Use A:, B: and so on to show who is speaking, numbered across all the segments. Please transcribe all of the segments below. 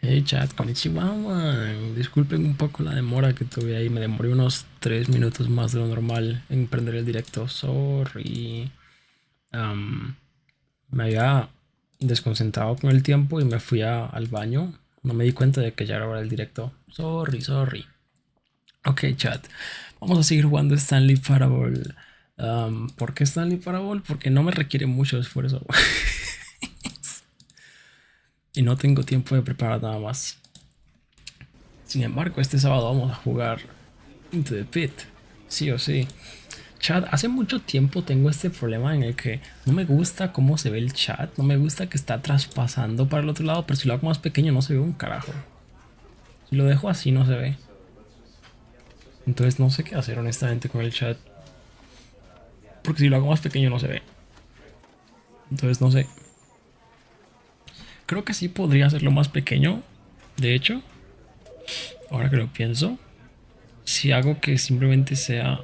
A: Hey chat, konnichiwa, man. Disculpen un poco la demora que tuve ahí. Me demoré unos 3 minutos más de lo normal en prender el directo. Sorry. Me había desconcentrado con el tiempo y me fui al baño. No me di cuenta de que ya era hora del directo. Sorry. Ok, chat. Vamos a seguir jugando Stanley Parable. ¿Por qué Stanley Parable? Porque no me requiere mucho esfuerzo. Y no tengo tiempo de preparar nada más. Sin embargo, este sábado vamos a jugar Into the Pit, sí o sí. Chat, hace mucho tiempo tengo este problema en el que no me gusta cómo se ve el chat. No me gusta que está traspasando para el otro lado, pero si lo hago más pequeño no se ve un carajo. Si lo dejo así no se ve. Entonces no sé qué hacer honestamente con el chat. Porque si lo hago más pequeño no se ve. Entonces no sé. Creo que sí podría hacerlo más pequeño. De hecho, ahora que lo pienso, si hago que simplemente sea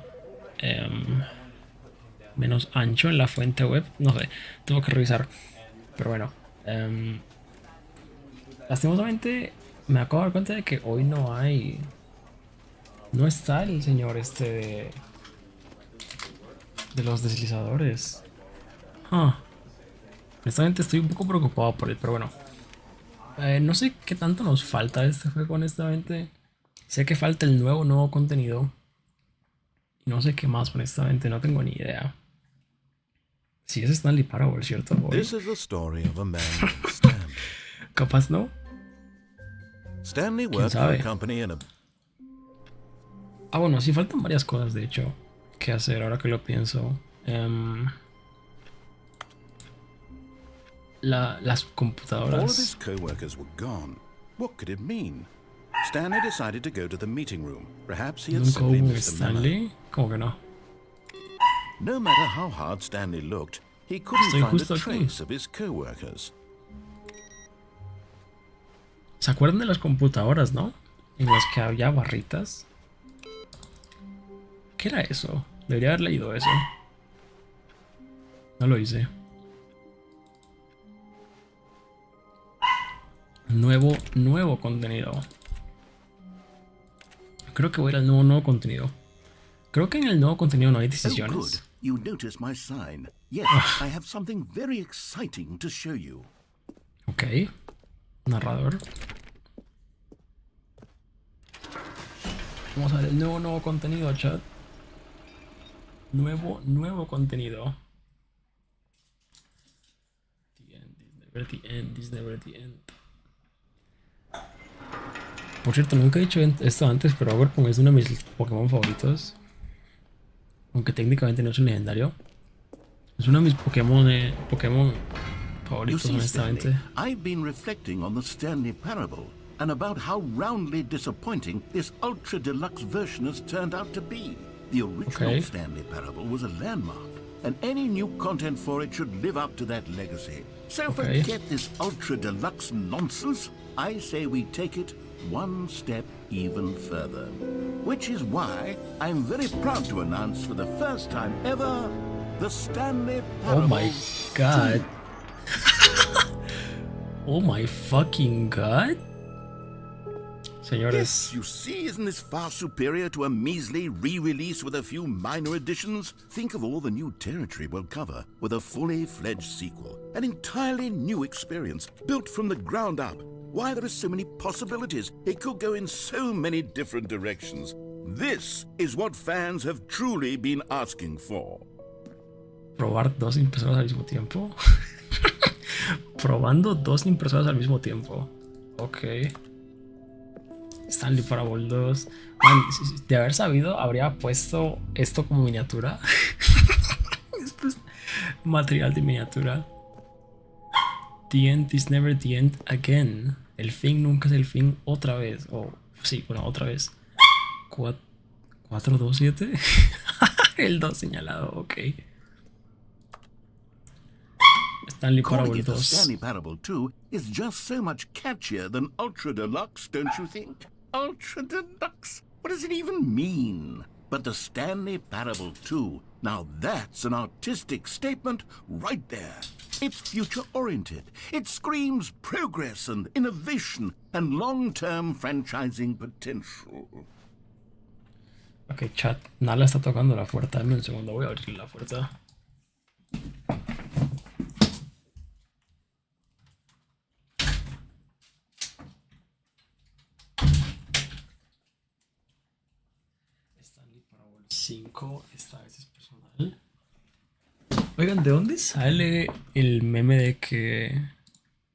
A: menos ancho en la fuente web, no sé, tengo que revisar. Pero bueno, lastimosamente me acabo de dar cuenta de que hoy no está el señor este de los deslizadores. Honestamente estoy un poco preocupado por él, pero bueno. No sé qué tanto nos falta de este juego, honestamente. Sé que falta el nuevo contenido. Y no sé qué más, honestamente, no tengo ni idea. Sí, es Stanley Parable, ¿cierto?
B: This is the story of a man named Stanley.
A: Capaz no.
B: Stanley worked for a company in a...
A: Bueno, sí faltan varias cosas, de hecho, que hacer ahora que lo pienso. Las computadoras.
B: All of his co-workers were gone. What could it mean? Stanley decided to go to the meeting room. Perhaps he had simply missed the memo.
A: ¿Cómo que no?
B: No matter how hard Stanley looked, he couldn't find a trace of his co-workers.
A: ¿Se acuerdan de las computadoras, no? En las que había barritas. ¿Qué era eso? Debería haber leído eso. No lo hice. Nuevo contenido. Creo que voy a ir al nuevo contenido. Creo que en el nuevo contenido no hay decisiones.
B: Oh, good. You noticed my sign. Yes, I have something very exciting to show you.
A: Ok. Narrador. Vamos a ver el nuevo contenido, chat. Nuevo contenido. The end is never the end. Por cierto, nunca he dicho esto antes, pero Agorpon es uno de mis Pokémon favoritos. Aunque técnicamente no es un legendario. Es uno de mis Pokémon favoritos, honestamente.
B: I've been reflecting on the Stanley Parable and about how roundly disappointing this ultra deluxe version has turned out to be. The original Stanley Parable was a landmark, and any new content for it should live up to that legacy. So forget this ultra deluxe nonsense. I say we take it one step even further. Which is why I'm very proud to announce for the first time ever the Stanley Parable.
A: Oh my god. Oh my fucking god. Señores.
B: Yes, you see, isn't this far superior to a measly re-release with a few minor additions? Think of all the new territory we'll cover with a fully fledged sequel. An entirely new experience, built from the ground up. Why, there are so many possibilities. It could go in so many different directions. This is what fans have truly been asking for.
A: ¿Probar dos impresoras al mismo tiempo? Probando dos impresoras al mismo tiempo. Ok. Stanley Parable 2. Man, de haber sabido, habría puesto esto como miniatura. Esto es material de miniatura. The end is never the end again. El fin nunca es el fin otra vez. Sí, bueno, otra vez. 4, 2, 7. El 2 señalado, ok. Stanley Parable 2.
B: Stanley Parable 2 is just so much catchier than Ultra Deluxe, don't you think? Ultra Deluxe? What does it even mean? But the Stanley Parable 2, now that's an artistic statement right there. It's future-oriented. It screams progress and innovation and long-term franchising potential.
A: Ok, chat. Nala está tocando la puerta. Dame un segundo. Voy a abrir la puerta. Stanley Parable 5. Esta vez es personal. Oigan, ¿de dónde sale el meme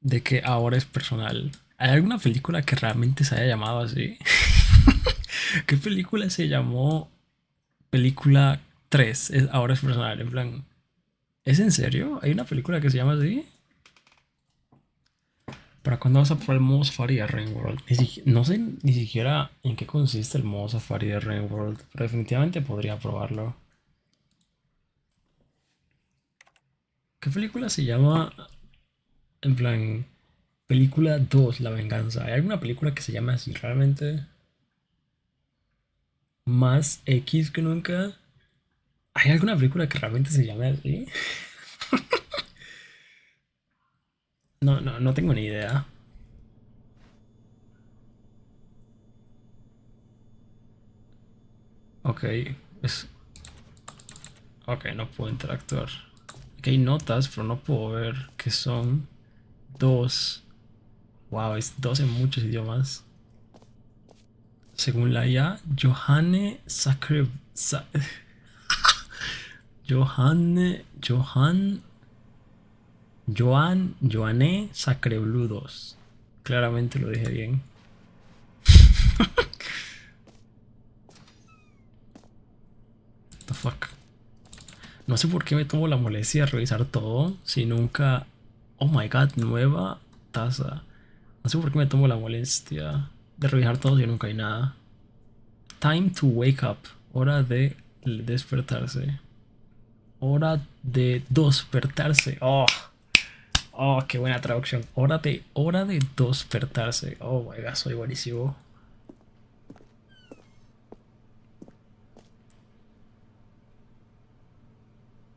A: de que ahora es personal? ¿Hay alguna película que realmente se haya llamado así? ¿Qué película se llamó película 3? Ahora es personal, en plan. ¿Es en serio? ¿Hay una película que se llama así? ¿Para cuándo vas a probar el modo Safari de Rainworld? No sé ni siquiera en qué consiste el modo Safari de Rainworld, pero definitivamente podría probarlo. ¿Qué película se llama? En plan, película 2, La Venganza. ¿Hay alguna película que se llame así realmente? Más X que nunca. ¿Hay alguna película que realmente se llame así? No tengo ni idea. Ok, ok, no puedo interactuar. Aquí hay notas, pero no puedo ver qué son. 2. Wow, es 2 en muchos idiomas. Según la IA, Johanne Joanne Sacrebludos. Claramente lo dije bien. What the fuck. No sé por qué me tomo la molestia de revisar todo si nunca... Oh my god, nueva taza. No sé por qué me tomo la molestia de revisar todo si nunca hay nada. Time to wake up. Hora de despertarse. Hora de despertarse. Oh, oh, qué buena traducción. Hora de despertarse. Oh my god, soy buenísimo.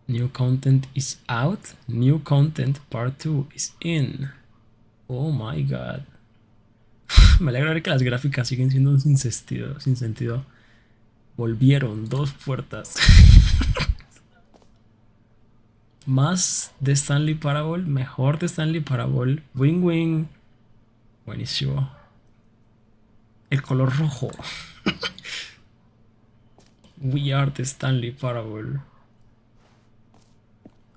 A: New content is out. New content part 2 is in. Oh my god. Me alegra ver que las gráficas siguen siendo sin sentido. Volvieron 2 puertas. Más de Stanley Parable, mejor de Stanley Parable. Wing wing. Buenísimo. El color rojo. We are the Stanley Parable.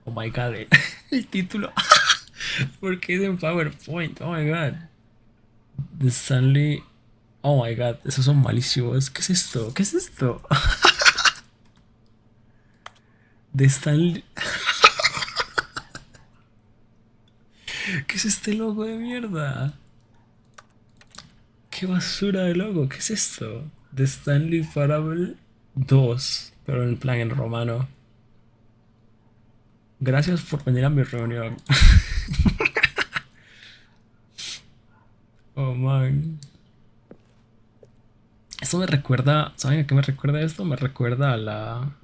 A: Oh my god, el título. Porque es en PowerPoint. Oh my god. The Stanley. Oh my god, esos son malísimos. ¿Qué es esto? ¿Qué es esto? The Stanley. ¿Qué es este logo de mierda? ¿Qué basura de logo? ¿Qué es esto? The Stanley Parable 2, pero en plan en romano. Gracias por venir a mi reunión. Oh man. Esto me recuerda. ¿Saben a qué me recuerda esto? Me recuerda a la.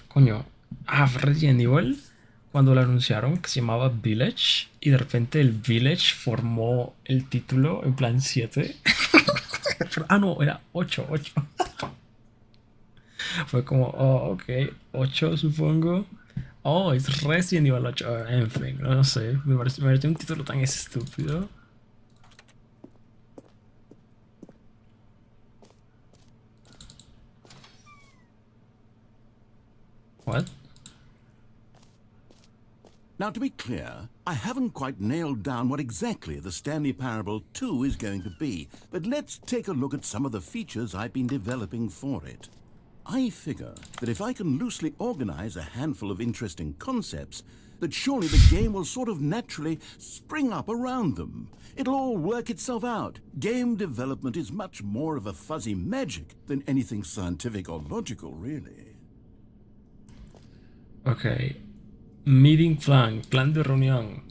A: Coño. Resident Evil. Cuando lo anunciaron que se llamaba Village. Y de repente el Village formó el título en plan 7. No, era 8. Fue como, oh, ok, 8 supongo. Oh, es Resident Evil 8. En fin, no sé. Me pareció un título tan estúpido. What?
B: Now, to be clear, I haven't quite nailed down what exactly the Stanley Parable 2 is going to be, but let's take a look at some of the features I've been developing for it. I figure that if I can loosely organize a handful of interesting concepts, that surely the game will sort of naturally spring up around them. It'll all work itself out. Game development is much more of a fuzzy magic than anything scientific or logical, really.
A: Ok. Meeting plan de reunión.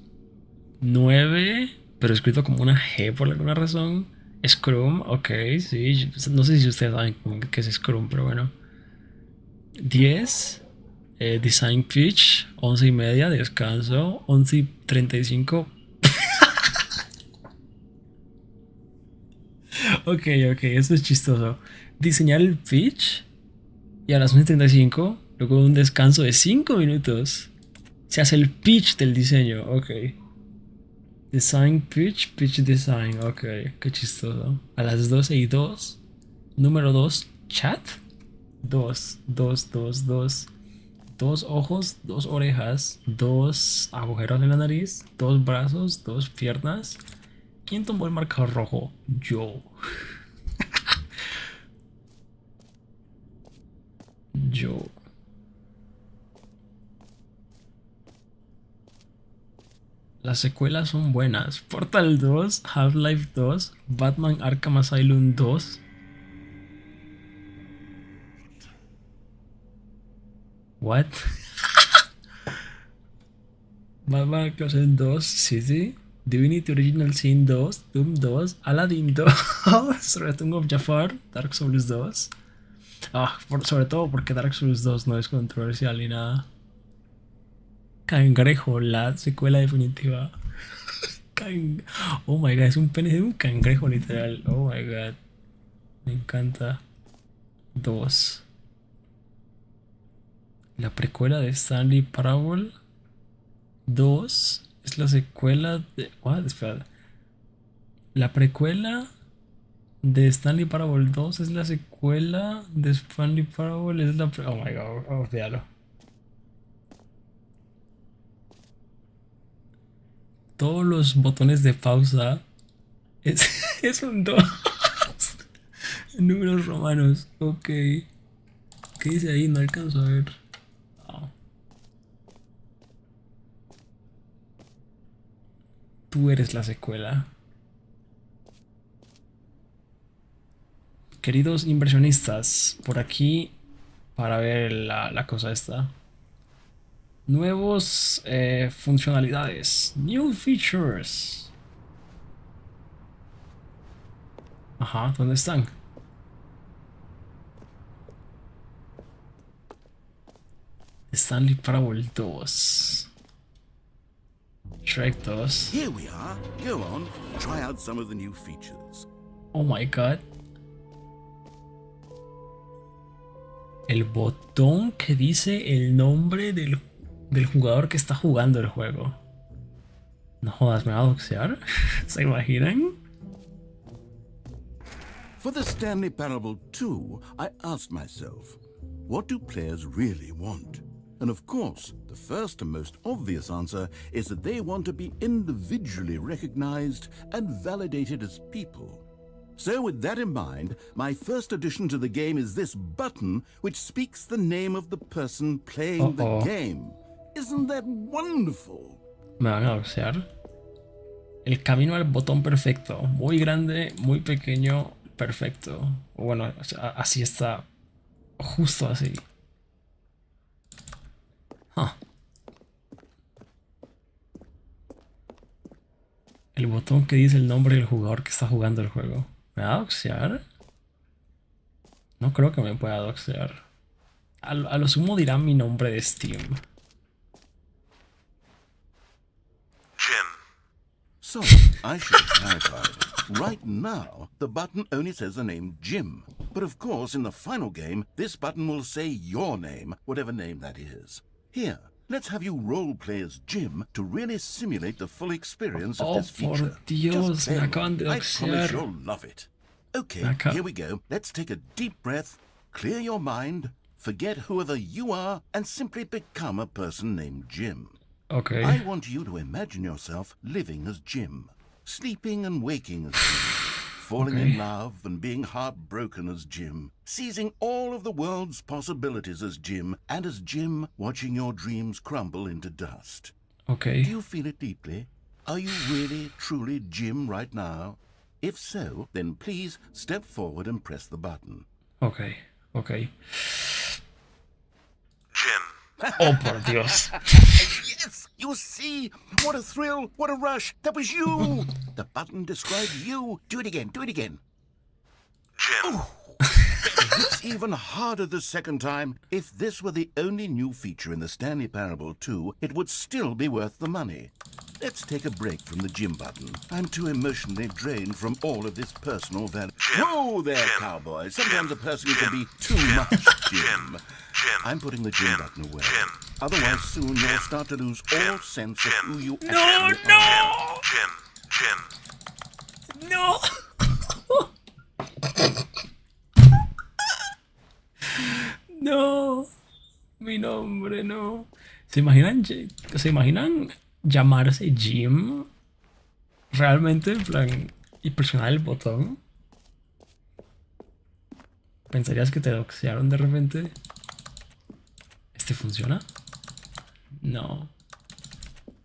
A: 9, pero escrito como una G por alguna razón. Scrum, ok, sí. No sé si ustedes saben qué es Scrum, pero bueno. 10. Design pitch, 11:30, descanso, 11:35. Ok, eso es chistoso. Diseñar el pitch y a las 11:35, luego un descanso de 5 minutos, se hace el pitch del diseño. Ok. Design pitch, pitch design. Ok, qué chistoso. A las 12:02, número 2, chat. 2, 2, 2, 2. 2 ojos, 2 orejas, 2 agujeros en la nariz, 2 brazos, 2 piernas. ¿Quién tomó el marcador rojo? Yo. Yo. Las secuelas son buenas. Portal 2, Half-Life 2, Batman Arkham Asylum 2. What? Batman Arkham Asylum 2, City, Divinity Original Sin 2, Doom 2, Aladdin 2, Return of Jafar, Dark Souls 2. Sobre todo porque Dark Souls 2 no es controversial ni nada. Cangrejo, la secuela definitiva. Oh my god, es un pene de un cangrejo literal. Oh my god. Me encanta. 2. La precuela de Stanley Parable 2 es la secuela de... What? Espera. La precuela de Stanley Parable 2 es la secuela de Stanley Parable. Es la... Oh my god, olvídalo. Todos los botones de pausa es un 2. Números romanos. Ok. ¿Qué dice ahí? No alcanzo a ver. Oh. Tú eres la secuela. Queridos inversionistas, por aquí para ver la cosa esta. Nuevos funcionalidades. New features. Ajá, ¿dónde están? Stanley Parable 2. Shrek 2.
B: Here we are. Go on, try out some of the new features.
A: Oh my god. El botón que dice el nombre del jugador que está jugando el juego. No jodas, ¿me va a doxear? ¿Se imaginan?
B: For the Stanley Parable 2, I asked myself, what do players really want? And of course, the first and most obvious answer is that they want to be individually recognized and validated as people. So with that in mind, my first addition to the game is this button which speaks the name of the person playing the game. Isn't that wonderful?
A: Me van a doxear. El camino al botón perfecto. Muy grande, muy pequeño, perfecto. Bueno, así está. Justo así. El botón que dice el nombre del jugador que está jugando el juego. ¿Me va a doxear? No creo que me pueda doxear. A lo sumo dirá mi nombre de Steam.
B: Jim. So, I should clarify. Right now, the button only says the name Jim. But of course, in the final game, this button will say your name, whatever name that is. Here, let's have you roleplay as Jim to really simulate the full experience of this feature.
A: Por Dios, me acaban de
B: I promise
A: doxear.
B: you'll love it. Okay, here we go. Let's take a deep breath, clear your mind, forget whoever you are, and simply become a person named Jim.
A: Okay.
B: I want you to imagine yourself living as Jim, sleeping and waking as Jim, falling in love and being heartbroken as Jim, seizing all of the world's possibilities as Jim, and as Jim watching your dreams crumble into dust.
A: Okay.
B: Do you feel it deeply? Are you really, truly Jim right now? If so, then please step forward and press the button.
A: Okay. Okay.
B: Jim.
A: Oh, por Dios.
B: Yes, you see, what a thrill, what a rush. That was you. The button described you. Do it again, do it again. Jim. It's even harder the second time. If this were the only new feature in the Stanley Parable 2, it would still be worth the money. Let's take a break from the gym button. I'm too emotionally drained from all of this personal value. Whoa there, cowboy. Sometimes a person can be too much Jim. I'm putting the gym button away. Otherwise, soon you'll start to lose all sense of who you actually are.
A: No. No, mi nombre no. ¿Se imaginan llamarse Jim? Realmente, en plan, y presionar el botón. ¿Pensarías que te doxearon de repente? ¿Este funciona? No.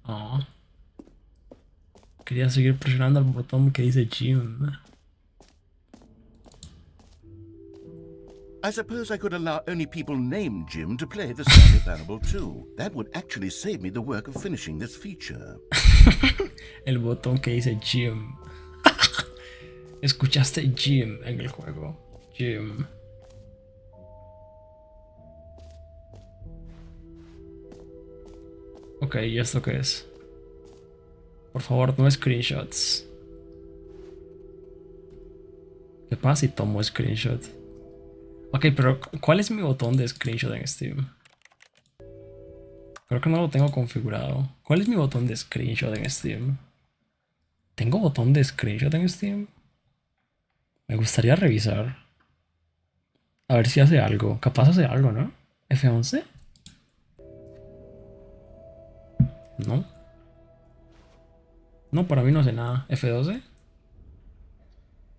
A: Oh. Quería seguir presionando el botón que dice Jim.
B: I suppose I could allow only people named Jim to play the Stanley Parable 2. That would actually save me the work of finishing this feature.
A: El botón que dice Jim. Escuchaste Jim en el juego. Jim. Ok, ¿y esto qué es? Por favor, no screenshots. ¿Qué pasa si tomo screenshot? Ok, pero ¿cuál es mi botón de screenshot en Steam? Creo que no lo tengo configurado. ¿Cuál es mi botón de screenshot en Steam? ¿Tengo botón de screenshot en Steam? Me gustaría revisar. A ver si hace algo. Capaz hace algo, ¿no? ¿F11? No. No, para mí no hace nada. ¿F12?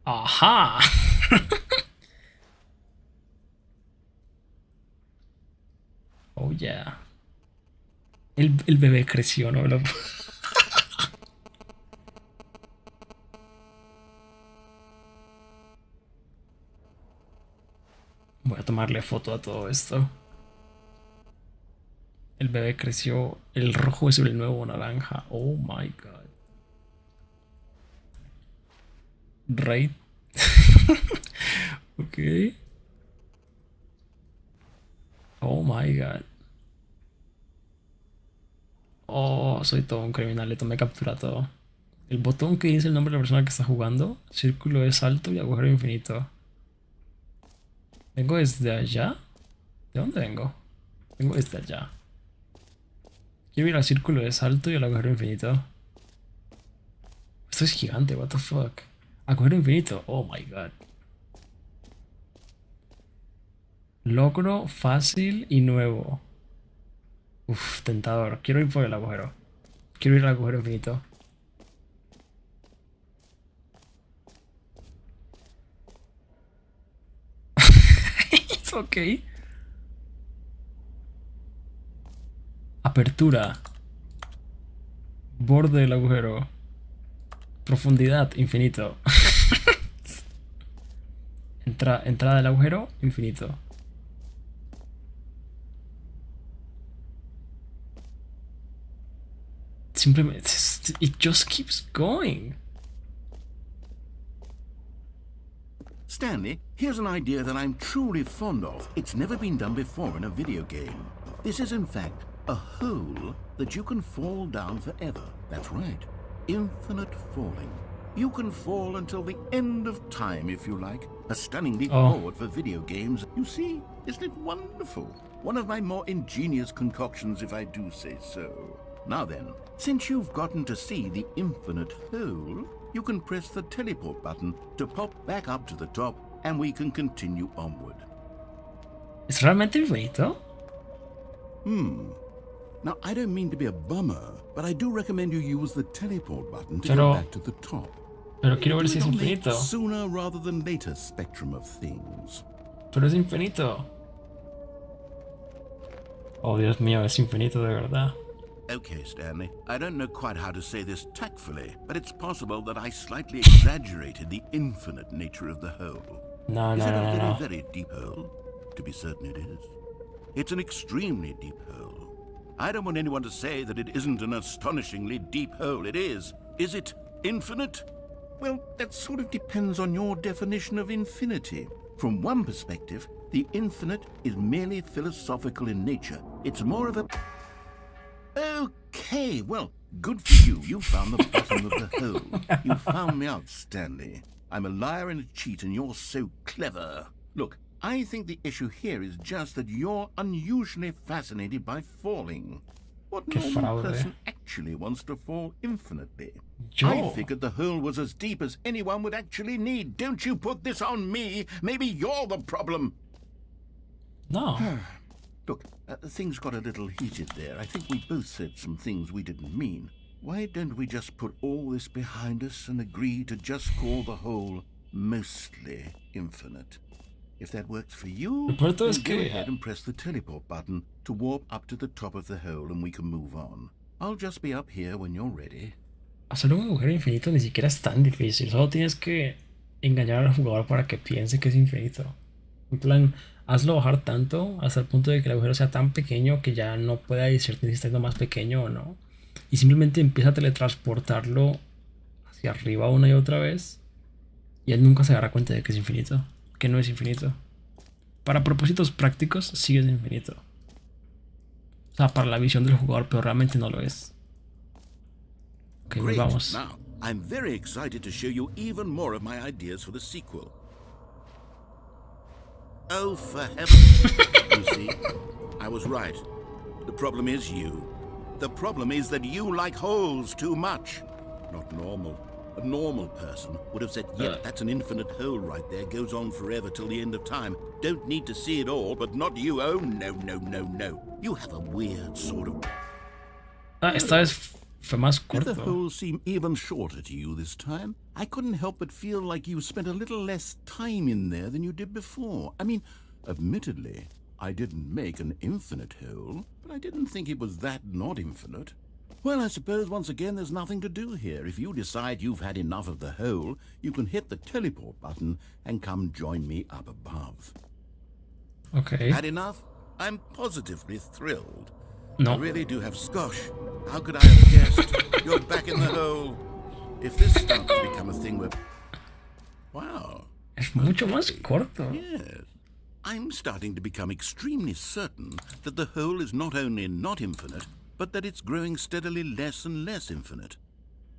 A: ¡Ajá! Oh yeah. El bebé creció, ¿no? Voy a tomarle foto a todo esto. El bebé creció. El rojo es el nuevo naranja. Oh my god. Right. Ok. Oh my god. Oh, soy todo un criminal, le tomé captura a todo. El botón que dice el nombre de la persona que está jugando. Círculo de salto y agujero infinito. ¿Vengo desde allá? ¿De dónde vengo? Vengo desde allá. Quiero ir al círculo de salto y al agujero infinito. Esto es gigante, what the fuck. Agujero infinito, oh my god. Logro fácil y nuevo. Uf, tentador. Quiero ir por el agujero. Quiero ir al agujero infinito. It's okay. Apertura. Borde del agujero. Profundidad, infinito. Entrada del agujero, infinito. Simplemente, it just keeps going.
B: Stanley, here's an idea that I'm truly fond of. It's never been done before in a video game. This is in fact a hole that you can fall down forever. That's right. Infinite falling. You can fall until the end of time if you like. A stunning leap forward for video games. You see, isn't it wonderful? One of my more ingenious concoctions, if I do say so. Now then, since you've gotten to see the infinite hole, you can press the teleport button to pop back up to the top and we can continue onward.
A: ¿Es realmente infinito?
B: Now, I don't mean to be a bummer, but I do recommend you use the teleport button to go back to the top.
A: Pero quiero ver si es infinito.
B: Sooner rather than later spectrum of things.
A: Pero es infinito. Oh, Dios mío, es infinito de verdad.
B: Okay, Stanley, I don't know quite how to say this tactfully, but it's possible that I slightly exaggerated the infinite nature of the hole.
A: No.
B: Is it a very deep hole? To be certain it is. It's an extremely deep hole. I don't want anyone to say that it isn't an astonishingly deep hole. It is. Is it infinite? Well, that sort of depends on your definition of infinity. From one perspective, the infinite is merely philosophical in nature. It's more of a... Okay, well, good for you. You found the bottom of the hole. You found me out, Stanley. I'm a liar and a cheat, and you're so clever. Look, I think the issue here is just that you're unusually fascinated by falling. What normal person actually wants to fall infinitely? I figured the hole was as deep as anyone would actually need. Don't you put this on me. Maybe you're the problem.
A: No.
B: Look, things got a little heated there. I think we both said some things we didn't mean. Why don't we just put all this behind us and agree to just call the hole mostly infinite? If that works for you, then go ahead and press the teleport button to warp up to the top of the hole and we can move on. I'll just be up here when you're ready.
A: Hacer un agujero infinito ni siquiera es tan difícil. Solo tienes que engañar al jugador para que piense que es infinito. En plan, hazlo bajar tanto hasta el punto de que el agujero sea tan pequeño que ya no pueda discernir si está siendo más pequeño o no. Y simplemente empieza a teletransportarlo hacia arriba una y otra vez. Y él nunca se dará cuenta de que es infinito. Que no es infinito. Para propósitos prácticos sí es infinito. O sea, para la visión del jugador, pero realmente no lo es. Ok, volvamos.
B: Now, I'm very excited to show you even more of my ideas for the sequel. Oh, for heaven. You see, I was right. The problem is you. The problem is that you like holes too much. Not normal. A normal person would have said, yeah, that's an infinite hole right there, goes on forever till the end of time. Don't need to see it all, but not you. Oh, no, no, no, no. You have a weird sort of...
A: Esta vez fue más
B: Did
A: corto.
B: the hole seem even shorter to you this time? I couldn't help but feel like you spent a little less time in there than you did before. I mean, admittedly, I didn't make an infinite hole, but I didn't think it was that not infinite. Well, I suppose once again there's nothing to do here. If you decide you've had enough of the hole, you can hit the teleport button and come join me up above.
A: Okay.
B: Had enough? I'm positively thrilled.
A: No.
B: I really do have... Gosh, how could I have guessed? You're back in the hole. If this starts to become a thing where... Wow.
A: Es mucho más corto.
B: Yes. I'm starting to become extremely certain that the hole is not only not infinite, but that it's growing steadily less and less infinite.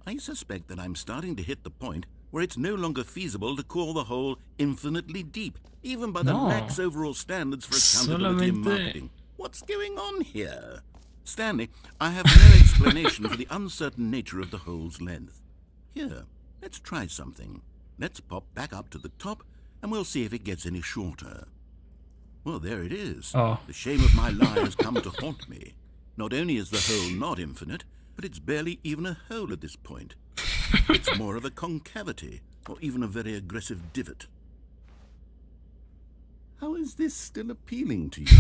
B: I suspect that I'm starting to hit the point where it's no longer feasible to call the hole infinitely deep, even by the max overall standards for accountability and marketing. What's going on here? Stanley, I have no explanation for the uncertain nature of the hole's length. Here, let's try something. Let's pop back up to the top, and we'll see if it gets any shorter. Well, there it is.
A: Oh.
B: The shame of my lie has come to haunt me. Not only is the hole not infinite, but it's barely even a hole at this point. It's more of a concavity, or even a very aggressive divot. How is this still appealing to you?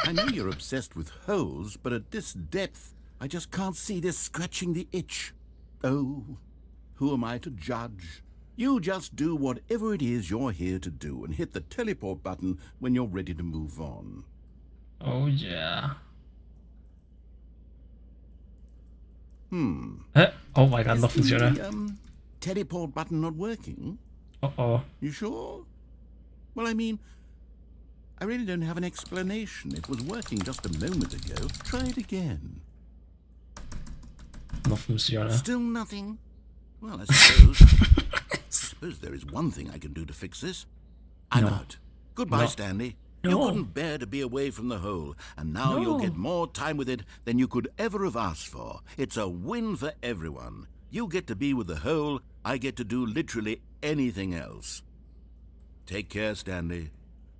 B: I know you're obsessed with holes, but at this depth, I just can't see this scratching the itch. Oh, who am I to judge? You just do whatever it is you're here to do and hit the teleport button when you're ready to move on.
A: Oh, yeah. Oh my god, no funciona.
B: The teleport button not working?
A: Uh-oh.
B: You sure? Well, I mean, I really don't have an explanation. It was working just a moment ago. Try it again.
A: No funciona.
B: Still nothing? Well, I suppose there is one thing I can do to fix this. I'm out. Goodbye, Stanley. You couldn't bear to be away from the hole, and now you'll get more time with it than you could ever have asked for. It's a win for everyone. You get to be with the hole, I get to do literally anything else. Take care, Stanley.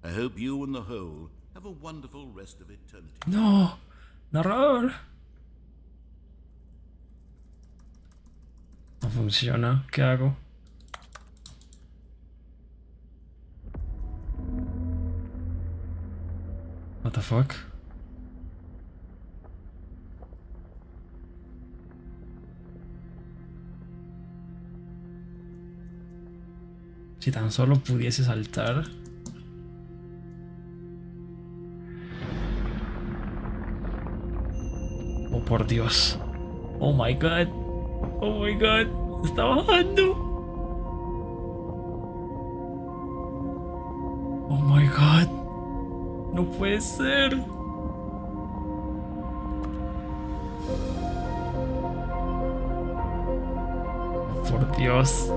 B: I hope you and the hole have a wonderful rest of eternity.
A: No, narrador. No funciona. ¿Qué hago? What the fuck? Si tan solo pudiese saltar. Oh, por Dios. Oh my god. Oh my god. Está bajando. Oh my god. No puede ser. Por Dios.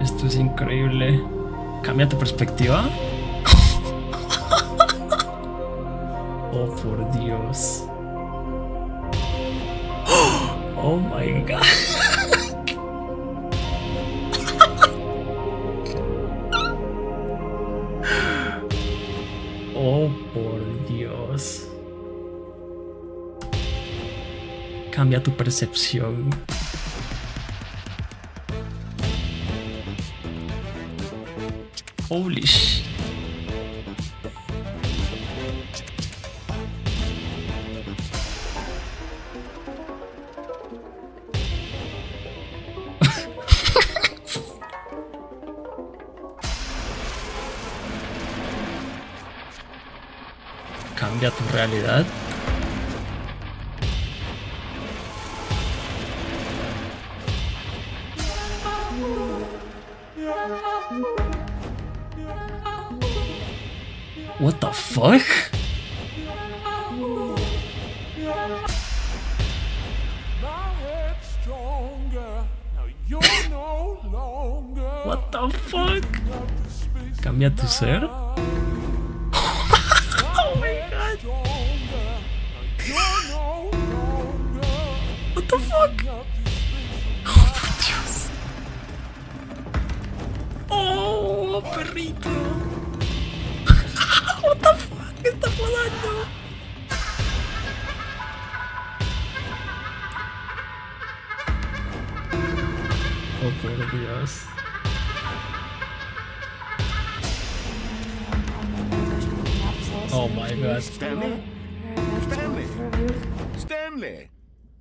A: Esto es increíble. ¿Cambia tu perspectiva? Oh, por Dios. Oh my god. Oh, por Dios. Cambia tu percepción. Holy shit. Cambia tu realidad. What the fuck? What the fuck? Cambia tu ser. Oh my god. What the fuck? Oh, por Dios. Oh, perrito. What the fuck? ¿Qué está pasando? Oh, por Dios. Oh my god.
B: Stanley? Stanley? Stanley!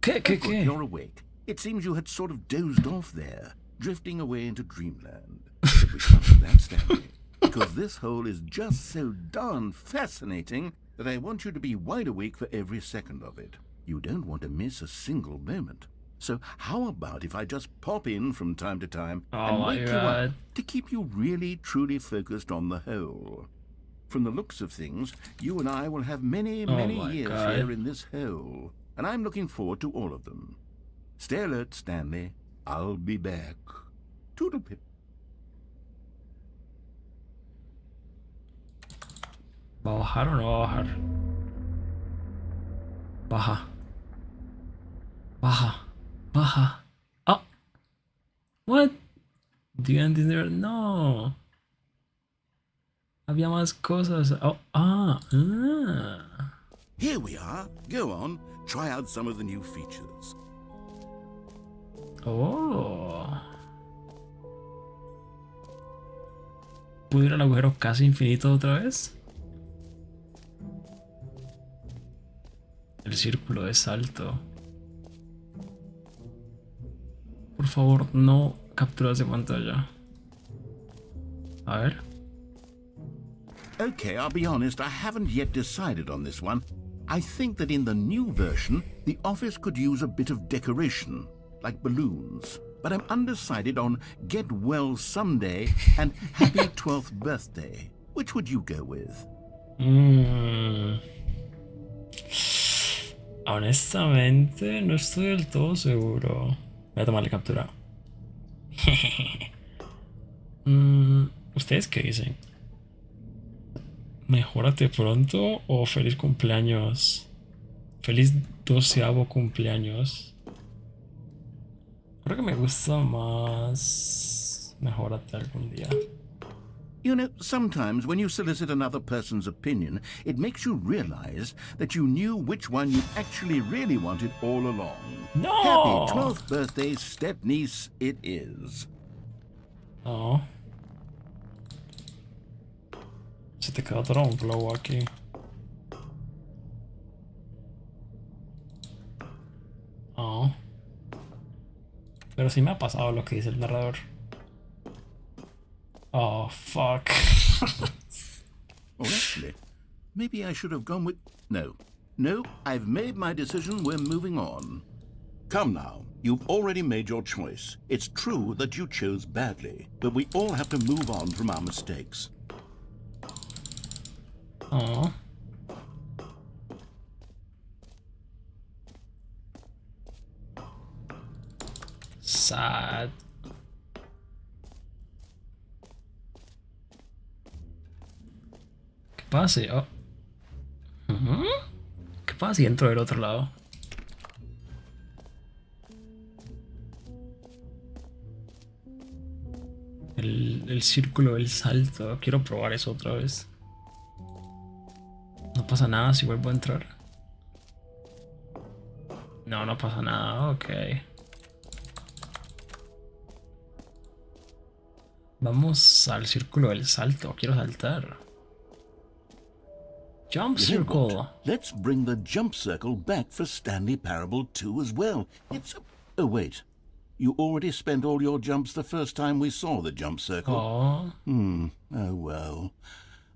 A: ¿Qué?
B: You're awake. It seems you had sort of dozed off there, drifting away into dreamland. But we come to that, Stanley. Because this hole is just so darn fascinating that I want you to be wide awake for every second of it. You don't want to miss a single moment. So how about if I just pop in from time to time and wake you up to keep you really truly focused on the hole? From the looks of things, you and I will have many years here in this hole, and I'm looking forward to all of them. Stay alert, Stanley. I'll be back. Toodlepip.
A: ¿Va a bajar o no va a bajar? Baja. Baja. Baja. Oh. What? Do you end there? No. Había más cosas. Oh,
B: Here we are. Go on. Try out some of the new features.
A: Oh. ¿Puedo ir al agujero casi infinito otra vez? El círculo de salto. Por favor, no capturas de pantalla. A ver.
B: Okay, I'll be honest, I haven't yet decided on this one. I think that in the new version, the office could use a bit of decoration, like balloons. But I'm undecided on Get Well Someday and Happy 12th Birthday. Which would you go with?
A: Honestamente, no estoy del todo seguro. Voy a tomarle captura. ¿Ustedes qué dicen? ¿Mejórate pronto o feliz cumpleaños? Feliz 12avo cumpleaños. Creo que me gusta más mejórate algún día.
B: You know, sometimes when you solicit another person's opinion, it makes you realize that you knew which one you actually really wanted all along.
A: No!
B: Happy 12th birthday, step-niece, it is.
A: Oh. Se te quedó todo un glow aquí. Oh. Pero sí me ha pasado lo que dice el narrador. Oh, fuck.
B: Oh, actually, maybe I should have gone with... No, No, I've made my decision. We're moving on. Come now. You've already made your choice. It's true that you chose badly, but we all have to move on from our mistakes.
A: Oh. Sad. ¿Qué pasa? Oh. ¿Qué pasa si entro del otro lado? El círculo del salto. Quiero probar eso otra vez. No pasa nada si vuelvo a entrar. No, no pasa nada. Ok. Vamos al círculo del salto. Quiero saltar. Jump circle.
B: Let's bring the jump circle back for Stanley Parable 2 as well. It's... Oh, wait. You already spent all your jumps the first time we saw the jump circle.
A: Oh.
B: Oh, well.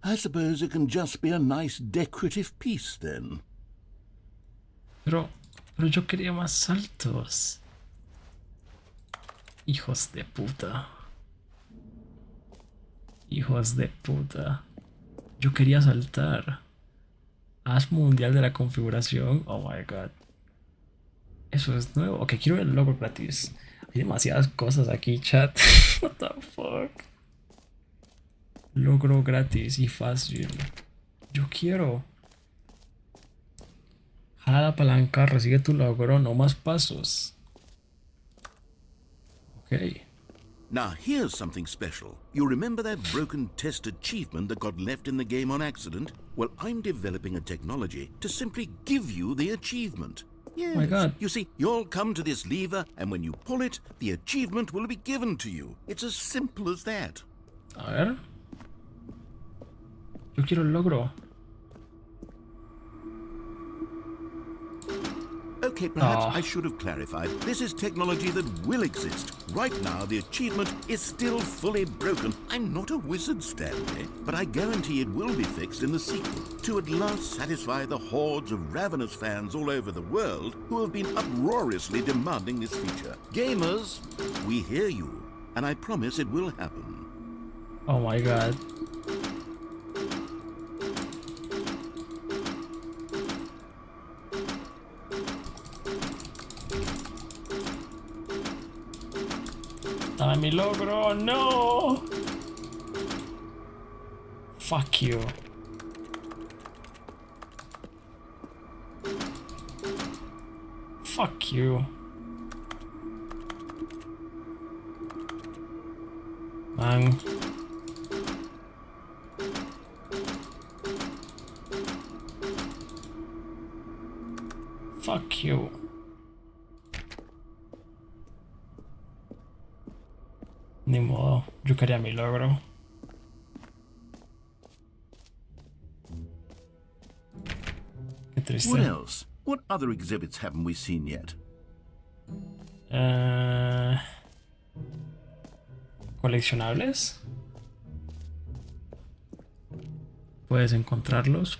B: I suppose it can just be a nice decorative piece, then.
A: Pero yo quería más saltos. Hijos de puta. Hijos de puta. Yo quería saltar. Haz mundial de la configuración. Oh my god. Eso es nuevo. Ok, quiero ver el logo gratis. Hay demasiadas cosas aquí, chat. What the fuck. Logro gratis y fácil. Yo quiero. Jala la palanca, recibe tu logro, no más pasos. Ok.
B: Now here's something special. You remember that broken test achievement that got left in the game on accident? Well, I'm developing a technology to simply give you the achievement. Yes.
A: Oh my god.
B: You see, you'll come to this lever, and when you pull it, the achievement will be given to you. It's as simple as that.
A: A ver. Yo quiero el logro.
B: Okay, perhaps I should have clarified. This is technology that will exist. Right now, the achievement is still fully broken. I'm not a wizard, Stanley, but I guarantee it will be fixed in the sequel to at last satisfy the hordes of ravenous fans all over the world who have been uproariously demanding this feature. Gamers, we hear you, and I promise it will happen.
A: Oh my god. Dame mi logro, no. Fuck you. Fuck you. Man. Fuck you. Ni modo, yo quería mi logro. Qué triste.
B: What else? What other exhibits haven't we seen yet?
A: Coleccionables. Puedes encontrarlos,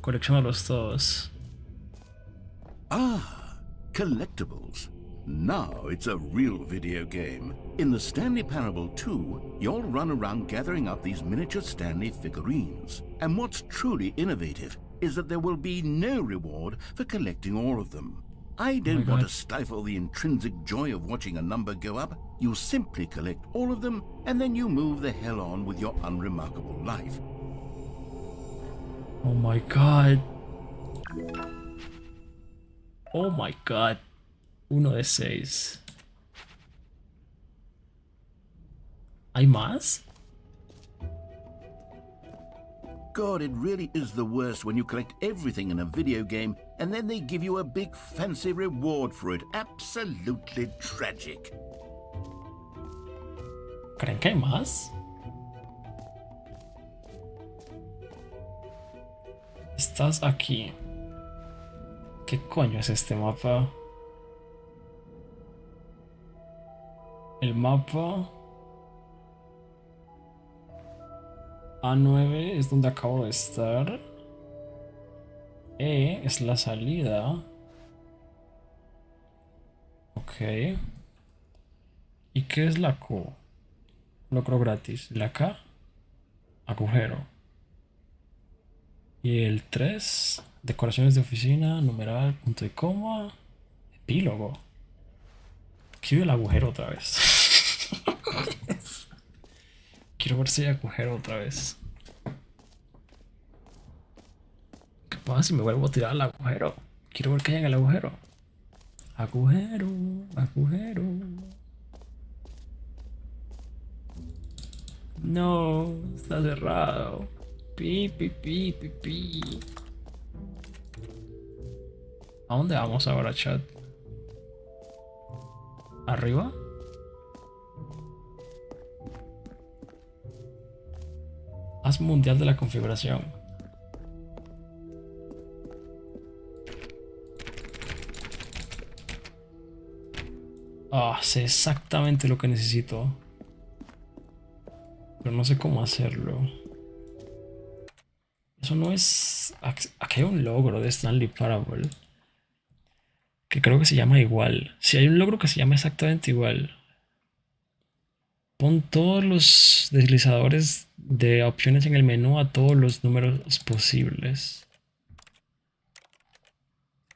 A: Colecciónalos todos.
B: Ah, collectibles. Now it's a real video game. In the Stanley Parable 2, you'll run around gathering up these miniature Stanley figurines. And what's truly innovative is that there will be no reward for collecting all of them. I don't want to stifle the intrinsic joy of watching a number go up. You simply collect all of them, and then you move the hell on with your unremarkable life.
A: Oh my god. Oh my god. 1 de 6. ¿Hay más?
B: God, it really is the worst when you collect everything in a video game and then they give you a big fancy reward for it. Absolutely tragic.
A: ¿Creen que hay más? Estás aquí. ¿Qué coño es este mapa? El mapa A9 es donde acabo de estar. E es la salida. Ok. ¿Y qué es la Q? Logro gratis. La K, agujero. Y el 3, decoraciones de oficina, numeral, punto y coma, epílogo. Quiero el agujero otra vez. Quiero ver si hay agujero otra vez. ¿Qué pasa si me vuelvo a tirar al agujero? Quiero ver qué hay en el agujero. Agujero, agujero. No, está cerrado. Pi, pi, pi, pi, pi. ¿A dónde vamos ahora, chat? ¿Arriba? Haz mundial de la configuración. Ah, sé exactamente lo que necesito. Pero no sé cómo hacerlo. Eso no es... Aquí hay un logro de Stanley Parable. Que creo que se llama igual. Si hay un logro que se llama exactamente igual. Pon todos los deslizadores de opciones en el menú a todos los números posibles.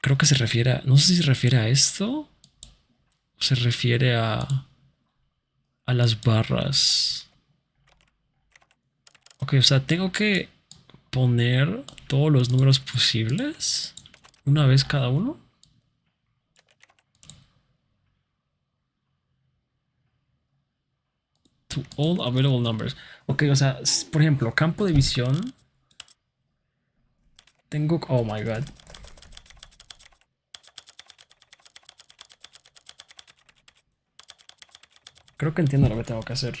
A: Creo que se refiere a... No sé si se refiere a esto. O se refiere a las barras. Ok, o sea, tengo que poner todos los números posibles. Una vez cada uno. To all available numbers. Ok, o sea, por ejemplo, campo de visión. Tengo... Oh my god. Creo que entiendo lo que tengo que hacer.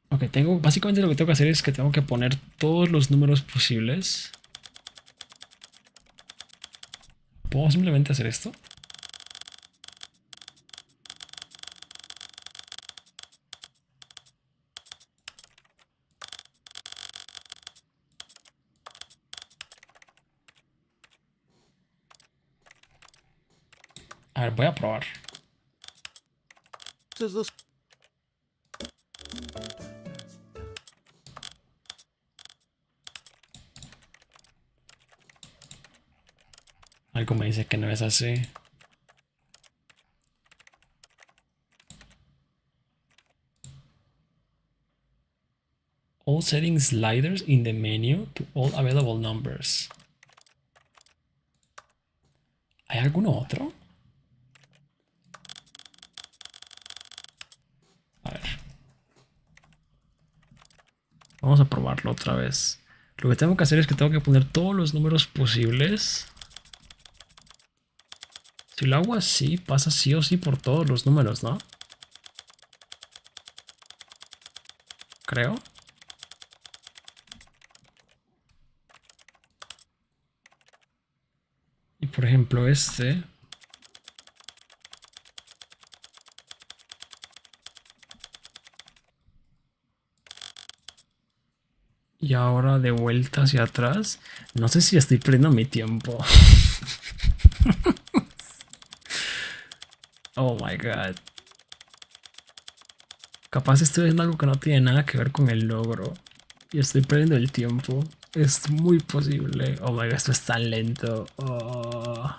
A: Ok, básicamente lo que tengo que hacer es que tengo que poner todos los números posibles. ¿Puedo simplemente hacer esto? A ver, voy a probar. Algo me dice que no es así. All setting sliders in the menu to all available numbers. ¿Hay alguno otro? A ver. Vamos a probarlo otra vez. Lo que tengo que hacer es que tengo que poner todos los números posibles. Si lo hago así, pasa sí o sí por todos los números, ¿no? Creo. Y por ejemplo este... Y ahora de vuelta hacia atrás. No sé si estoy perdiendo mi tiempo. Oh my god. Capaz estoy haciendo algo que no tiene nada que ver con el logro. Y estoy perdiendo el tiempo. Es muy posible. Oh my god, esto es tan lento. Oh.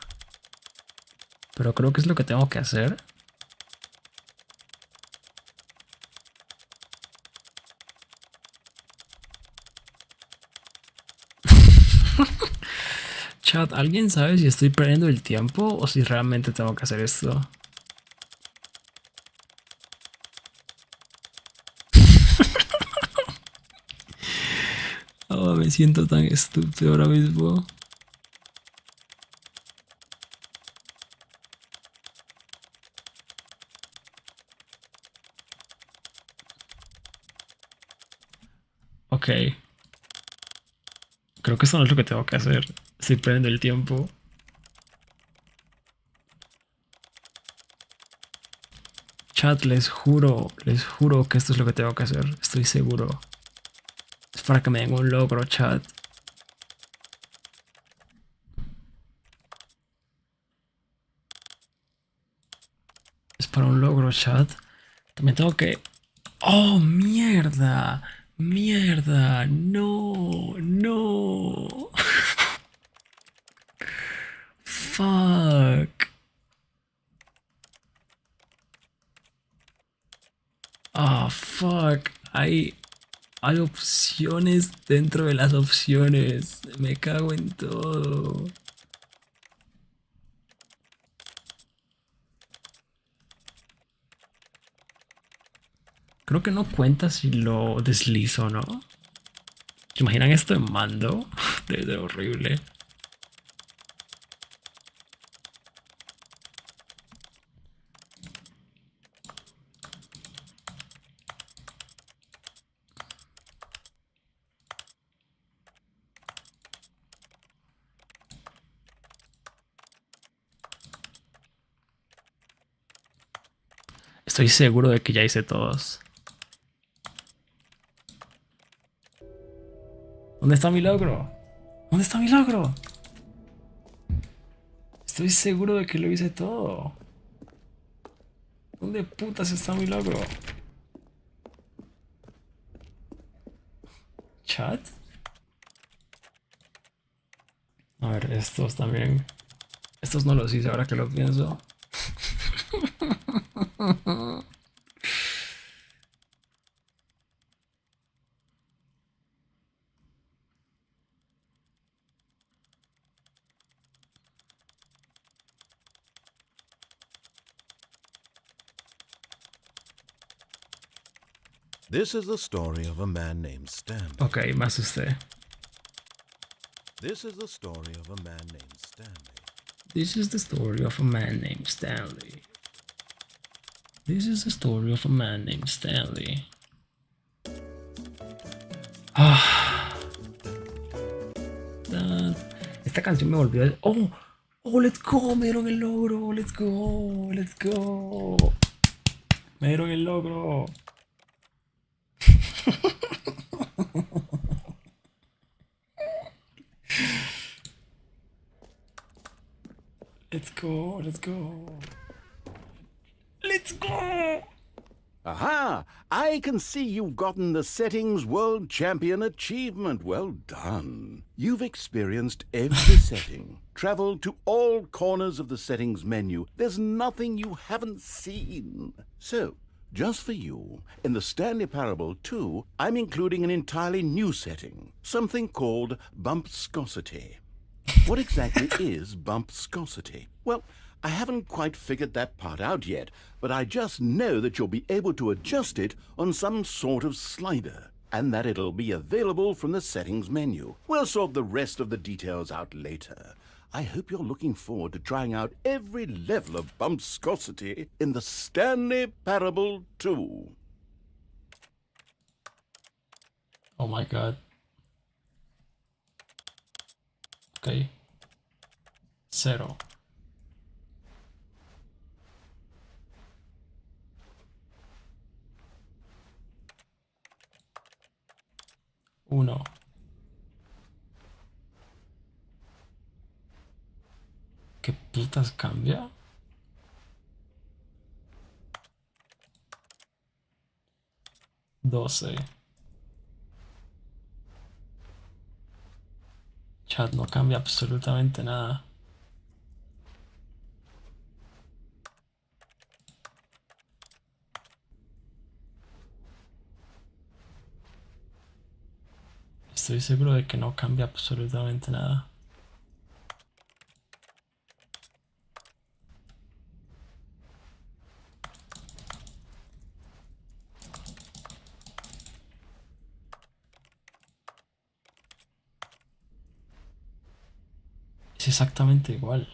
A: Pero creo que es lo que tengo que hacer. Chat, ¿alguien sabe si estoy perdiendo el tiempo o si realmente tengo que hacer esto? Oh, me siento tan estúpido ahora mismo. Ok. Creo que eso no es lo que tengo que hacer. Estoy perdiendo el tiempo. Chat, les juro que esto es lo que tengo que hacer. Estoy seguro. Es para que me den un logro, chat. Es para un logro, chat. También tengo que... ¡Oh, mierda! ¡Mierda! ¡No! ¡No! ¡Fuck! ¡Ah, fuck! Hay opciones dentro de las opciones. Me cago en todo. Creo que no cuenta si lo deslizo o no. ¿Se imaginan esto en mando? Debe ser horrible. Estoy seguro de que ya hice todos. ¿Dónde está mi logro? ¿Dónde está mi logro? Estoy seguro de que lo hice todo. ¿Dónde putas está mi logro? ¿Chat? A ver, estos también. Estos no los hice ahora que lo pienso.
B: This is the story of a man named Stanley.
A: Ok, me asusté.
B: This is the story of a man named Stanley.
A: This is the story of a man named Stanley. This is the story of a man named Stanley. Esta canción me volvió a... ¡Oh! ¡Oh, let's go! Me dieron el logro. ¡Let's go! ¡Let's go! Me dieron el logro. Let's go, let's go. Let's go!
B: Aha! I can see you've gotten the Settings World Champion achievement. Well done. You've experienced every setting, traveled to all corners of the settings menu. There's nothing you haven't seen. So, just for you, in the Stanley Parable 2, I'm including an entirely new setting, something called bumpscosity. What exactly is bumpscosity? Well, I haven't quite figured that part out yet, but I just know that you'll be able to adjust it on some sort of slider, and that it'll be available from the settings menu. We'll sort the rest of the details out later. I hope you're looking forward to trying out every level of bumpscosity in the Stanley Parable 2.
A: Oh my god. Okay. 0. Uno. ¿Qué putas cambia? Doce. Chat, no cambia absolutamente nada. Estoy seguro de que no cambia absolutamente nada. Es exactamente igual.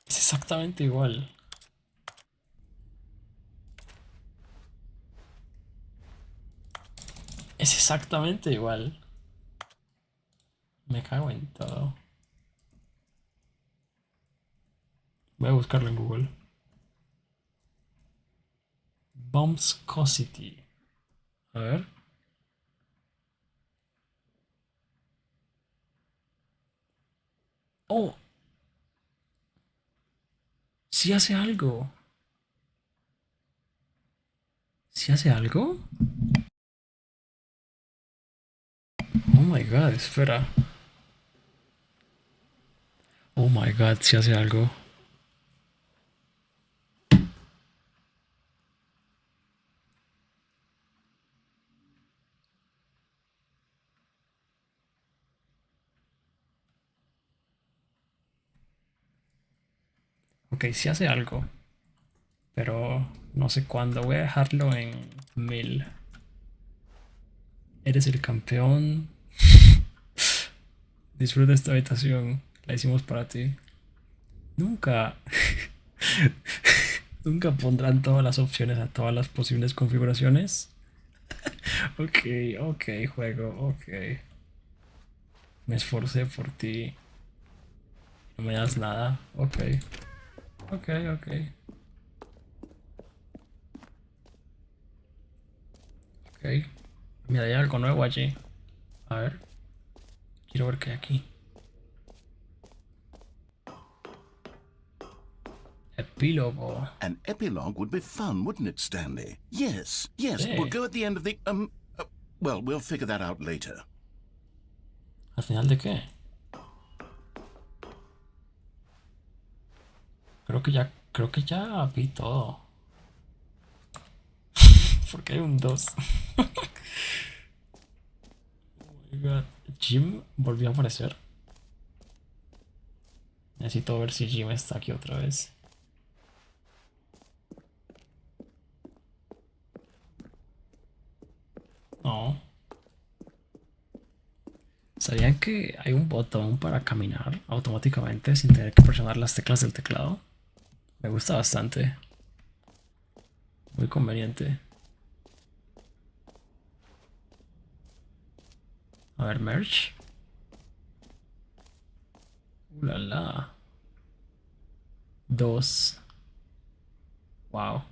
A: Es exactamente igual. Es exactamente igual. Me cago en todo. Voy a buscarlo en Google. Bombscosity. A ver. Oh. Sí hace algo. ¿Sí hace algo? Oh my god, espera. Oh my god, sí hace algo. Ok, sí hace algo. Pero no sé cuándo. Voy a dejarlo en 1000. Eres el campeón. Disfruta esta habitación. La hicimos para ti. Nunca. Nunca pondrán todas las opciones a todas las posibles configuraciones. Ok, ok, juego, ok. Me esforcé por ti. No me das nada. Ok. Ok, ok. Ok. Mira, hay algo nuevo allí. A ver. Quiero ver qué hay aquí. Epílogo.
B: An epilogue would be fun, wouldn't it, Stanley? Yes, yes,
A: Sí.
B: we'll go at the end of the, well, we'll figure that out later.
A: ¿Al final de qué? Creo que ya vi todo. Porque hay un 2. Oh my god. Jim volvió a aparecer. Necesito ver si Jim está aquí otra vez. No. ¿Sabían que hay un botón para caminar automáticamente sin tener que presionar las teclas del teclado? Me gusta bastante. Muy conveniente. A ver, merch. La la. 2. Wow.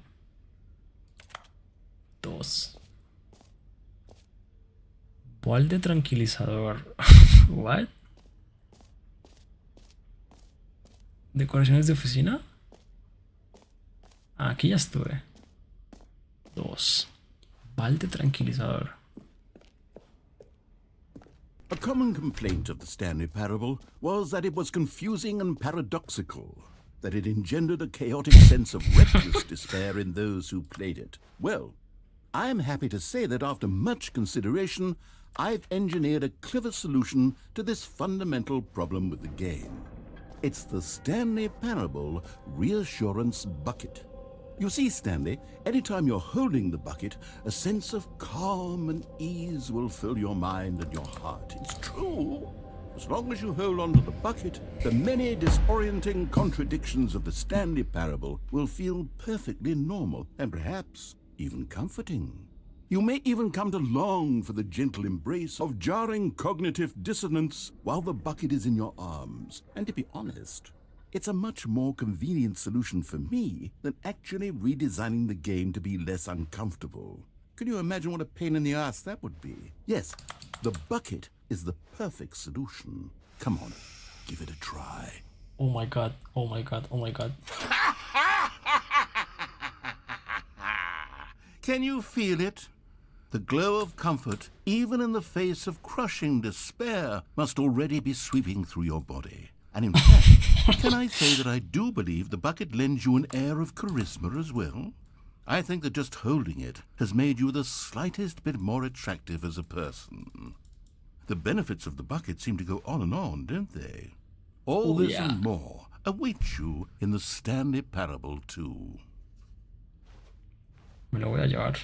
A: 2. Balde tranquilizador. What? Decoraciones de oficina. Ah, aquí ya estuve. 2. Balde tranquilizador.
B: A common complaint of the Stanley Parable was that it was confusing and paradoxical, that it engendered a chaotic sense of reckless despair in those who played it. Well, I'm happy to say that after much consideration, I've engineered a clever solution to this fundamental problem with the game. It's the Stanley Parable Reassurance Bucket. You see, Stanley, anytime you're holding the bucket, a sense of calm and ease will fill your mind and your heart. It's true. As long as you hold on to the bucket, the many disorienting contradictions of the Stanley Parable will feel perfectly normal and perhaps even comforting. You may even come to long for the gentle embrace of jarring cognitive dissonance while the bucket is in your arms. And to be honest, it's a much more convenient solution for me than actually redesigning the game to be less uncomfortable. Can you imagine what a pain in the ass that would be? Yes, the bucket is the perfect solution. Come on, give it a try.
A: Oh my god, oh my god, oh my god.
B: Can you feel it? The glow of comfort, even in the face of crushing despair, must already be sweeping through your body. And in fact, can I say that I do believe the bucket lends you an air of charisma as well? I think that just holding it has made you the slightest bit more attractive as a person. The benefits of the bucket seem to go on, don't they? All this and more await you in the Stanley Parable 2.
A: Me lo voy a llevar.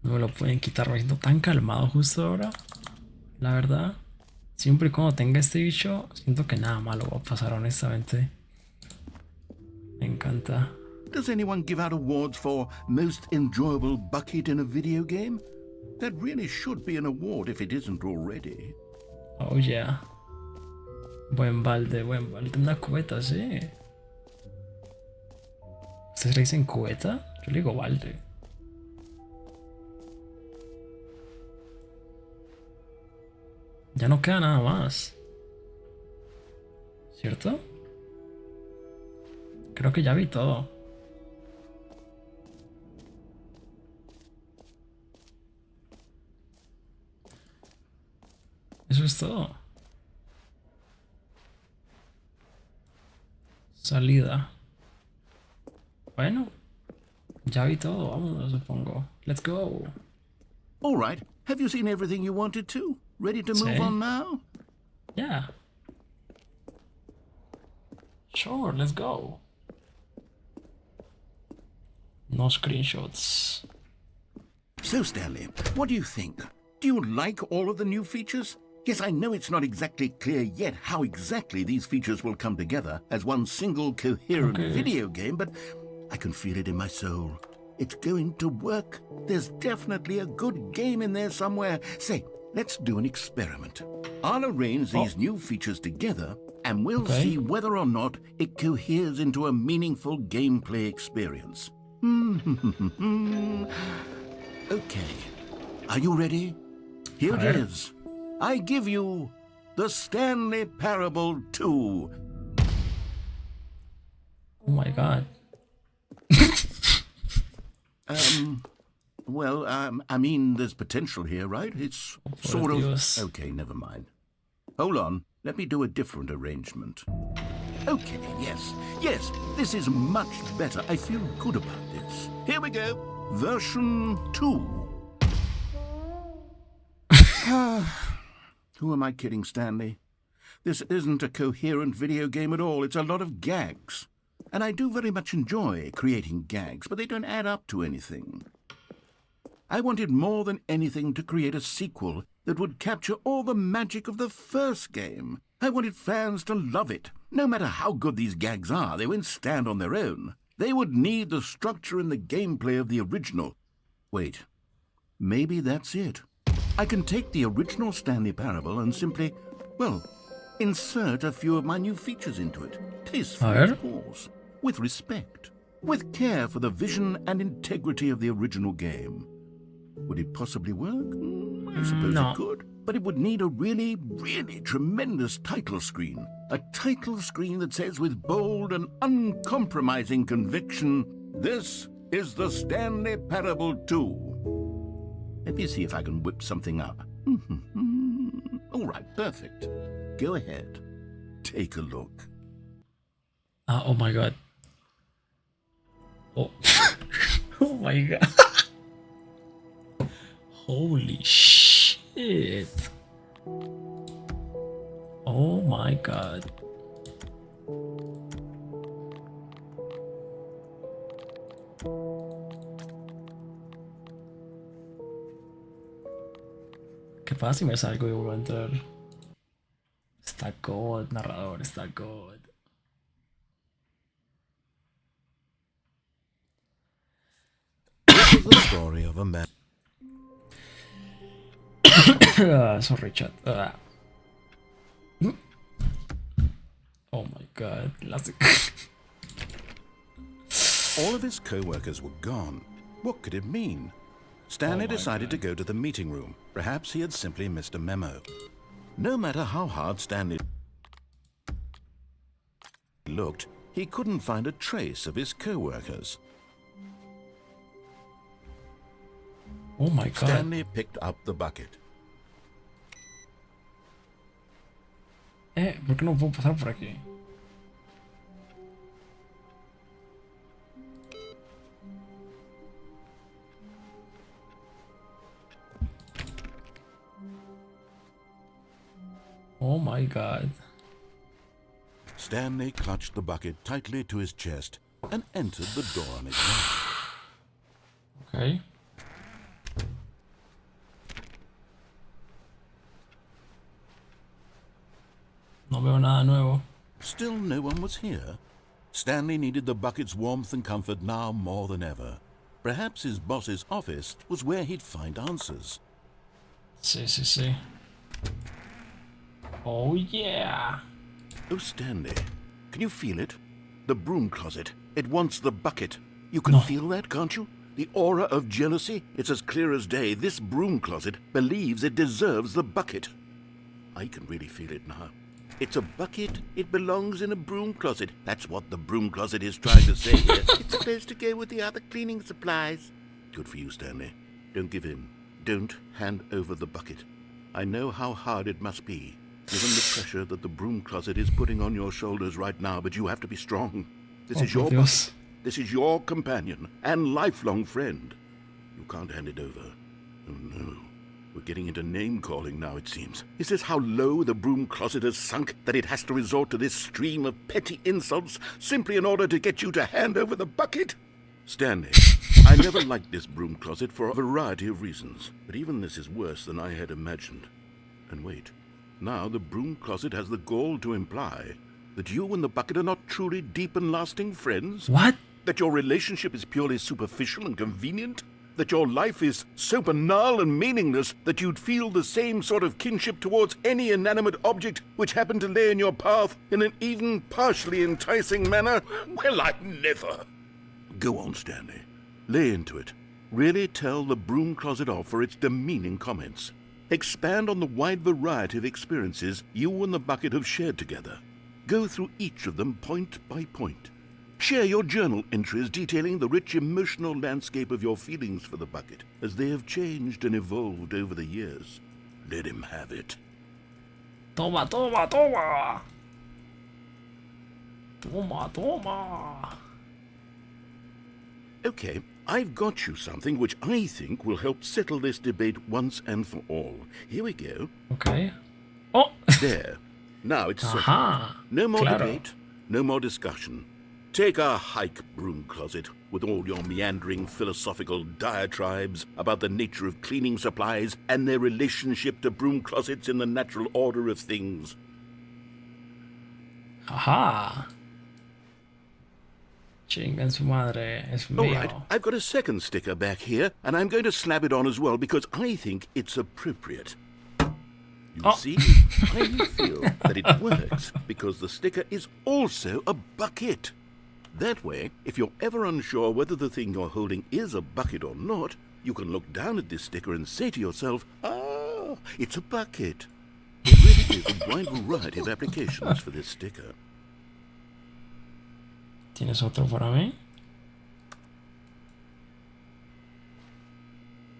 A: No me lo pueden quitar. Me siento tan calmado justo ahora. La verdad. Siempre y cuando tenga este bicho, siento que nada malo va a pasar, honestamente. Me encanta.
B: Does anyone give out awards for most enjoyable bucket in a video game? That really should be an award if it isn't already.
A: Oh yeah. Buen balde, buen balde. Una cubeta, sí. ¿Ustedes le dicen cubeta? Yo le digo balde. Ya no queda nada más. ¿Cierto? Creo que ya vi todo. Eso es todo. Salida. Bueno, ya vi todo. Vámonos, supongo. Let's go.
B: All right. Have you seen everything you wanted to? Ready to move on now?
A: Yeah. Sure, let's go. No screenshots.
B: So, Stanley, what do you think? Do you like all of the new features? Yes, I know it's not exactly clear yet how exactly these features will come together as one single coherent video game, but I can feel it in my soul. It's going to work. There's definitely a good game in there somewhere. Say, let's do an experiment. I'll arrange these new features together, and we'll see whether or not it coheres into a meaningful gameplay experience. Okay. Are you ready? Here it is. I give you the Stanley Parable 2.
A: Oh my god.
B: Well, I mean, there's potential here, right? It's sort of... Okay, never mind. Hold on. Let me do a different arrangement. Okay, yes, this is much better. I feel good about this. Here we go. Version 2. Who am I kidding, Stanley? This isn't a coherent video game at all. It's a lot of gags. And I do very much enjoy creating gags, but they don't add up to anything. I wanted more than anything to create a sequel that would capture all the magic of the first game. I wanted fans to love it. No matter how good these gags are, they won't stand on their own. They would need the structure and the gameplay of the original. Wait, maybe that's it. I can take the original Stanley Parable and simply, well, insert a few of my new features into it. Tastefully, of course. With respect. With care for the vision and integrity of the original game. Would it possibly work? I suppose it could. But it would need a really, really tremendous title screen. A title screen that says with bold and uncompromising conviction, "This is the Stanley Parable 2. Let me see if I can whip something up. All right, perfect. Go ahead. Take a look.
A: Oh my god. Oh. Oh my god. Holy shit. Oh my god. ¿Qué pasa si me salgo y vuelvo a entrar? Está God, narrador, está God.
B: This is the story of a man.
A: Sorry, chat. Oh my god.
B: All of his co-workers were gone. What could it mean? Stanley decided to go to the meeting room. Perhaps he had simply missed a memo. No matter how hard Stanley looked, he couldn't find a trace of his co-workers.
A: Oh my god.
B: Stanley picked up the bucket.
A: ¿Por qué no puedo pasar por aquí? Oh my god.
B: Stanley clutched the bucket tightly to his chest and entered the door on his own.
A: Okay. No veo nada nuevo.
B: Still no one was here. Stanley needed the bucket's warmth and comfort now more than ever. Perhaps his boss's office was where he'd find answers.
A: Sí, sí, sí. Oh, yeah.
B: Oh, Stanley, can you feel it? The broom closet. It wants the bucket. You can
A: No.
B: feel that, can't you? The aura of jealousy? It's as clear as day. This broom closet believes it deserves the bucket. I can really feel it now. It's a bucket. It belongs in a broom closet. That's what the broom closet is trying to say here. It's supposed to go with the other cleaning supplies. Good for you, Stanley. Don't give in. Don't hand over the bucket. I know how hard it must be, given the pressure that the broom closet is putting on your shoulders right now, but you have to be strong. This is your bucket. This is your companion and lifelong friend. You can't hand it over. Oh, no. We're getting into name-calling now, it seems. Is this how low the broom closet has sunk, that it has to resort to this stream of petty insults simply in order to get you to hand over the bucket? Stanley, I never liked this broom closet for a variety of reasons, but even this is worse than I had imagined. And wait, now the broom closet has the gall to imply that you and the bucket are not truly deep and lasting friends?
A: What?
B: That your relationship is purely superficial and convenient? That your life is so banal and meaningless that you'd feel the same sort of kinship towards any inanimate object which happened to lay in your path in an even partially enticing manner? Well, I never. Go on, Stanley. Lay into it. Really tell the broom closet off for its demeaning comments. Expand on the wide variety of experiences you and the bucket have shared together. Go through each of them point by point. Share your journal entries detailing the rich emotional landscape of your feelings for the bucket as they have changed and evolved over the years. Let him have it.
A: Toma, toma, toma. Toma, toma.
B: Okay, I've got you something which I think will help settle this debate once and for all. Here we go.
A: Okay. Oh!
B: There. Now it's settled.
A: Aha.
B: No more
A: Claro.
B: debate, no more discussion. Take a hike, broom closet, with all your meandering philosophical diatribes about the nature of cleaning supplies and their relationship to broom closets in the natural order of things.
A: Ajá. Chinga en su madre, es mío.
B: All right, I've got a second sticker back here, and I'm going to slap it on as well because I think it's appropriate. You see, I feel that it works because the sticker is also a bucket. That way, if you're ever unsure whether the thing you're holding is a bucket or not, you can look down at this sticker and say to yourself, ah, it's a bucket. There really is a wide variety of applications for this sticker.
A: ¿Tienes otro para mí?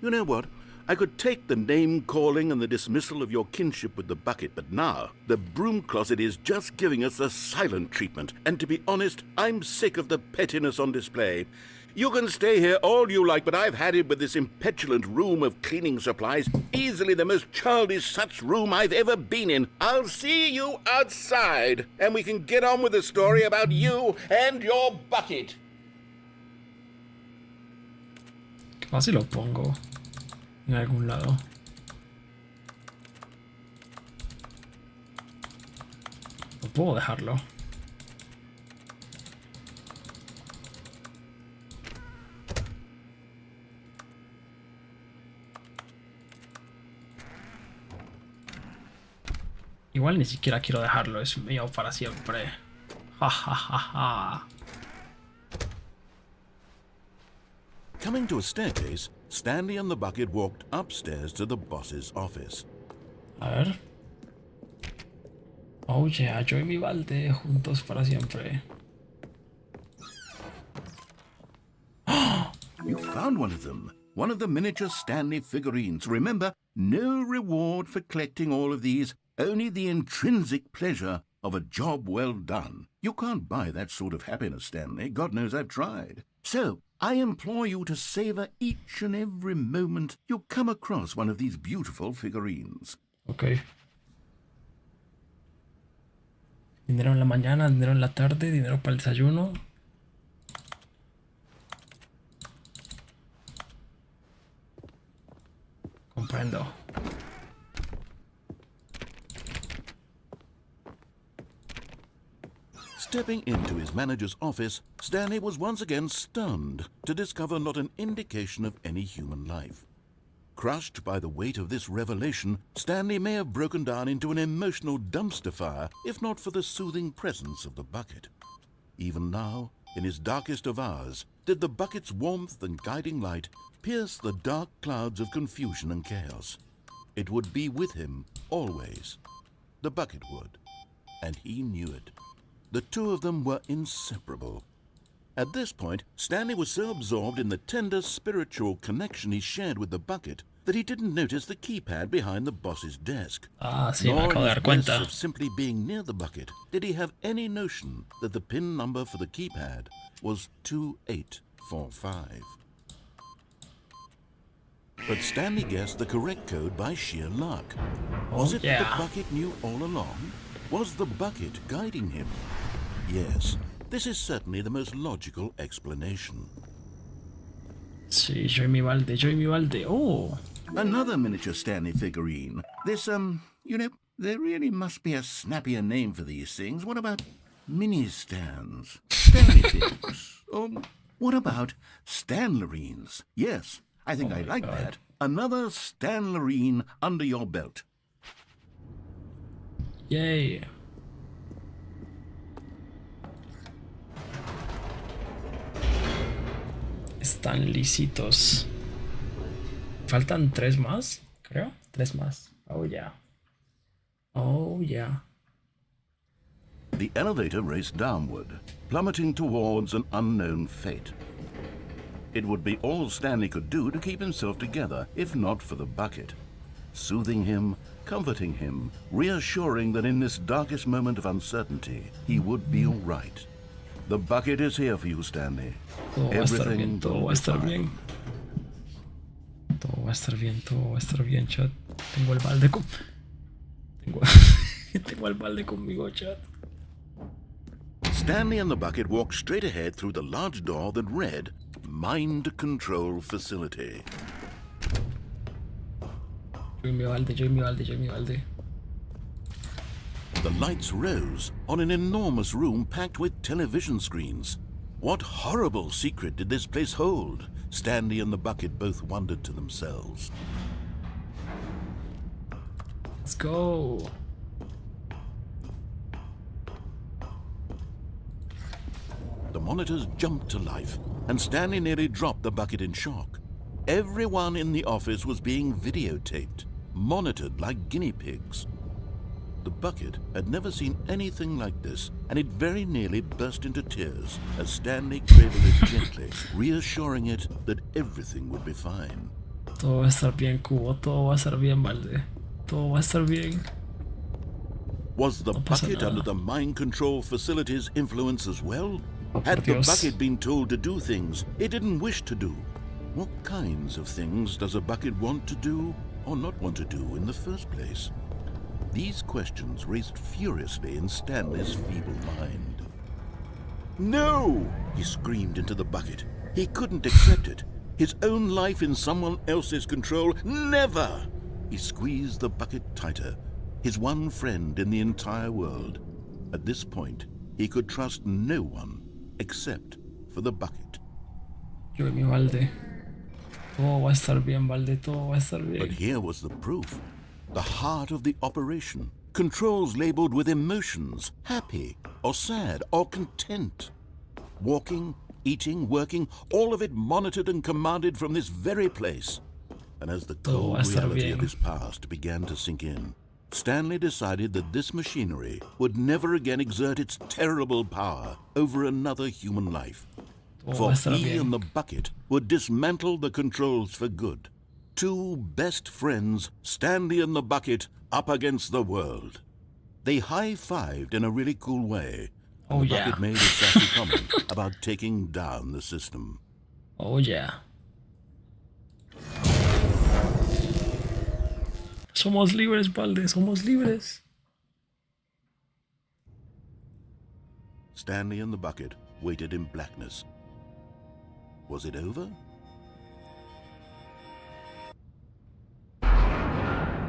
B: You know what? I could take the name-calling and the dismissal of your kinship with the bucket, but now the broom closet is just giving us the silent treatment. And to be honest, I'm sick of the pettiness on display. You can stay here all you like, but I've had it with this impetulant room of cleaning supplies. Easily the most childish such room I've ever been in. I'll see you outside, and we can get on with the story about you and your bucket.
A: Así lo pongo. En algún lado. No puedo dejarlo. Igual ni siquiera quiero dejarlo, es mío para siempre. Ja ja ja ja.
B: Coming to a staircase, Stanley and the bucket walked upstairs to the boss's office.
A: A ver. Oh yeah, yo y mi balde juntos para siempre.
B: You found one of them. One of the miniature Stanley figurines. Remember, no reward for collecting all of these, only the intrinsic pleasure of a job well done. You can't buy that sort of happiness, Stanley. God knows I've tried. So, I implore you to savor each and every moment you come across one of these beautiful figurines.
A: Ok. Dinero en la mañana, dinero en la tarde, dinero para el desayuno. Comprendo.
B: Stepping into his manager's office, Stanley was once again stunned to discover not an indication of any human life. Crushed by the weight of this revelation, Stanley may have broken down into an emotional dumpster fire if not for the soothing presence of the bucket. Even now, in his darkest of hours, did the bucket's warmth and guiding light pierce the dark clouds of confusion and chaos. It would be with him always. The bucket would, and he knew it. The two of them were inseparable. At this point, Stanley was so absorbed in the tender spiritual connection he shared with the bucket that he didn't notice the keypad behind the boss's desk.
A: Sí, me acabo de dar
B: Nor
A: cuenta.
B: of simply being near the bucket did he have any notion that the pin number for the keypad was 2845. But Stanley guessed the correct code by sheer luck. Was it
A: yeah.
B: the bucket knew all along? Was the bucket guiding him? Yes, this is certainly the most logical explanation.
A: Sí, yo y mi balde. Oh!
B: Another miniature Stanley figurine. This, you know, there really must be a snappier name for these things. What about mini stands? Stanley things? Or what about Stanlerines? Yes, I think I like that. Another Stanlerine under your belt.
A: Yay. Están lisitos. Faltan 3 más, creo. 3 más. Oh yeah. Oh yeah.
B: The elevator raced downward, plummeting towards an unknown fate. It would be all Stanley could do to keep himself together, if not for the bucket. Soothing him, comforting him, reassuring that in this darkest moment of uncertainty, he would be all right. The bucket is here for you, Stanley.
A: Todo va a estar bien, todo va a estar bien. Todo va a estar bien, todo va a estar bien, chat. Tengo el balde con... Tengo el balde conmigo, chat.
B: Stanley and the bucket walked straight ahead through the large door that read, Mind Control Facility.
A: Yo y mi balde, yo y mi balde, yo y mi balde.
B: The lights rose on an enormous room packed with television screens. What horrible secret did this place hold? Stanley and the bucket both wondered to themselves.
A: Let's go.
B: The monitors jumped to life, and Stanley nearly dropped the bucket in shock. Everyone in the office was being videotaped, monitored like guinea pigs. The bucket had never seen anything like this, and it very nearly burst into tears as Stanley cradled it gently, reassuring it that everything would be fine.
A: Todo va a estar bien, Cubo. Todo va a estar bien, balde. Todo va a estar bien.
B: Was the bucket under the mind control facility's influence as well? Had the bucket been told to do things it didn't wish to do? What kinds of things does a bucket want to do or not want to do in the first place? These questions raced furiously in Stanley's feeble mind. No! He screamed into the bucket. He couldn't accept it. His own life in someone else's control. Never! He squeezed the bucket tighter. His one friend in the entire world. At this point, he could trust no one except for the bucket.
A: Yo y mi balde. Todo va a estar bien, balde. Todo va a estar bien.
B: But here was the proof. The heart of the operation. Controls labeled with emotions, happy or sad or content. Walking, eating, working, all of it monitored and commanded from this very place. And as the cold reality of his past began to sink in, Stanley decided that this machinery would never again exert its terrible power over another human life. For he and the bucket would dismantle the controls for good. Two best friends, Stanley and the bucket, up against the world. They high-fived in a really cool way. And the bucket made a sassy comment about taking down the system.
A: Oh yeah. Somos libres, balde, somos libres.
B: Stanley and the bucket waited in blackness. Was it over?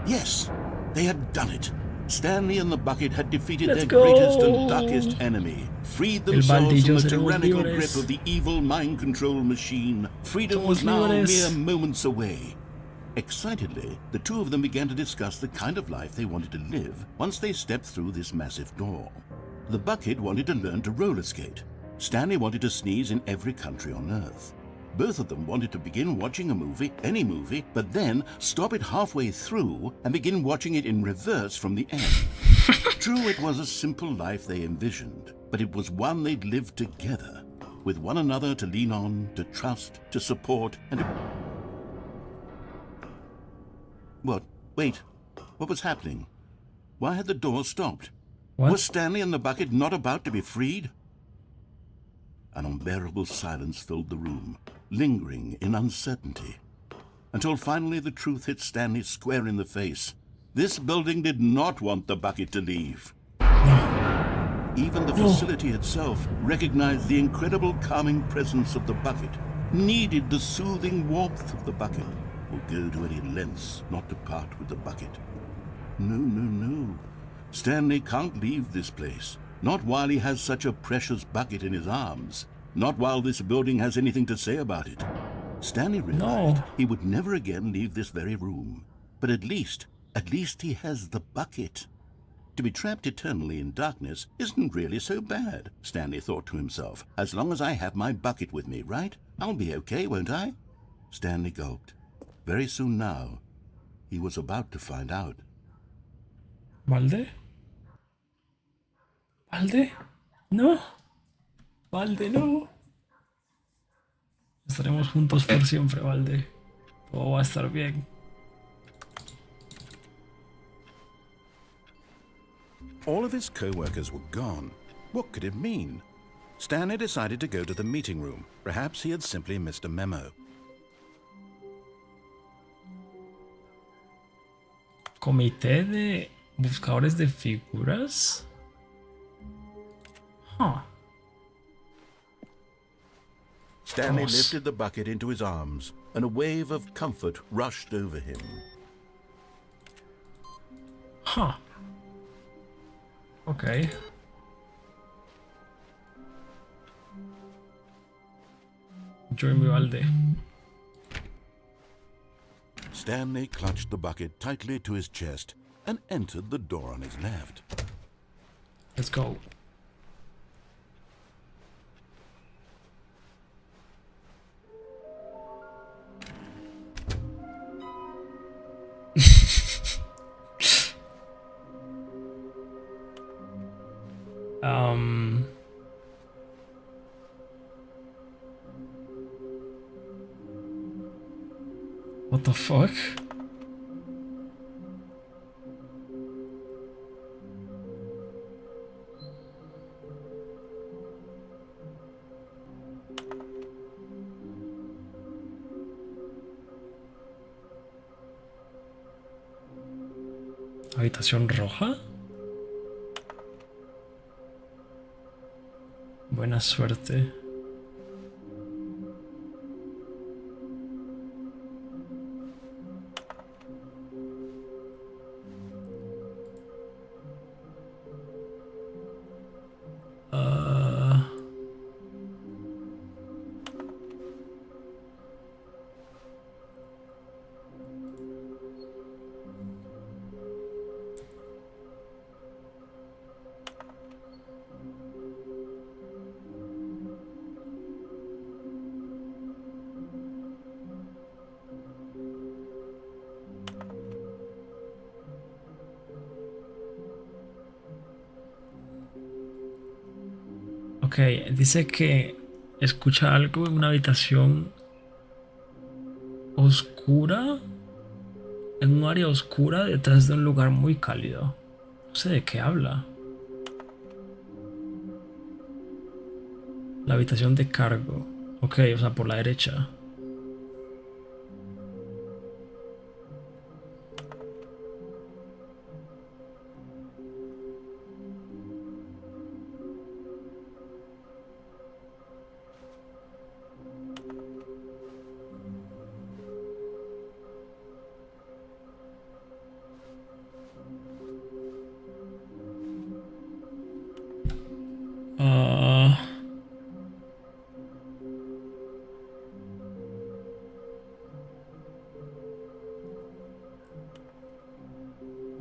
B: Yes, they had done it. Stanley and the bucket had defeated their greatest and darkest enemy, freed themselves from the tyrannical grip of the evil mind control machine. Freedom was now mere moments away. Excitedly, the two of them began to discuss the kind of life they wanted to live once they stepped through this massive door. The bucket wanted to learn to roller skate. Stanley wanted to sneeze in every country on Earth. Both of them wanted to begin watching a movie, any movie, but then stop it halfway through and begin watching it in reverse from the end. True, it was a simple life they envisioned, but it was one they'd lived together, with one another to lean on, to trust, to support, and to... What? Wait. What was happening? Why had the door stopped?
A: What?
B: Was Stanley and the bucket not about to be freed? An unbearable silence filled the room, lingering in uncertainty, until finally the truth hit Stanley square in the face. This building did not want the bucket to leave. Even the facility itself recognized the incredible calming presence of the bucket, needed the soothing warmth of the bucket, would go to any lengths not to part with the bucket. No, no, no. Stanley can't leave this place. Not while he has such a precious bucket in his arms. Not while this building has anything to say about it. Stanley realized he would never again leave this very room. But at least he has the bucket. To be trapped eternally in darkness isn't really so bad, Stanley thought to himself. As long as I have my bucket with me, right? I'll be okay, won't I? Stanley gulped. Very soon now, he was about to find out.
A: ¿Valde? ¿Valde? No. Valde, no. Estaremos juntos por siempre, Valde. Todo va a estar bien.
B: All of his co-workers were gone. What could it mean? Stanley decided to go to the meeting room. Perhaps he had simply missed a memo.
A: Comité de buscadores de figuras. Huh.
B: Stanley lifted the bucket into his arms, and a wave of comfort rushed over him.
A: Huh. Okay. Join me, Valde.
B: Stanley clutched the bucket tightly to his chest and entered the door on his left.
A: Let's go. What the fuck? ¿Habitación roja? Buena suerte. Ok, dice que escucha algo en una habitación oscura, en un área oscura detrás de un lugar muy cálido. No sé de qué habla. La habitación de cargo. Ok, o sea, por la derecha.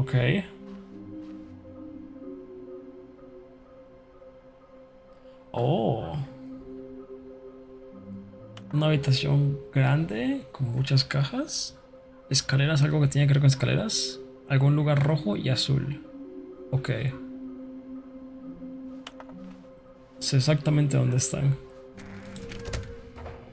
A: Ok. Oh. Una habitación grande con muchas cajas. Escaleras, algo que tiene que ver con escaleras. Algún lugar rojo y azul. Ok. Sé exactamente dónde están.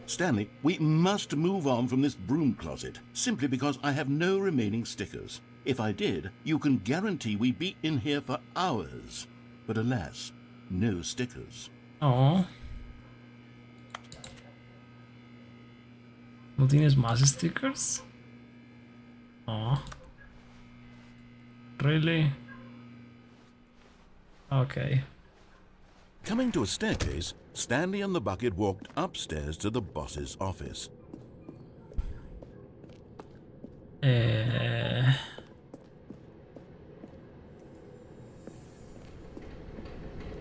B: Stanley, we must move on from this broom closet, simply because I have no remaining stickers. If I did, you can guarantee we'd be in here for hours. But alas, no stickers.
A: Oh. ¿No tienes más stickers? Oh. Really? Okay.
B: Coming to a staircase, Stanley and the bucket walked upstairs to the boss's office.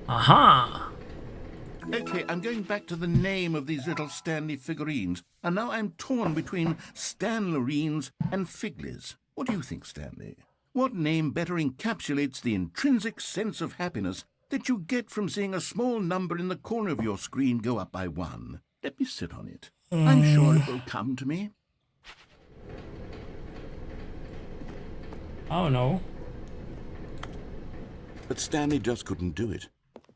A: Aha!
B: Okay, I'm going back to the name of these little Stanley figurines, and now I'm torn between Stanlerines and Figlies. What do you think, Stanley? What name better encapsulates the intrinsic sense of happiness that you get from seeing a small number in the corner of your screen go up by 1? Let me sit on it. I'm sure it will come to me.
A: Oh no.
B: But Stanley just couldn't do it.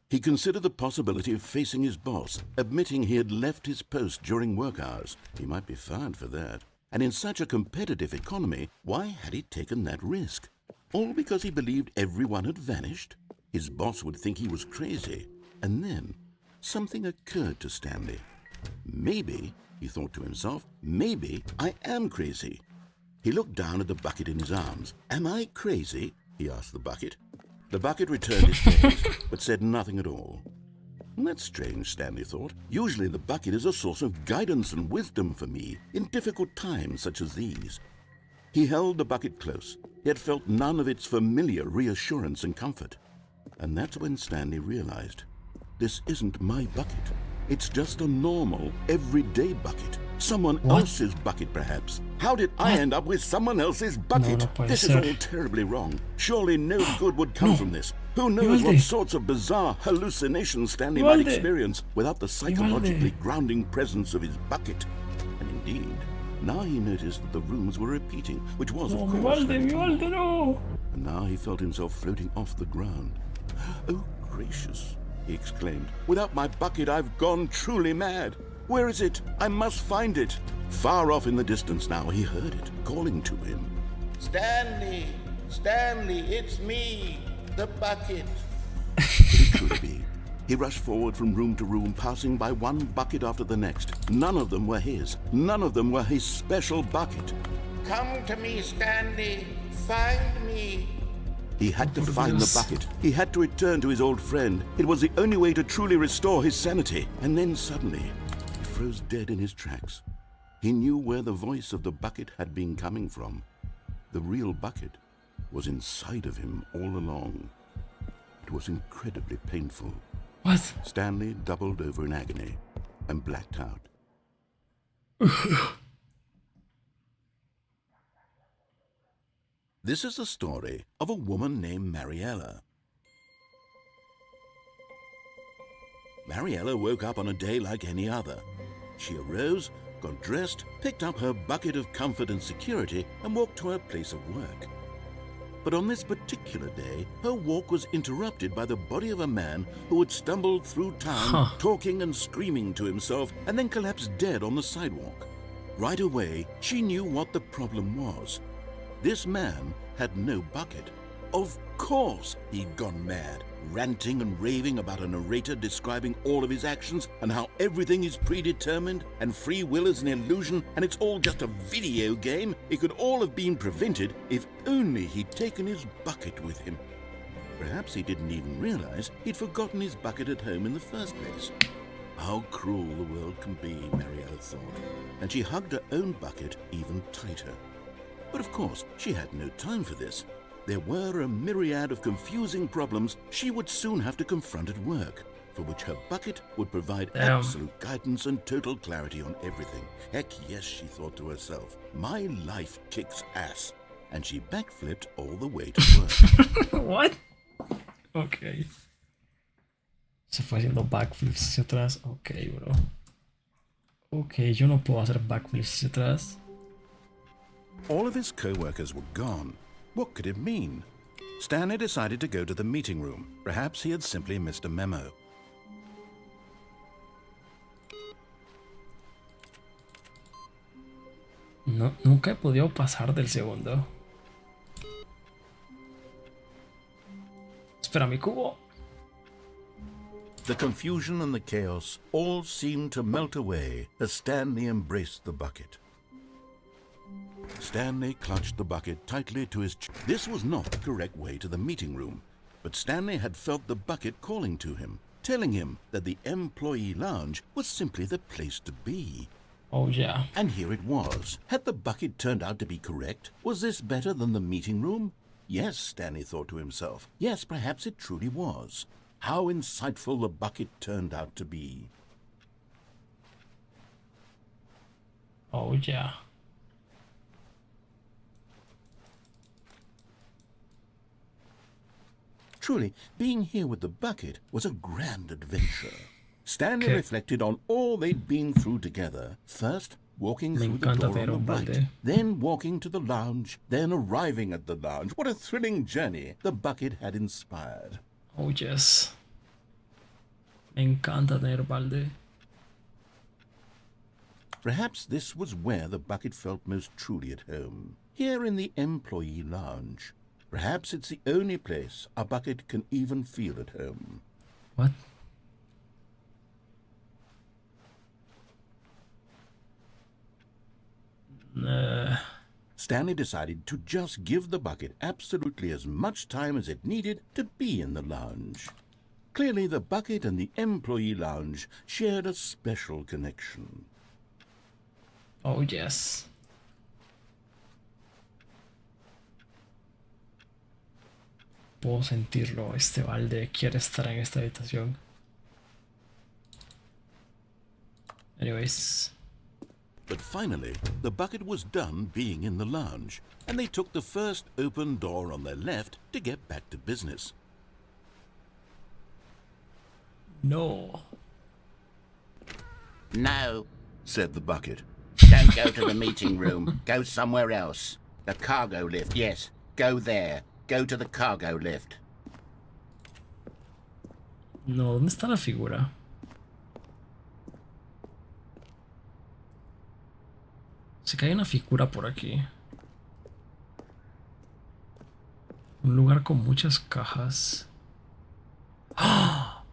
B: He considered the possibility of facing his boss, admitting he had left his post during work hours. He might be fired for that. And in such a competitive economy, why had he taken that risk? All because he believed everyone had vanished? His boss would think he was crazy. And then something occurred to Stanley. Maybe, he thought to himself, maybe I am crazy. He looked down at the bucket in his arms. Am I crazy? He asked the bucket. The bucket returned his gaze, but said nothing at all. That's strange, Stanley thought. Usually the bucket is a source of guidance and wisdom for me in difficult times such as these. He held the bucket close, yet felt none of its familiar reassurance and comfort. And that's when Stanley realized, this isn't my bucket. It's just a normal, everyday bucket. Someone else's bucket, perhaps. How did I end up with someone else's bucket? This is all terribly wrong. Surely no good would come from this. Who knows what sorts of bizarre hallucinations Stanley might experience without the psychologically grounding presence of his bucket. And indeed, now he noticed that the rooms were repeating, which was, of course,
A: no.
B: and now he felt himself floating off the ground. Oh, gracious, he exclaimed. Without my bucket, I've gone truly mad. Where is it? I must find it. Far off in the distance now, he heard it, calling to him. Stanley! Stanley, it's me, the bucket. It could be. He rushed forward from room to room, passing by one bucket after the next. None of them were his. None of them were his special bucket. Come to me, Stanley. Find me. He had to find the bucket. He had to return to his old friend. It was the only way to truly restore his sanity. And then suddenly, he froze dead in his tracks. He knew where the voice of the bucket had been coming from. The real bucket was inside of him all along. It was incredibly painful.
A: What?
B: Stanley doubled over in agony and blacked out. This is the story of a woman named Mariella. Mariella woke up on a day like any other. She arose, got dressed, picked up her bucket of comfort and security, and walked to her place of work. But on this particular day, her walk was interrupted by the body of a man who had stumbled through town, talking and screaming to himself, and then collapsed dead on the sidewalk. Right away, she knew what the problem was. This man had no bucket. Of course he'd gone mad, ranting and raving about a narrator describing all of his actions and how everything is predetermined and free will is an illusion and it's all just a video game. It could all have been prevented if only he'd taken his bucket with him. Perhaps he didn't even realize he'd forgotten his bucket at home in the first place. How cruel the world can be, Mariella thought, and she hugged her own bucket even tighter. But of course, she had no time for this. There were a myriad of confusing problems she would soon have to confront at work, for which her bucket would provide absolute guidance and total clarity on everything. Heck yes, she thought to herself, my life kicks ass. and she backflipped all the way to work.
A: What? Ok. Se fue haciendo backflips hacia atrás. Ok, bro. Ok, yo no puedo hacer backflips hacia atrás.
B: All of his co-workers were gone. What could it mean? Stanley decided to go to the meeting room. Perhaps he had simply missed a memo.
A: No, nunca he podido pasar del segundo. Espera, mi cubo.
B: The confusion and the chaos all seemed to melt away as Stanley embraced the bucket. Stanley clutched the bucket tightly to his chest. This was not the correct way to the meeting room, but Stanley had felt the bucket calling to him, telling him that the employee lounge was simply the place to be.
A: Oh yeah.
B: And here it was. Had the bucket turned out to be correct? Was this better than the meeting room? Yes, Stanley thought to himself. Yes, perhaps it truly was. How insightful the bucket turned out to be.
A: Oh yeah.
B: Truly, being here with the bucket was a grand adventure. Stanley
A: Okay.
B: reflected on all they'd been through together. First, walking through the door on the right, then walking to the lounge, then arriving at the lounge. What a thrilling journey the bucket had inspired.
A: Oh yes. Me encanta tener balde.
B: Perhaps this was where the bucket felt most truly at home. Here in the employee lounge. Perhaps it's the only place a bucket can even feel at home.
A: What?
B: Stanley decided to just give the bucket absolutely as much time as it needed to be in the lounge. Clearly, the bucket and the employee lounge shared a special connection.
A: Oh yes. Puedo sentirlo. Este balde quiere estar en esta habitación. Anyways.
B: But finally, the bucket was done being in the lounge, and they took the first open door on their left to get back to business.
A: No.
B: No, said the bucket. Don't go to the meeting room. Go somewhere else. The cargo lift, yes. Go there. Go to the cargo lift.
A: No, ¿dónde está la figura? Sé que hay una figura por aquí. Un lugar con muchas cajas. Oh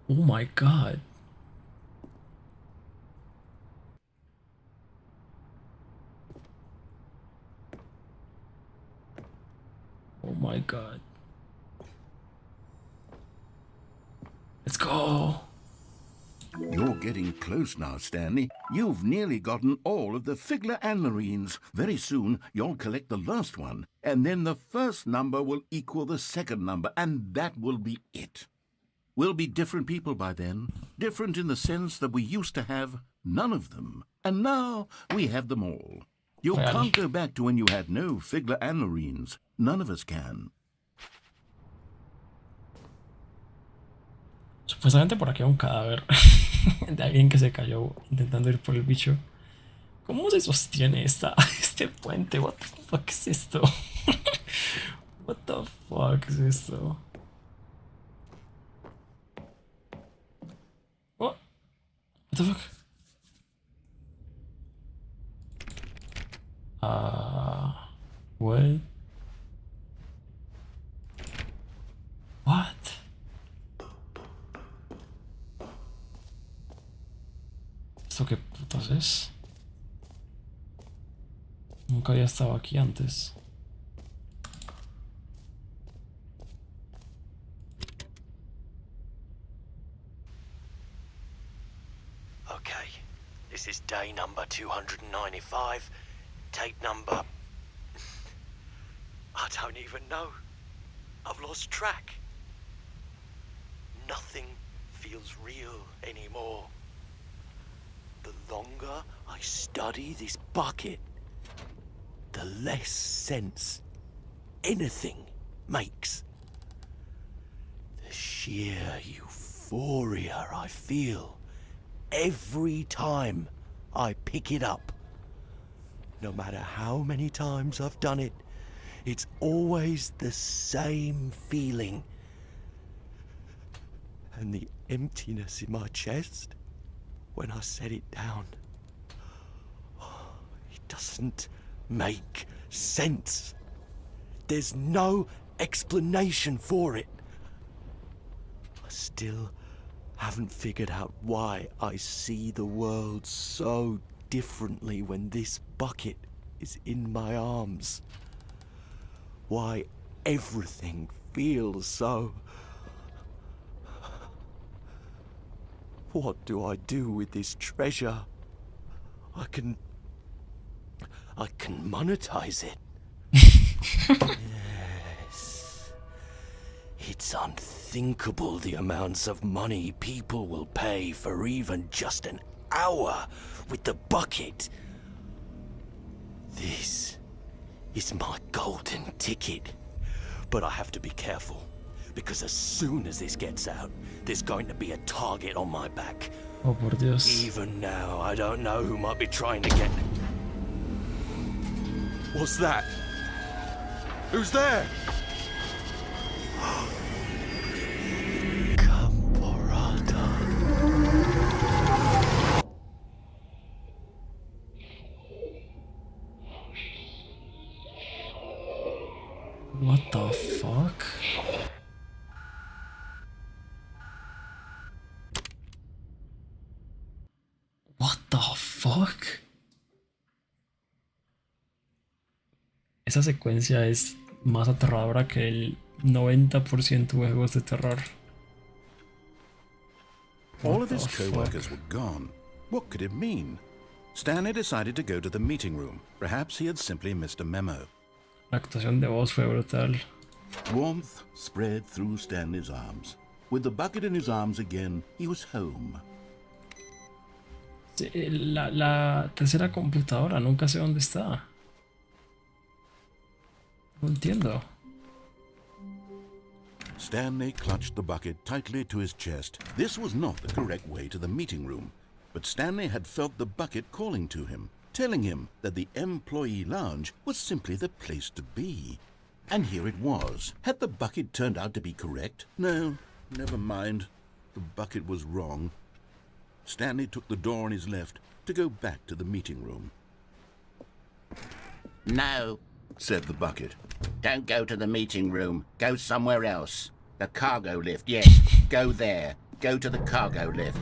A: my god. Oh my god. Let's go.
B: You're getting close now, Stanley. You've nearly gotten all of the Figler Anmarines. Very soon, you'll collect the last one, and then the first number will equal the second number, and that will be it. We'll be different people by then. Different in the sense that we used to have none of them, and now we have them all. You can't go back to when you had no Figler Anmarines. None of us can.
A: Supuestamente por aquí hay un cadáver de alguien que se cayó intentando ir por el bicho. ¿Cómo se sostiene este puente? What the fuck es esto? What the fuck es esto? What the fuck? What? What? ¿Esto qué putas es? Nunca había estado aquí antes.
C: Okay, this is day number 295. Tape number... I don't even know. I've lost track. Nothing feels real anymore. The longer I study this bucket, the the less sense anything makes. The sheer euphoria I feel every time I pick it up. No matter how many times I've done it, it's always the same feeling. And the emptiness in my chest when I set it down. It doesn't make sense. There's no explanation for it. I still haven't figured out why I see the world so differently when this bucket is in my arms. Why everything feels so... What do I do with this treasure? I can monetize it. Yes. It's unthinkable the amounts of money people will pay for even just an hour with the bucket. This is my golden ticket. But I have to be careful, because as soon as this gets out, there's going to be a target on my back.
A: Oh, por Dios.
C: Even now, I don't know who might be trying to get... What's that? Who's there? Camporata.
A: What the fuck? What the fuck? Esa secuencia es más aterradora que el 90% de juegos de terror.
B: All of his co-workers were gone. What could it mean? Stanley decided to go to the meeting room. Perhaps he had simply missed a memo.
A: La actuación de voz fue brutal.
B: Warmth spread through Stanley's arms. With the bucket in his arms again, he was home.
A: Sí, la tercera computadora, nunca sé dónde está. No entiendo.
B: Stanley clutched the bucket tightly to his chest. This was not the correct way to the meeting room, but Stanley had felt the bucket calling to him, telling him that the employee lounge was simply the place to be. And here it was. Had the bucket turned out to be correct? No, never mind. The bucket was wrong. Stanley took the door on his left to go back to the meeting room.
D: No,
B: said the bucket.
D: don't go to the meeting room. Go somewhere else. The cargo lift, yes. Go there. Go to the cargo lift.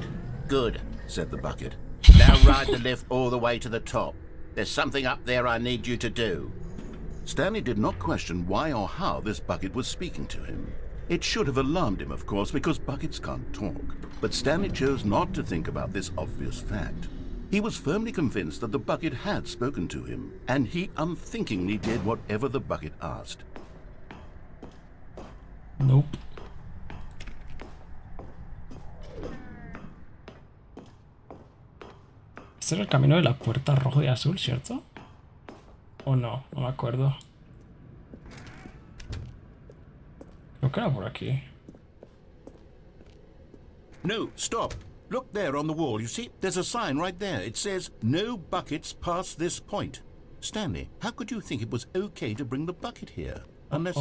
D: Good,
B: said the bucket.
D: now ride the lift all the way to the top. There's something up there I need you to do.
B: Stanley did not question why or how this bucket was speaking to him. It should have alarmed him, of course, because buckets can't talk. But Stanley chose not to think about this obvious fact. He was firmly convinced that the bucket had spoken to him, and he unthinkingly did whatever the bucket asked.
A: Nope. Este era el camino de la puerta rojo y azul, ¿cierto? ¿O no? No me acuerdo. Creo que era por aquí.
B: No, stop. Look there on the wall. You see, there's a sign right there. It says, no buckets past this point. Stanley, how could you think it was okay to bring the bucket here? Unless...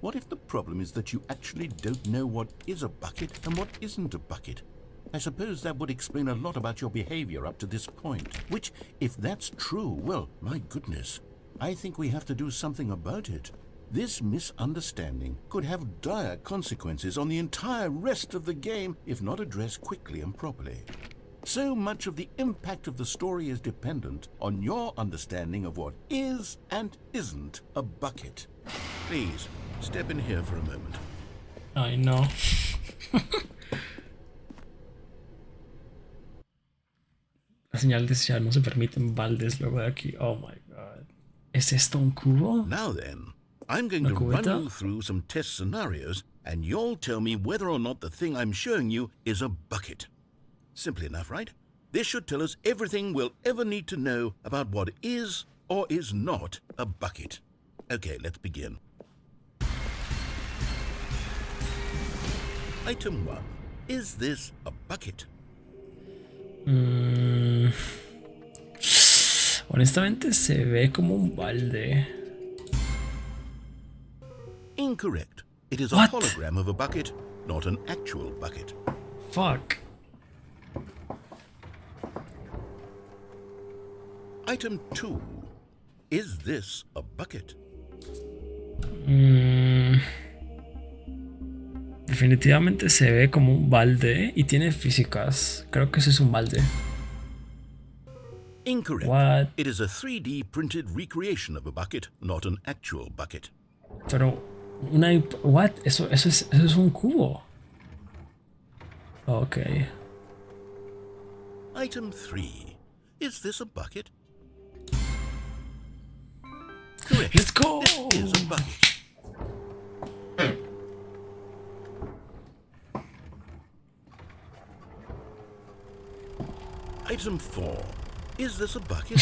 B: What if the problem is that you actually don't know what is a bucket and what isn't a bucket? I suppose that would explain a lot about your behavior up to this point. Which, if that's true, well, my goodness, I think we have to do something about it. This misunderstanding could have dire consequences on the entire rest of the game if not addressed quickly and properly. So much of the impact of the story is dependent on your understanding of what is and isn't a bucket. Please, step in here for a moment.
A: Ay, no. La señal de señal no se permiten baldes luego de aquí. Oh my god. ¿Es esto un cubo?
B: Now then, I'm going to run you through some test scenarios and you'll tell me whether or not the thing I'm showing you is a bucket. Simple enough, right? This should tell us everything we'll ever need to know about what is or is not a bucket? Okay, let's begin. Item 1. Is this a bucket?
A: Honestamente se ve como un balde.
B: Incorrect. It is a
A: What?
B: hologram of a bucket, not an actual bucket.
A: Fuck.
B: Item 2. Is this a bucket?
A: Definitivamente se ve como un balde y tiene físicas. Creo que ese es un balde.
B: Incorrect.
A: What?
B: It is a 3D printed recreation of a bucket, not an actual bucket.
A: Pero what? Eso es un cubo. Okay.
B: Item 3. Is this a bucket? Correct.
A: Let's go.
B: This is a bucket. Item 4. Is this a bucket?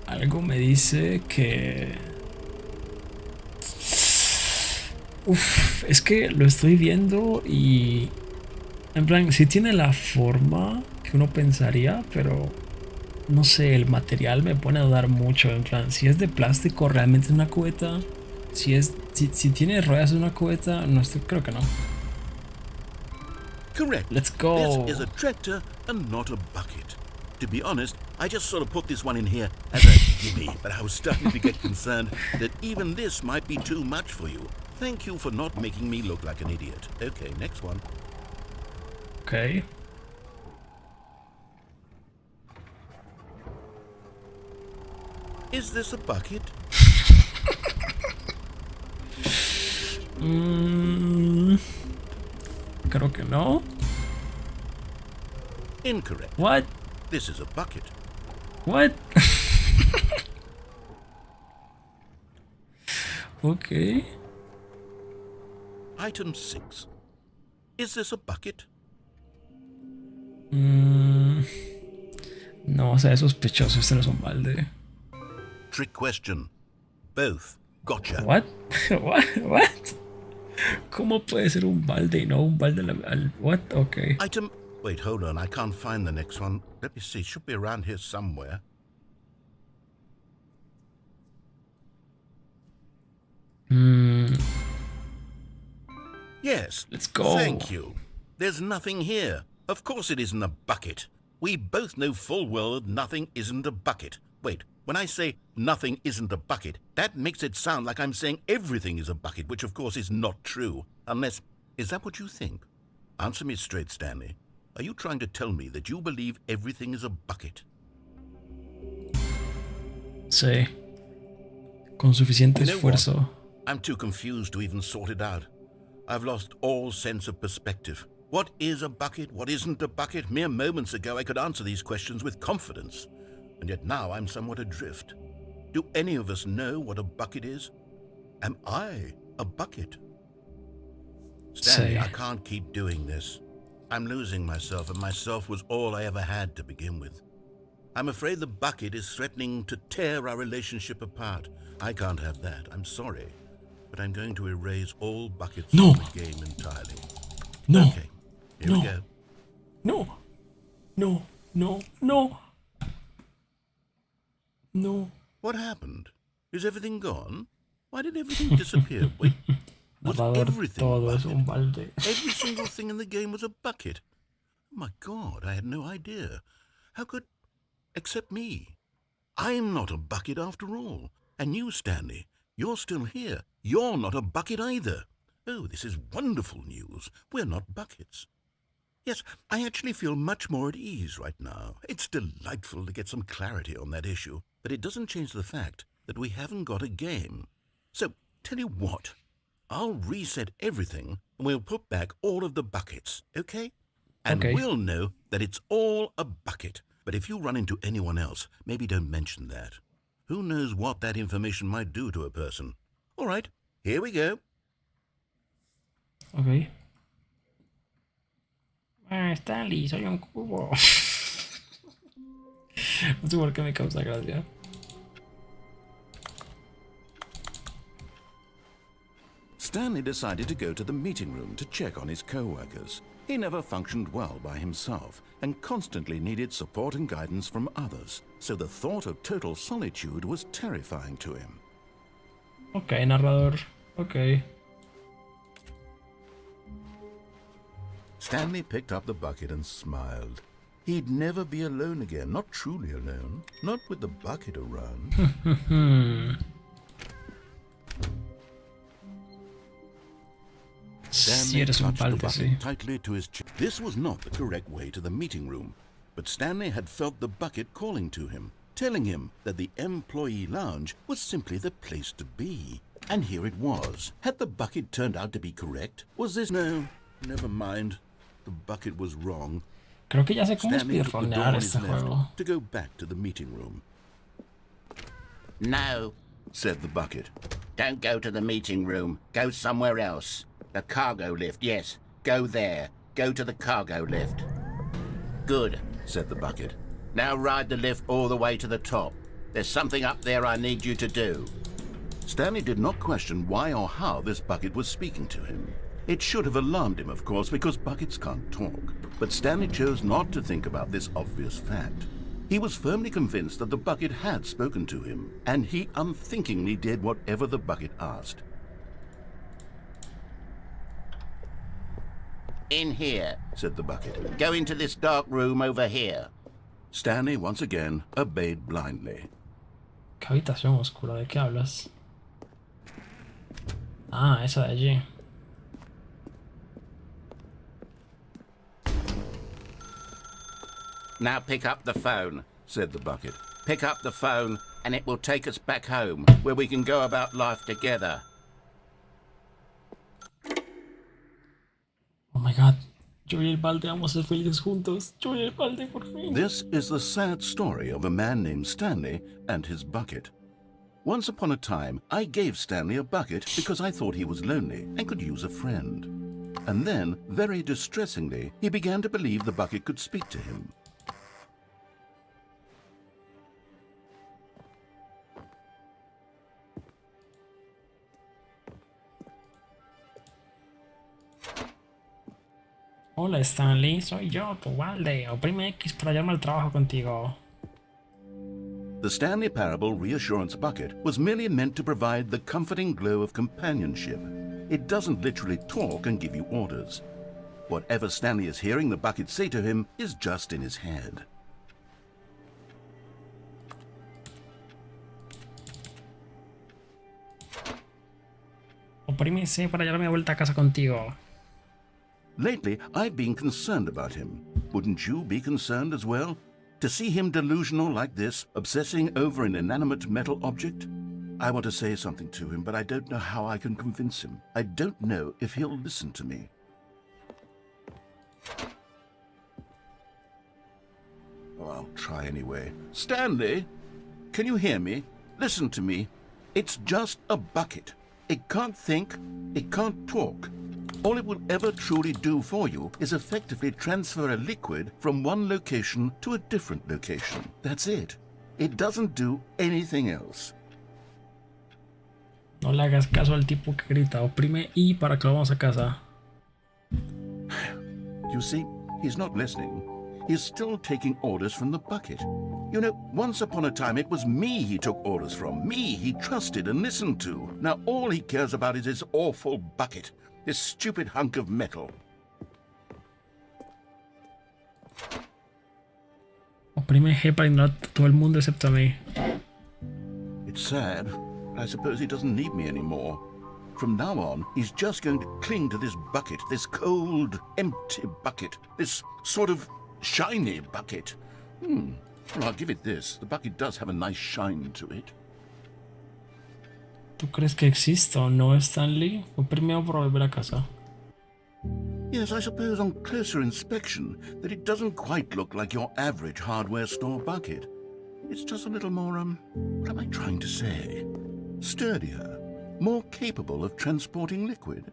A: Algo me dice que... Uf, es que lo estoy viendo y... En plan, sí tiene la forma que uno pensaría, pero... No sé, el material me pone a dudar mucho. En plan, si es de plástico, realmente es una cubeta. Si tiene ruedas en una cubeta, no estoy, creo que no.
B: Correct.
A: Let's go.
B: This is a tractor and not a bucket. To be honest, I just sort of put this one in here as a gimme, but I was starting to get concerned that even this might be too much for you. Thank you for not making me look like an idiot. Okay, next one.
A: Okay.
B: Is this a bucket?
A: Creo que no.
B: Incorrect.
A: What?
B: This is a bucket.
A: What? Okay.
B: Item 6. Is this a bucket?
A: No, o sea, es sospechoso. Este no es un balde.
B: Trick question. Both. Gotcha.
A: What? What? ¿Cómo puede ser un balde y no un balde what? Okay.
B: Item... Wait, hold on. I can't find the next one. Let me see. It should be around here somewhere. Yes.
A: Let's go.
B: Thank you. There's nothing here. Of course it isn't a bucket. We both know full well that nothing isn't a bucket. Wait, when I say nothing isn't a bucket, that makes it sound like I'm saying everything is a bucket, which of course is not true. Unless, is that what you think? Answer me straight, Stanley. Are you trying to tell me that you believe everything is a bucket?
A: Sí. Con suficiente esfuerzo.
B: What? I'm too confused to even sort it out. I've lost all sense of perspective. What is a bucket? What isn't a bucket? Mere moments ago I could answer these questions with confidence. And yet now I'm somewhat adrift. Do any of us know what a bucket is? Am I a bucket? Stanley, I can't keep doing this. I'm losing myself, and myself was all I ever had to begin with. I'm afraid the bucket is threatening to tear our relationship apart. I can't have that. I'm sorry. But I'm going to erase all buckets from the game entirely.
A: No.
B: Okay, here we go.
A: No. No. No. No. No.
B: What happened? Is everything gone? Why did everything disappear? Wait, was everything a bucket? Every single thing in the game was a bucket. Oh my God, I had no idea. How could... Except me. I'm not a bucket after all. And you, Stanley, you're still here. You're not a bucket either. Oh, this is wonderful news. We're not buckets. Yes, I actually feel much more at ease right now. It's delightful to get some clarity on that issue, but it doesn't change the fact that we haven't got a game. So, tell you what, I'll reset everything and we'll put back all of the buckets, okay? And we'll know that it's all a bucket. But if you run into anyone else, maybe don't mention that. Who knows what that information might do to a person? All right, here we go.
A: Ok. Ah, Stanley, soy un cubo. No sé por qué me causa gracia.
B: Stanley decided to go to the meeting room to check on his co-workers. He never functioned well by himself and constantly needed support and guidance from others, so the thought of total solitude was terrifying to him.
A: Ok, narrador. Ok.
B: Stanley picked up the bucket and smiled. He'd never be alone again, not truly alone, not with the bucket around. Stanley clutched the bucket tightly to his chest. This was not the correct way to the meeting room, but Stanley had felt the bucket calling to him, telling him that the employee lounge was simply the place to be. And here it was. Had the bucket turned out to be correct? Was this... No, never mind. The bucket was wrong.
A: Creo que ya sé cómo
B: Stanley took the door
A: speedronear
B: on
A: este
B: his left
A: juego.
B: to go back to the meeting room.
D: No,
B: Said the bucket.
D: don't go to the meeting room. Go somewhere else. The cargo lift, yes. Go there. Go to the cargo lift. Good,
B: Said the bucket.
D: now ride the lift all the way to the top. There's something up there I need you to do.
B: Stanley did not question why or how this bucket was speaking to him. It should have alarmed him, of course, because buckets can't talk. But Stanley chose not to think about this obvious fact. He was firmly convinced that the bucket had spoken to him, and he unthinkingly did whatever the bucket asked.
D: In here.
B: Said the bucket.
D: Go into this dark room over here.
B: Stanley once again obeyed blindly.
A: ¿Qué habitación oscura? ¿De qué hablas? Ah, esa de allí.
D: Now pick up the phone.
B: Said the bucket.
D: Pick up the phone and it will take us back home, where we can go about life together.
A: Oh my god. Yo y el balde vamos a ser felices juntos. Yo y el balde, por fin.
B: This is the sad story of a man named Stanley and his bucket. Once upon a time, I gave Stanley a bucket because I thought he was lonely and could use a friend. And then, very distressingly, he began to believe the bucket could speak to him.
A: Hola Stanley, soy yo, tu balde. Oprime X para hallarme al trabajo contigo.
B: The Stanley Parable Reassurance Bucket was merely meant to provide the comforting glow of companionship. It doesn't literally talk and give you orders. Whatever Stanley is hearing the bucket say to him is just in his head.
A: Oprime C para hallarme de vuelta a casa contigo.
B: Lately, I've been concerned about him. Wouldn't you be concerned as well? To see him delusional like this, obsessing over an inanimate metal object? I want to say something to him, but I don't know how I can convince him. I don't know if he'll listen to me. Oh, I'll try anyway. Stanley, can you hear me? Listen to me. It's just a bucket. It can't think, it can't talk. All it will ever truly do for you is effectively transfer a liquid from one location to a different location. That's it. It doesn't do anything else.
A: No le hagas caso al tipo que grita. Oprime I para que lo vamos a casa.
B: You see, he's not listening. He's still taking orders from the bucket. You know, once upon a time it was me he took orders from. Me he trusted and listened to. Now all he cares about is his awful bucket. This stupid hunk of metal.
A: Oprime G para ignorar a todo el mundo excepto a mí.
B: It's sad. I suppose he doesn't need me anymore. From now on, he's just going to cling to this bucket, this cold, empty bucket, this sort of shiny bucket. Well, I'll give it this. The bucket does have a nice shine to it.
A: ¿Tú crees que existe o no, Stanley? Oprime O para volver a casa.
B: Yes, I suppose on closer inspection that it doesn't quite look like your average hardware store bucket. It's just a little more, what am I trying to say? Sturdier, more capable of transporting liquid.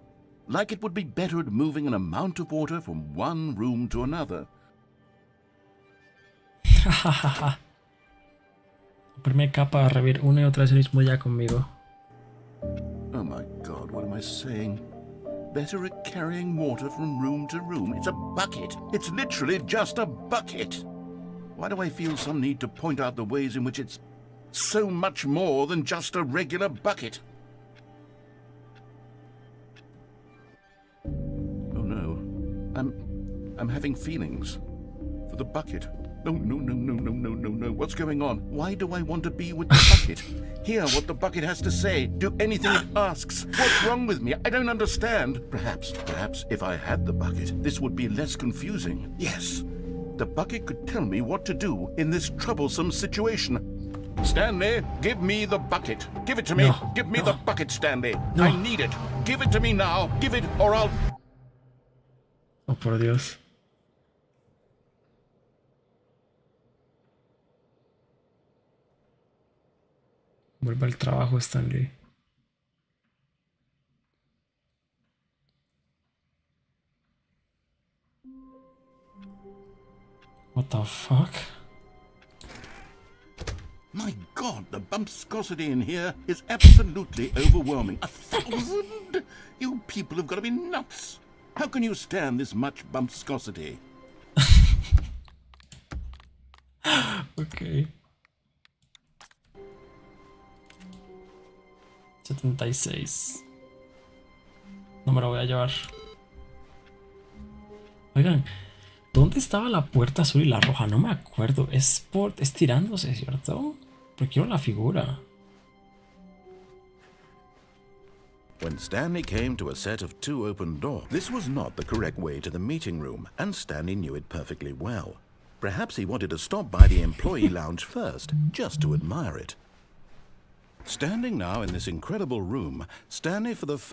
B: like it would be better at moving an amount of water from one room to another.
A: Primer capa a revivir una y otra vez el mismo ya conmigo.
B: Oh my God, what am I saying? Better at carrying water from room to room. It's a bucket. It's literally just a bucket. Why do I feel some need to point out the ways in which it's so much more than just a regular bucket? Oh no, I'm having feelings for the bucket. No. What's going on? Why do I want to be with the bucket? Hear what the bucket has to say. Do anything it asks. What's wrong with me? I don't understand. Perhaps if I had the bucket, this would be less confusing. Yes, the bucket could tell me what to do in this troublesome situation. Stanley, give me the bucket. Give it to me.
A: No,
B: Give me the bucket, Stanley.
A: No.
B: I need it. Give it to me now. Give it or I'll...
A: Oh, por Dios. Vuelve al trabajo, Stanley. What the fuck?
B: My God, the bumpscosity in here is absolutely overwhelming. 1,000? You people have got to be nuts. How can you stand this much bumpscosity?
A: Ok. 76. No me lo voy a llevar. Oigan, ¿dónde estaba la puerta azul y la roja? No me acuerdo. Es tirándose, ¿cierto? Pero quiero la figura.
B: When Stanley came to a set of 2 open doors, this was not the correct way to the meeting room, and Stanley knew it perfectly well. Perhaps he wanted to stop by the employee lounge first, just to admire it. Standing now in this incredible room,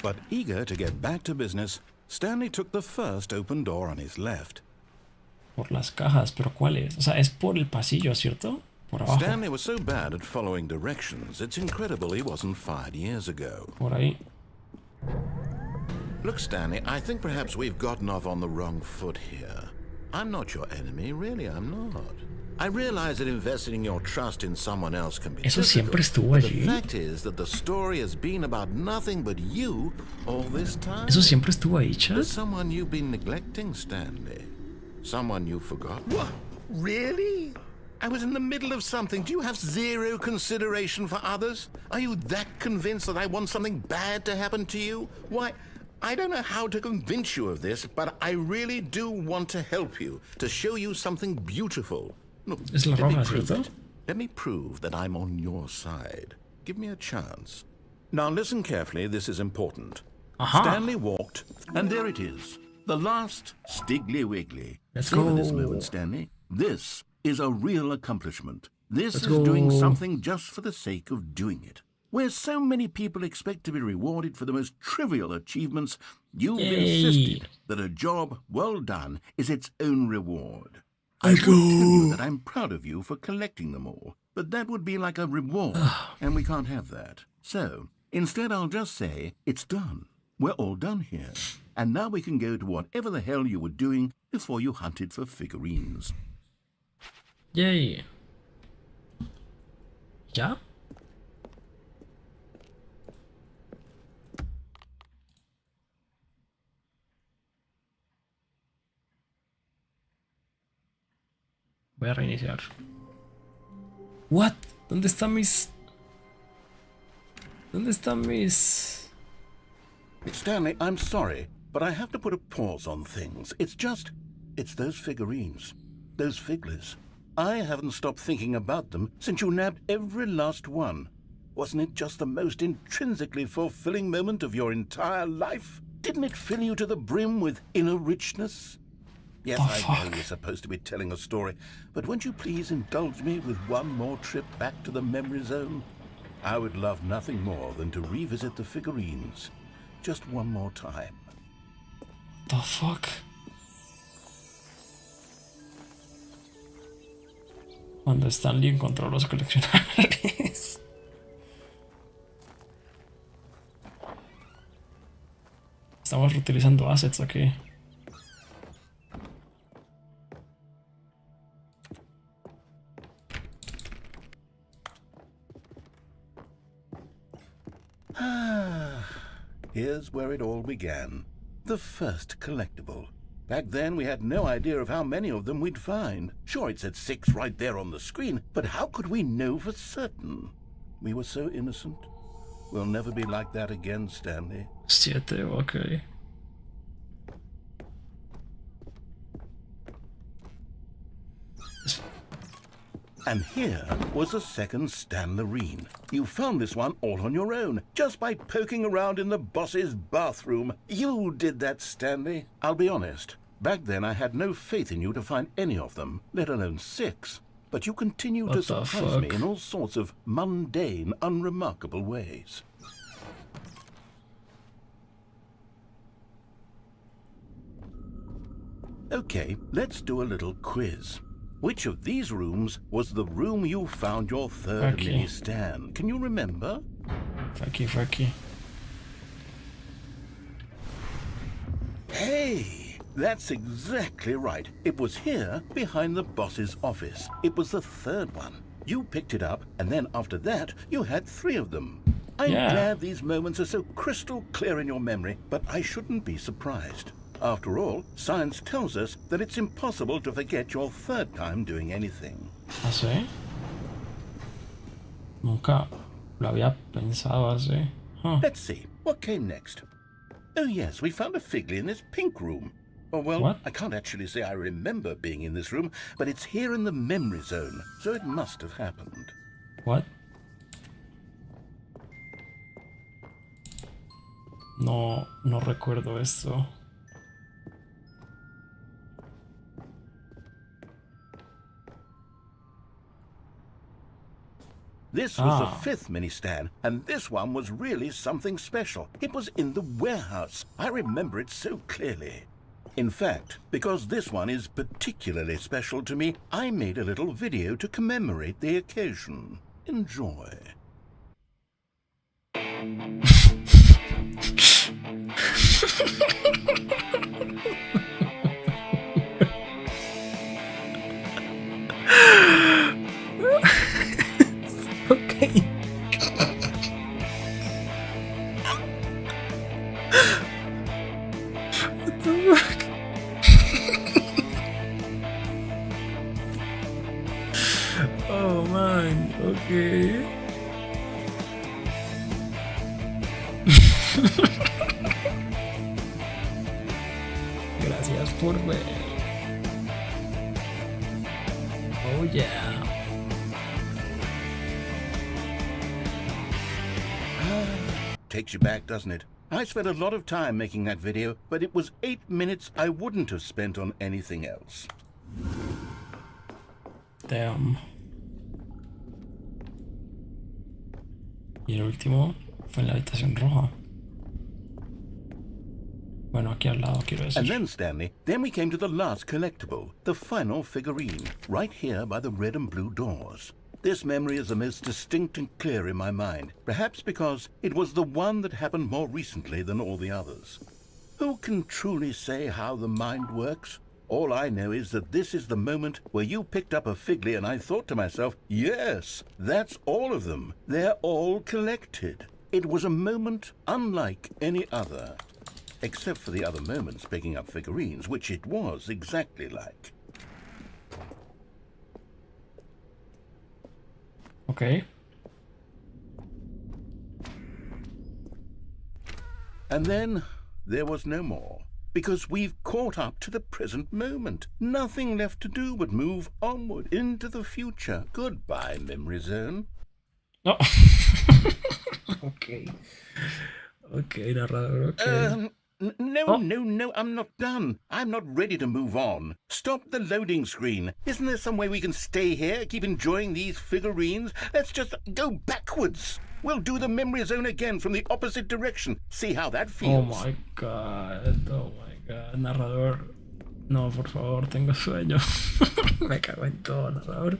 B: but eager to get back to business, Stanley took the first open door on his left.
A: Por las cajas, pero ¿cuáles? O sea, es por el pasillo, ¿cierto? Por abajo.
B: Stanley was so bad at following directions, it's incredible he wasn't fired years ago.
A: Por ahí.
B: Look, Stanley, I think perhaps we've gotten off on the wrong foot here. I'm not your enemy, really, I'm not. I realize that investing your trust in someone else can be
A: Eso
B: difficult,
A: siempre estuvo
B: but
A: allí.
B: the fact is that the story has been about nothing but you all this time.
A: Eso siempre estuvo ahí, chat.
B: There's someone you've been neglecting, Stanley. Someone you forgot. What? Really? I was in the middle of something. Do you have zero consideration for others? Are you that convinced that I want something bad to happen to you? Why, I don't know how to convince you of this, but I really do want to help you, to show you something beautiful. Look,
A: Es la
B: let me
A: roja,
B: prove
A: ¿cierto?
B: it. Let me prove that I'm on your side. Give me a chance. Now listen carefully, this is important.
A: Aha.
B: Stanley walked, and there it is. The last Stiggly Wiggly.
A: Let's
B: Savor
A: go.
B: this moment, Stanley. This is a real accomplishment. This
A: Let's
B: is doing
A: go.
B: something just for the sake of doing it. Where so many people expect to be rewarded for the most trivial achievements, you've
A: Yay.
B: insisted that a job well done is its own reward. I
A: Let's
B: would tell you
A: go.
B: that I'm proud of you for collecting them all, but that would be like a reward, and we can't have that. So, instead I'll just say, it's done. We're all done here. And now we can go to whatever the hell you were doing before you hunted for figurines.
A: Yay. ¿Ya? Voy a reiniciar. What? ¿Dónde están mis? ¿Dónde están mis?
B: Stanley, I'm sorry, but I have to put a pause on things. It's those figurines, those figglers. I haven't stopped thinking about them since you nabbed every last one. Wasn't it just the most intrinsically fulfilling moment of your entire life? Didn't it fill you to the brim with inner richness? Yes, I know you're supposed to be telling a story, but won't you please indulge me with one more trip back to the memory zone? I would love nothing more than to revisit the figurines. Just one more time.
A: The fuck? Cuando Stanley encontró los coleccionables. Estamos reutilizando assets aquí.
B: Here's where it all began. The first collectible. Back then, we had no idea of how many of them we'd find. Sure, it said 6 right there on the screen, but how could we know for certain? We were so innocent. We'll never be like that again, Stanley.
A: 7, okay.
B: And here was a second Stanlerine. You found this one all on your own, just by poking around in the boss's bathroom. You did that, Stanley. I'll be honest. Back then I had no faith in you to find any of them, let alone 6. But you continue to surprise me in all sorts of mundane, unremarkable ways. Okay, let's do a little quiz. Which of these rooms was the room you found your third mini Stan? Can you remember?
A: Fucky.
B: Hey, that's exactly right. It was here, behind the boss's office. It was the third one. You picked it up, and then after that, you had 3 of them. I'm glad these moments are so crystal clear in your memory, but I shouldn't be surprised. After all, science tells us that it's impossible to forget your third time doing anything.
A: ¿Ah, sí? Nunca lo había pensado así. Huh.
B: Let's see, what came next? Oh yes, we found a Figley in this pink room. Oh well,
A: what?
B: I can't actually say I remember being in this room, but it's here in the memory zone, so it must have happened.
A: What? No recuerdo esto.
B: This was the 5th mini Stan, and this one was really something special. It was in the warehouse. I remember it so clearly. In fact, because this one is particularly special to me, I made a little video to commemorate the occasion. Enjoy.
A: Okay. What the fuck? Oh man, okay. Gracias por ver. Oh yeah.
B: Takes you back, doesn't it? I spent a lot of time making that video, but it was 8 minutes I wouldn't have spent on anything else.
A: Damn. Y el último fue en la habitación roja. Bueno, aquí al lado, quiero decir.
B: And then, Stanley, then we came to the last collectible, the final figurine, right here by the red and blue doors. This memory is the most distinct and clear in my mind, perhaps because it was the one that happened more recently than all the others. Who can truly say how the mind works? All I know is that this is the moment where you picked up a Figley and I thought to myself, yes, that's all of them. They're all collected. It was a moment unlike any other, except for the other moments picking up figurines, which it was exactly like.
A: Okay.
B: And then there was no more, because we've caught up to the present moment. Nothing left to do but move onward into the future. Goodbye, memory zone.
A: No. Okay. Okay, narrador, okay.
B: No, I'm not done. I'm not ready to move on. Stop the loading screen. Isn't there some way we can stay here, keep enjoying these figurines? Let's just go backwards. We'll do the memory zone again from the opposite direction. See how that feels.
A: Oh my god, narrador. No, por favor, tengo sueño. Me cago en todo, narrador.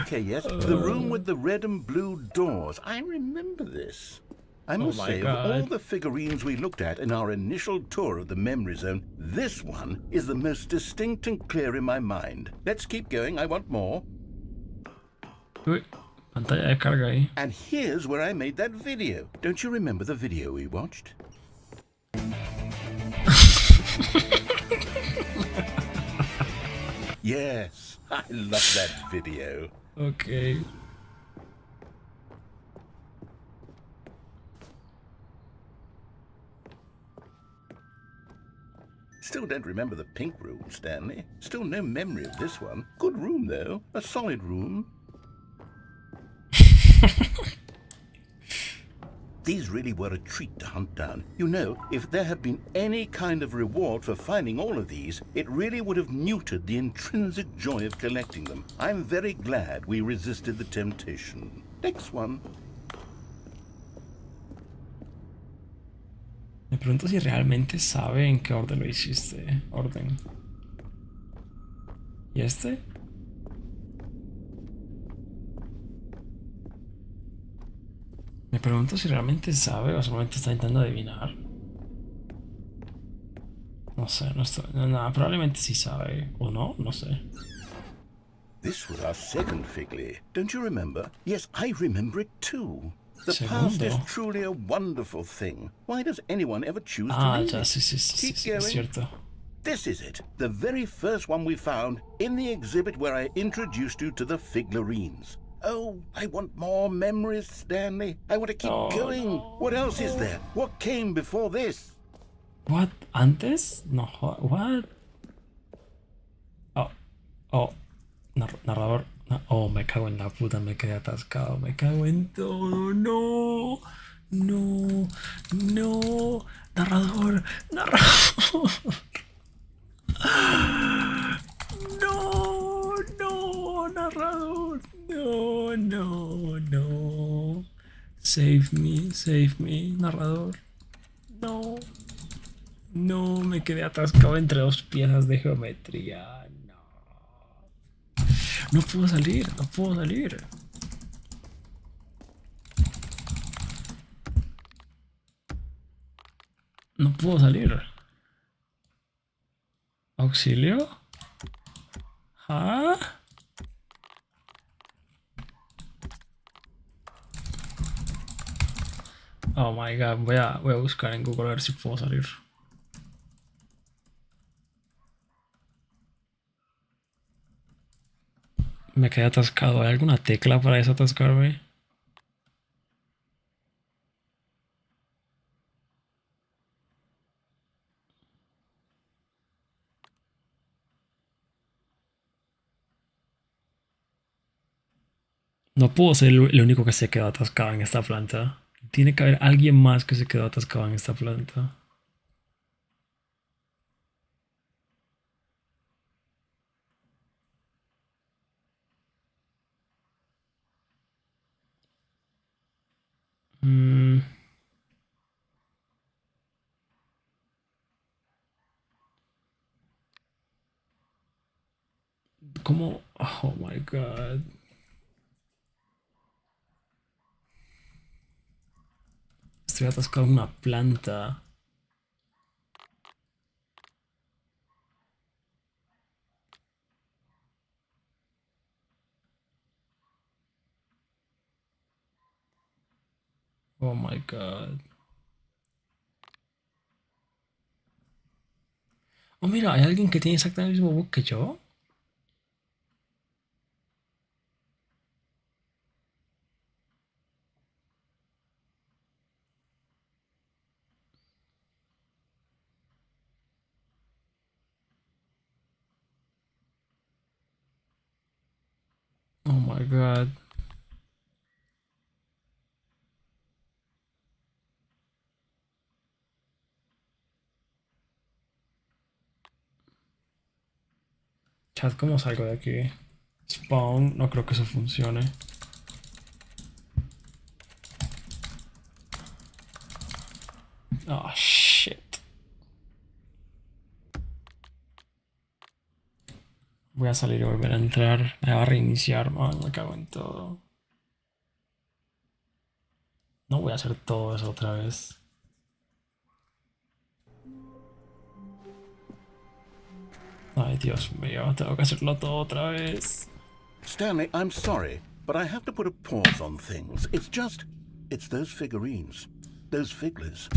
B: Okay, yes, the room with the red and blue doors. I remember this. I must say, of all the figurines we looked at in our initial tour of the memory zone, this one is the most distinct and clear in my mind. Let's keep going, I want more.
A: Uy, pantalla de carga ahí.
B: And here's where I made that video. Don't you remember the video we watched? Yes, I love that video.
A: Ok.
B: Still don't remember the pink room, Stanley. Still no memory of this one. Good room, though. A solid room. These really were a treat to hunt down. You know, if there had been any kind of reward for finding all of these, it really would have neutered the intrinsic joy of collecting them. I'm very glad we resisted the temptation. Next one.
A: Me pregunto si realmente sabe en qué orden lo hiciste. Orden. ¿Y este? Me pregunto si realmente sabe o solamente está intentando adivinar. No sé, no estoy. No, probablemente sí sabe. O no, no sé.
B: This was our second Figley. Don't you remember? Yes, I remember it too. The past is truly a wonderful thing. Why does anyone ever choose to read
A: ya,
B: it?
A: sí, es cierto.
B: This is it, the very first one we found in the exhibit where I introduced you to the figurines. Oh, I want more memories, Stanley. I want to keep going. No. What else is there? What came before this?
A: What? ¿Antes? No, what? Narrador. Oh, me cago en la puta, me quedé atascado. Me cago en todo. No. No. No. Narrador. Narrador. No. No. Narrador. No. No. No. Save me, narrador. No. No, me quedé atascado entre dos piezas de geometría. No puedo salir, no puedo salir. No puedo salir. ¿Auxilio? ¿Ah? Oh my god, voy a buscar en Google a ver si puedo salir. Me quedé atascado. ¿Hay alguna tecla para desatascarme? No puedo ser el único que se quedó atascado en esta planta. Tiene que haber alguien más que se quedó atascado en esta planta. ¿Cómo? Oh my god. Estoy atascado en una planta. Oh my god. Oh, mira, hay alguien que tiene exactamente el mismo bug que yo. Oh my god. Chat, ¿cómo salgo de aquí? Spawn, no creo que eso funcione. Oh, shit. Voy a salir y volver a entrar. Me va a reiniciar, man. Me cago en todo. No voy a hacer todo eso otra vez. Ay, Dios mío, tengo que hacerlo todo otra vez.
B: Stanley, I'm sorry, but I have to put a pause on things. It's those figurines, those figures.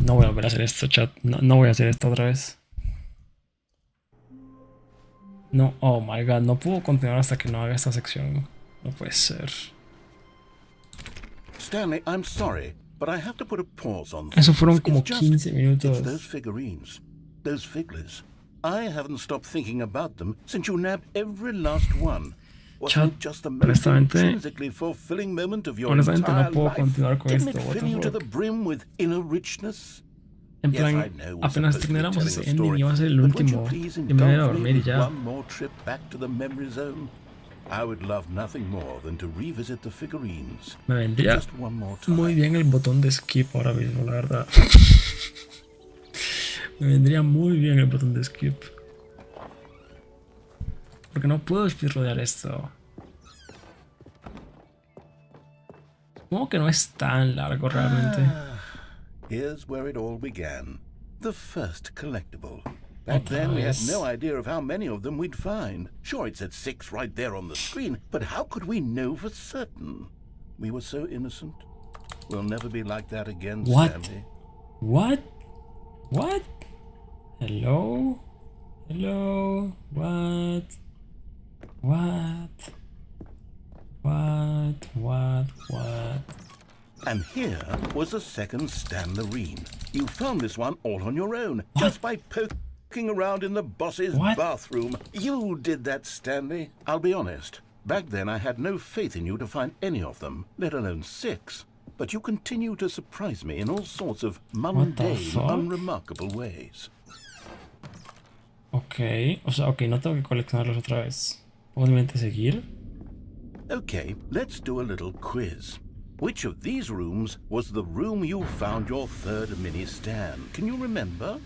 A: No voy a volver a hacer esto, chat. No voy a hacer esto otra vez. No, oh my god, no puedo continuar hasta que no haga esta sección. No puede ser.
B: Stanley, I'm sorry, but I have to put a pause on
A: Eso
B: things.
A: fueron como 15 minutos.
B: It's those figurines, those figures. I haven't stopped thinking about them since you nabbed every last one. Wasn't it just the most intrinsically fulfilling moment of your entire
A: no puedo
B: life?
A: continuar con
B: Didn't
A: esto.
B: it
A: What
B: fill you
A: the
B: to the
A: fuck?
B: brim with inner richness?
A: En
B: Yes,
A: plan,
B: I know we're
A: apenas
B: supposed to be
A: termináramos
B: telling
A: ese
B: a
A: ending
B: story,
A: iba a ser el
B: but would you
A: último.
B: please
A: Y me voy a ir a
B: indulge me
A: dormir y
B: with
A: ya.
B: one more trip back to the memory zone? I would love nothing more than to revisit the figurines.
A: Me vendría
B: Just one more time.
A: muy bien el botón de skip ahora mismo, la verdad. Me vendría muy bien el botón de skip. Porque no puedo speedrodear esto. Supongo que no es tan largo realmente.
B: Here's where it all began. The first collectible. Back then we had no idea of how many of them we'd find. Sure, it said 6 right there on the screen, but how could we know for certain? We were so innocent. We'll never be like that again,
A: What?
B: Stanley.
A: What? What? Hello? Hello? What? What? What?
B: And here was a second Stanlerine. You found this one all on your own, just by poking around in the boss's bathroom. You did that, Stanley. I'll be honest. Back then I had no faith in you to find any of them, let alone 6. But you continue to surprise me in all sorts of mundane, unremarkable ways.
A: Ok, o sea, ok, no tengo que coleccionarlos otra vez. Probablemente seguir.
B: Okay, let's do a little quiz. Which of these rooms was the room you found your third mini stand? Can you remember?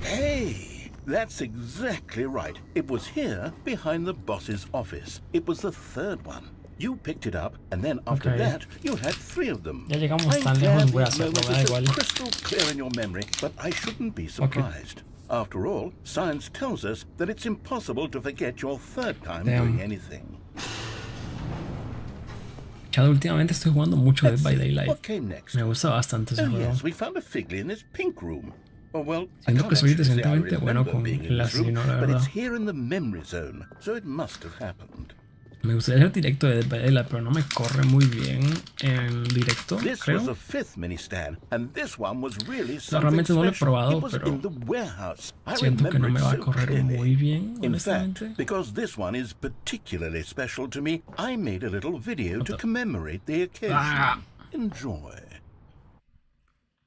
B: Hey, that's exactly right. It was here behind the boss's office. It was the third one. You picked it up, and then after that, you had 3 of them.
A: Ya llegamos tan lejos, voy a hacerlo, da igual.
B: Crystal clear in your memory, but I shouldn't be surprised. After all, science tells us that it's impossible to forget your third time doing anything.
A: Ya últimamente estoy jugando mucho Dead by Daylight.
B: What came next?
A: Me gusta bastante ese juego.
B: Yes, we found a Figly in this pink room. Oh, well,
A: Siento que soy decentemente bueno con el asesino, la
B: but
A: verdad.
B: it's here in the memory zone, so it must have happened.
A: Me gustaría hacer directo de Dead by Daylight, pero no me corre muy bien en directo,
B: This
A: creo.
B: was the 5th mini stand, and this one was really
A: Realmente no lo he
B: special.
A: probado,
B: It was
A: pero
B: in the warehouse. I
A: siento que no me va a
B: remember it so
A: correr
B: clearly.
A: muy bien,
B: In fact,
A: honestamente.
B: because this one is particularly special to me, I made a little video to commemorate the occasion.
A: Ah.
B: Enjoy.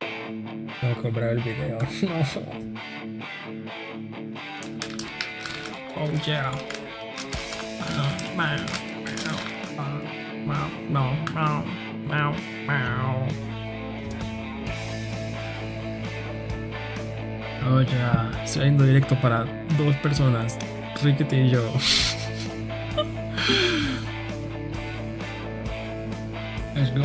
A: Tengo que comprar el video. No. Oh yeah. Oh ya, estoy haciendo directo para 2 personas, Riquete y yo. Let's go.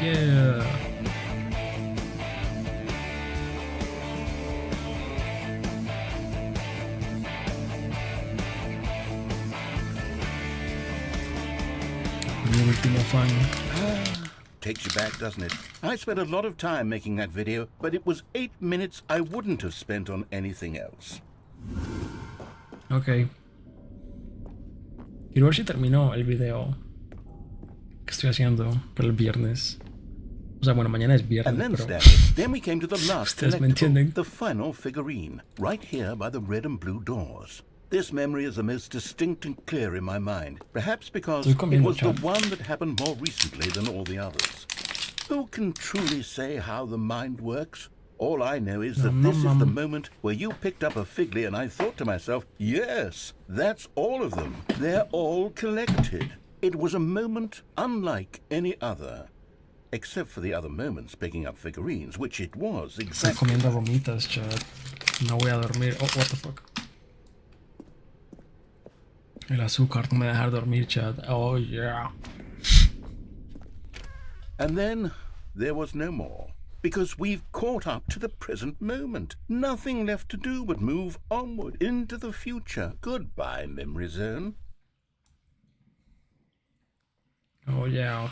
A: Yeah. Mi último fan.
B: Takes you back, doesn't it? I spent a lot of time making that video, but it was 8 minutes I wouldn't have spent on anything else.
A: Ok. Quiero ver si terminó el video que estoy haciendo para el viernes. O sea, bueno, mañana es viernes,
B: And then,
A: pero...
B: Stanley, then we came to the last
A: Ustedes me
B: collectible,
A: entienden.
B: the final figurine, right here by the red and blue doors. This memory is the most distinct and clear in my mind, perhaps because it was the one that happened more recently than all the others. Who can truly say how the mind works? All I know is that this is the moment where you picked up a Figly and I thought to myself, yes, that's all of them. They're all collected. It was a moment unlike any other. Except for the other moments picking up figurines, which it was
A: Estoy
B: exactly.
A: comiendo gomitas, chat. No voy a dormir. Oh, what the fuck. El azúcar no me deja dormir, chat. Oh, yeah.
B: And then there was no more. Because we've caught up to the present moment. Nothing left to do but move onward into the future. Goodbye, memory zone.
A: Oh, yeah.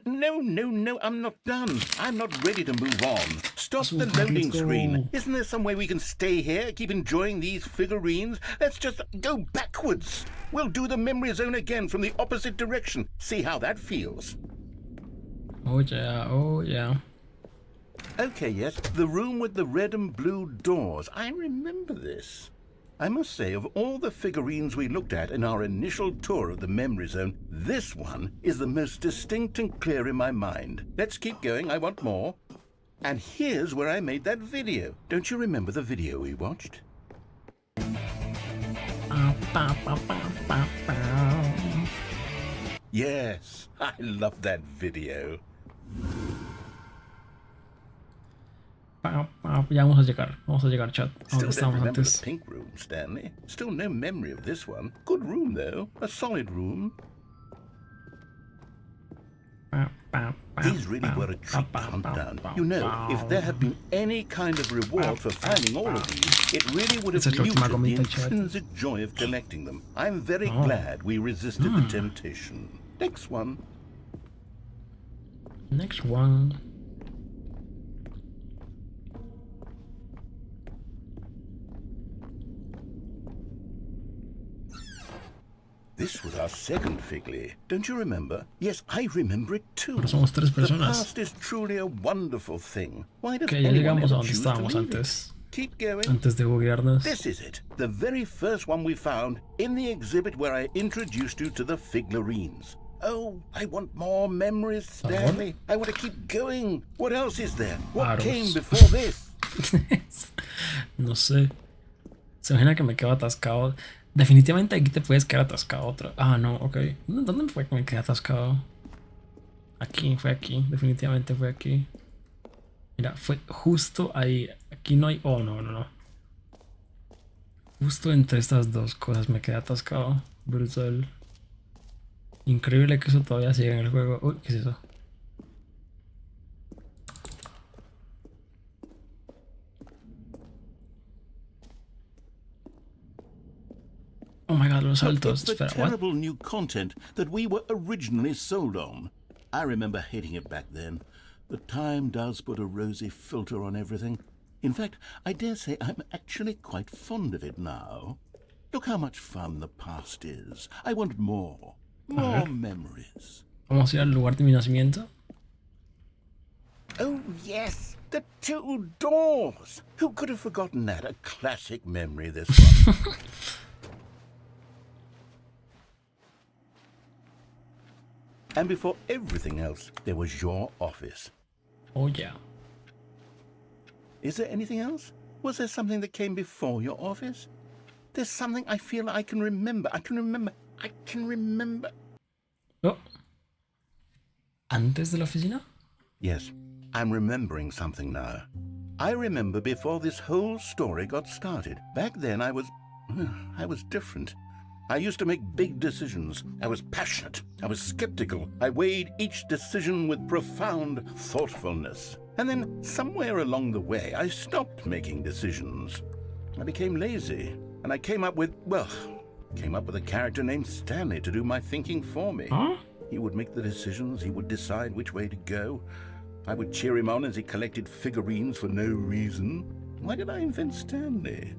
B: No, I'm not done. I'm not ready to move on. Stop the loading screen. Isn't there some way we can stay here, keep enjoying these figurines? Let's just go backwards. We'll do the memory zone again from the opposite direction. See how that feels.
A: Oh, yeah. Oh, yeah.
B: Okay, yes, the room with the red and blue doors. I remember this. I must say, of all the figurines we looked at in our initial tour of the memory zone, this one is the most distinct and clear in my mind. Let's keep going, I want more. And here's where I made that video. Don't you remember the video we watched? Yes, I love that video.
A: Ya vamos a llegar, chat.
B: Still don't
A: Estamos
B: remember
A: antes.
B: the pink room, Stanley. Still no memory of this one. Good room, though. A solid room. These really were a treat to hunt down. You know, if there had been any kind of reward for finding all of these, it really would have muted the intrinsic joy of collecting them. I'm very glad we resisted the temptation. Next one.
A: Next one.
B: This was our second Figley. Don't you remember? Yes, I remember it too.
A: Ahora somos tres
B: The
A: personas.
B: past is truly a wonderful thing. Why does
A: Que ya
B: anyone
A: llegamos a
B: ever
A: donde
B: choose to
A: estábamos
B: leave it?
A: antes.
B: Keep going.
A: Antes de buguearnos.
B: This is it. The very first one we found in the exhibit where I introduced you to the figurines. Oh, I want more memories, Stanley. I want to keep going. What else is there? What came before this?
A: No sé. Se imagina que me quedo atascado. Definitivamente aquí te puedes quedar atascado otra. Ah, no, ok. ¿Dónde fue que me quedé atascado? Aquí, fue aquí. Definitivamente fue aquí. Mira, fue justo ahí. Aquí no hay... Oh, no. Justo entre estas dos cosas me quedé atascado. Brutal. Increíble que eso todavía siga en el juego. Uy, ¿qué es eso? Oh my god, los saltos.
B: It's the
A: Espera, what?
B: terrible new content that we were originally sold on. I remember hating it back then. But time does put a rosy filter on everything. In fact, I dare say I'm actually quite fond of it now. Look how much fun the past is. I want more. More memories.
A: Vamos a ir al lugar de mi nacimiento.
B: Oh, yes. The two doors. Who could have forgotten that? A classic memory, this one. And before everything else, there was your office.
A: Oh, yeah.
B: Is there anything else? Was there something that came before your office? There's something I feel I can remember. I can remember.
A: Oh. ¿Antes de la oficina?
B: Yes, I'm remembering something now. I remember before this whole story got started. Back then I was different. I used to make big decisions. I was passionate. I was skeptical. I weighed each decision with profound thoughtfulness. And then somewhere along the way, I stopped making decisions. I became lazy. And I came up with a character named Stanley to do my thinking for me.
A: Huh?
B: He would make the decisions. He would decide which way to go. I would cheer him on as he collected figurines for no reason. Why did I invent Stanley?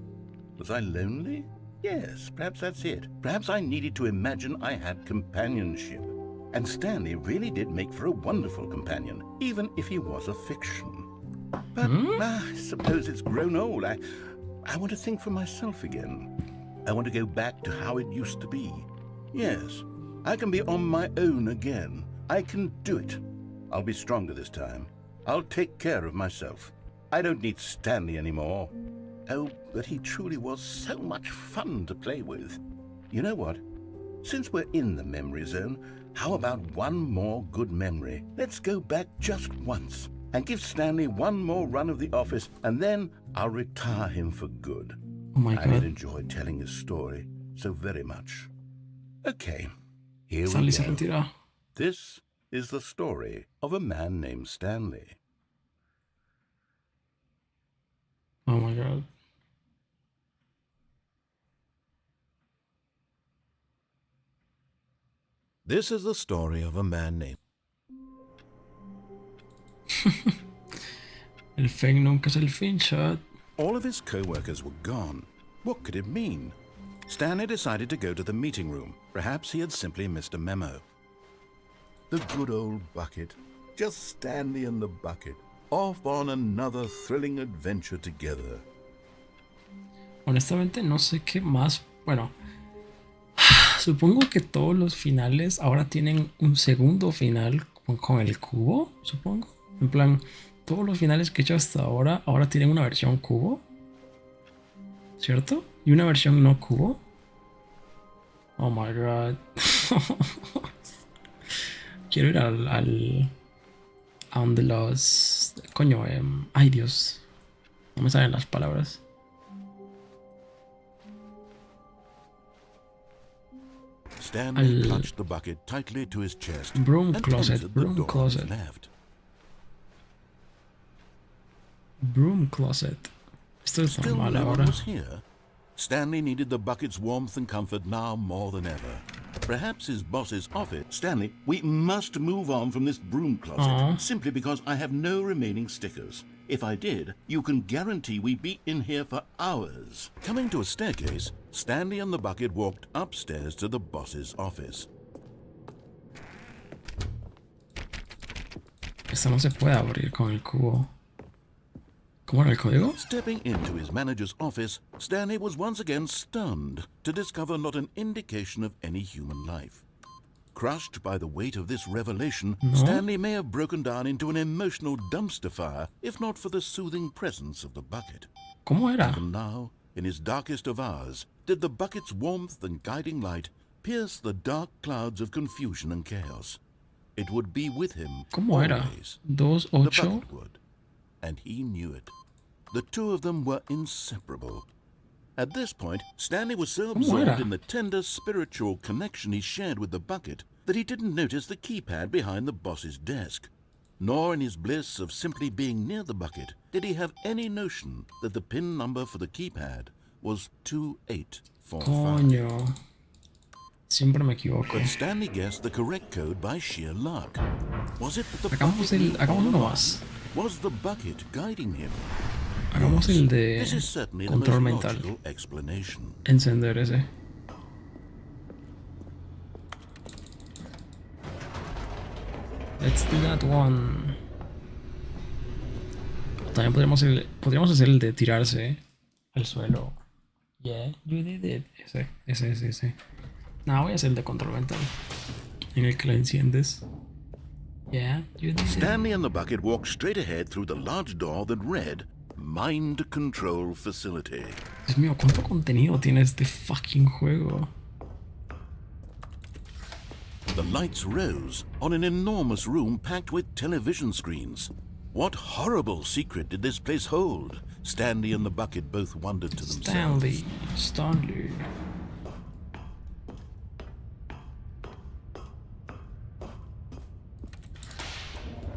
B: Was I lonely? Yes, perhaps that's it. Perhaps I needed to imagine I had companionship. And Stanley really did make for a wonderful companion, even if he was a fiction. But I suppose it's grown old. I want to think for myself again. I want to go back to how it used to be. Yes, I can be on my own again. I can do it. I'll be stronger this time. I'll take care of myself. I don't need Stanley anymore. Oh, but he truly was so much fun to play with. You know what? Since we're in the memory zone, how about one more good memory? Let's go back just once and give Stanley one more run of the office, and then I'll retire him for good.
A: Oh my
B: I had
A: god.
B: enjoyed telling his story so very much. Okay, here
A: Stanley
B: we
A: se
B: go.
A: retira.
B: This is the story of a man named Stanley.
A: Oh my god.
B: This is the story of a man named...
A: El fin nunca es el fin, chat.
B: All of his co-workers were gone. What could it mean? Stanley decided to go to the meeting room. Perhaps he had simply missed a memo. The good old bucket. Just Stanley and the bucket. Off on another thrilling adventure together.
A: Honestamente no sé qué más. Bueno, supongo que todos los finales ahora tienen un segundo final con el cubo, supongo. En plan, todos los finales que he hecho hasta ahora tienen una versión cubo, ¿cierto? Y una versión no cubo. Oh my god. Quiero ir a donde los... Coño, ay Dios. No me salen las palabras.
B: Stanley clutched the bucket tightly to his chest.
A: Broom
B: and
A: closet,
B: entered the
A: broom
B: door on
A: closet.
B: his left.
A: Broom closet. Esto es
B: Still
A: normal
B: no one
A: ahora.
B: was here. Stanley needed the bucket's warmth and comfort now more than ever. Perhaps his boss's office. Stanley, we must move on from this broom closet, simply because I have no remaining stickers. If I did, you can guarantee we'd be in here for hours. Coming to a staircase, Stanley and the bucket walked upstairs to the boss's office.
A: Esto no se puede abrir con el cubo. ¿Cómo era el código?
B: Stepping into his manager's office, Stanley was once again stunned to discover not an indication of any human life. Crushed by the weight of this revelation, Stanley may have broken down into an emotional dumpster fire if not for the soothing presence of the bucket.
A: ¿Cómo era?
B: Even now, in his darkest of hours, did the bucket's warmth and guiding light pierce the dark clouds of confusion and chaos. It would be with him
A: ¿Cómo era?
B: always.
A: 2,
B: The
A: 8.
B: bucket would. And he knew it. The two of them were inseparable. At this point, Stanley was so absorbed in the tender spiritual connection he shared with the bucket that he didn't notice the keypad behind the boss's desk. Nor in his bliss of simply being near the bucket did he have any notion that the PIN number for the keypad was 2845.
A: Coño. Siempre me equivoco.
B: But Stanley guessed the correct code by sheer luck. Was it that the
A: Hagamos
B: bucket knew all
A: uno
B: along?
A: más.
B: Was the bucket guiding him?
A: Hagamos el de
B: This is certainly the
A: control
B: most
A: mental.
B: logical explanation.
A: Encender ese. Let's do that one. También podríamos hacer el de tirarse al suelo. Yeah, you did it. Ese. No, voy a hacer el de control mental. En el que lo enciendes. Yeah, you did it.
B: Stanley and the bucket walked straight ahead through the large door that read Mind Control Facility.
A: Dios mío, ¿cuánto contenido tiene este fucking juego?
B: The lights rose on an enormous room packed with television screens. What horrible secret did this place hold? Stanley and the bucket both wondered to themselves.
A: Stanley.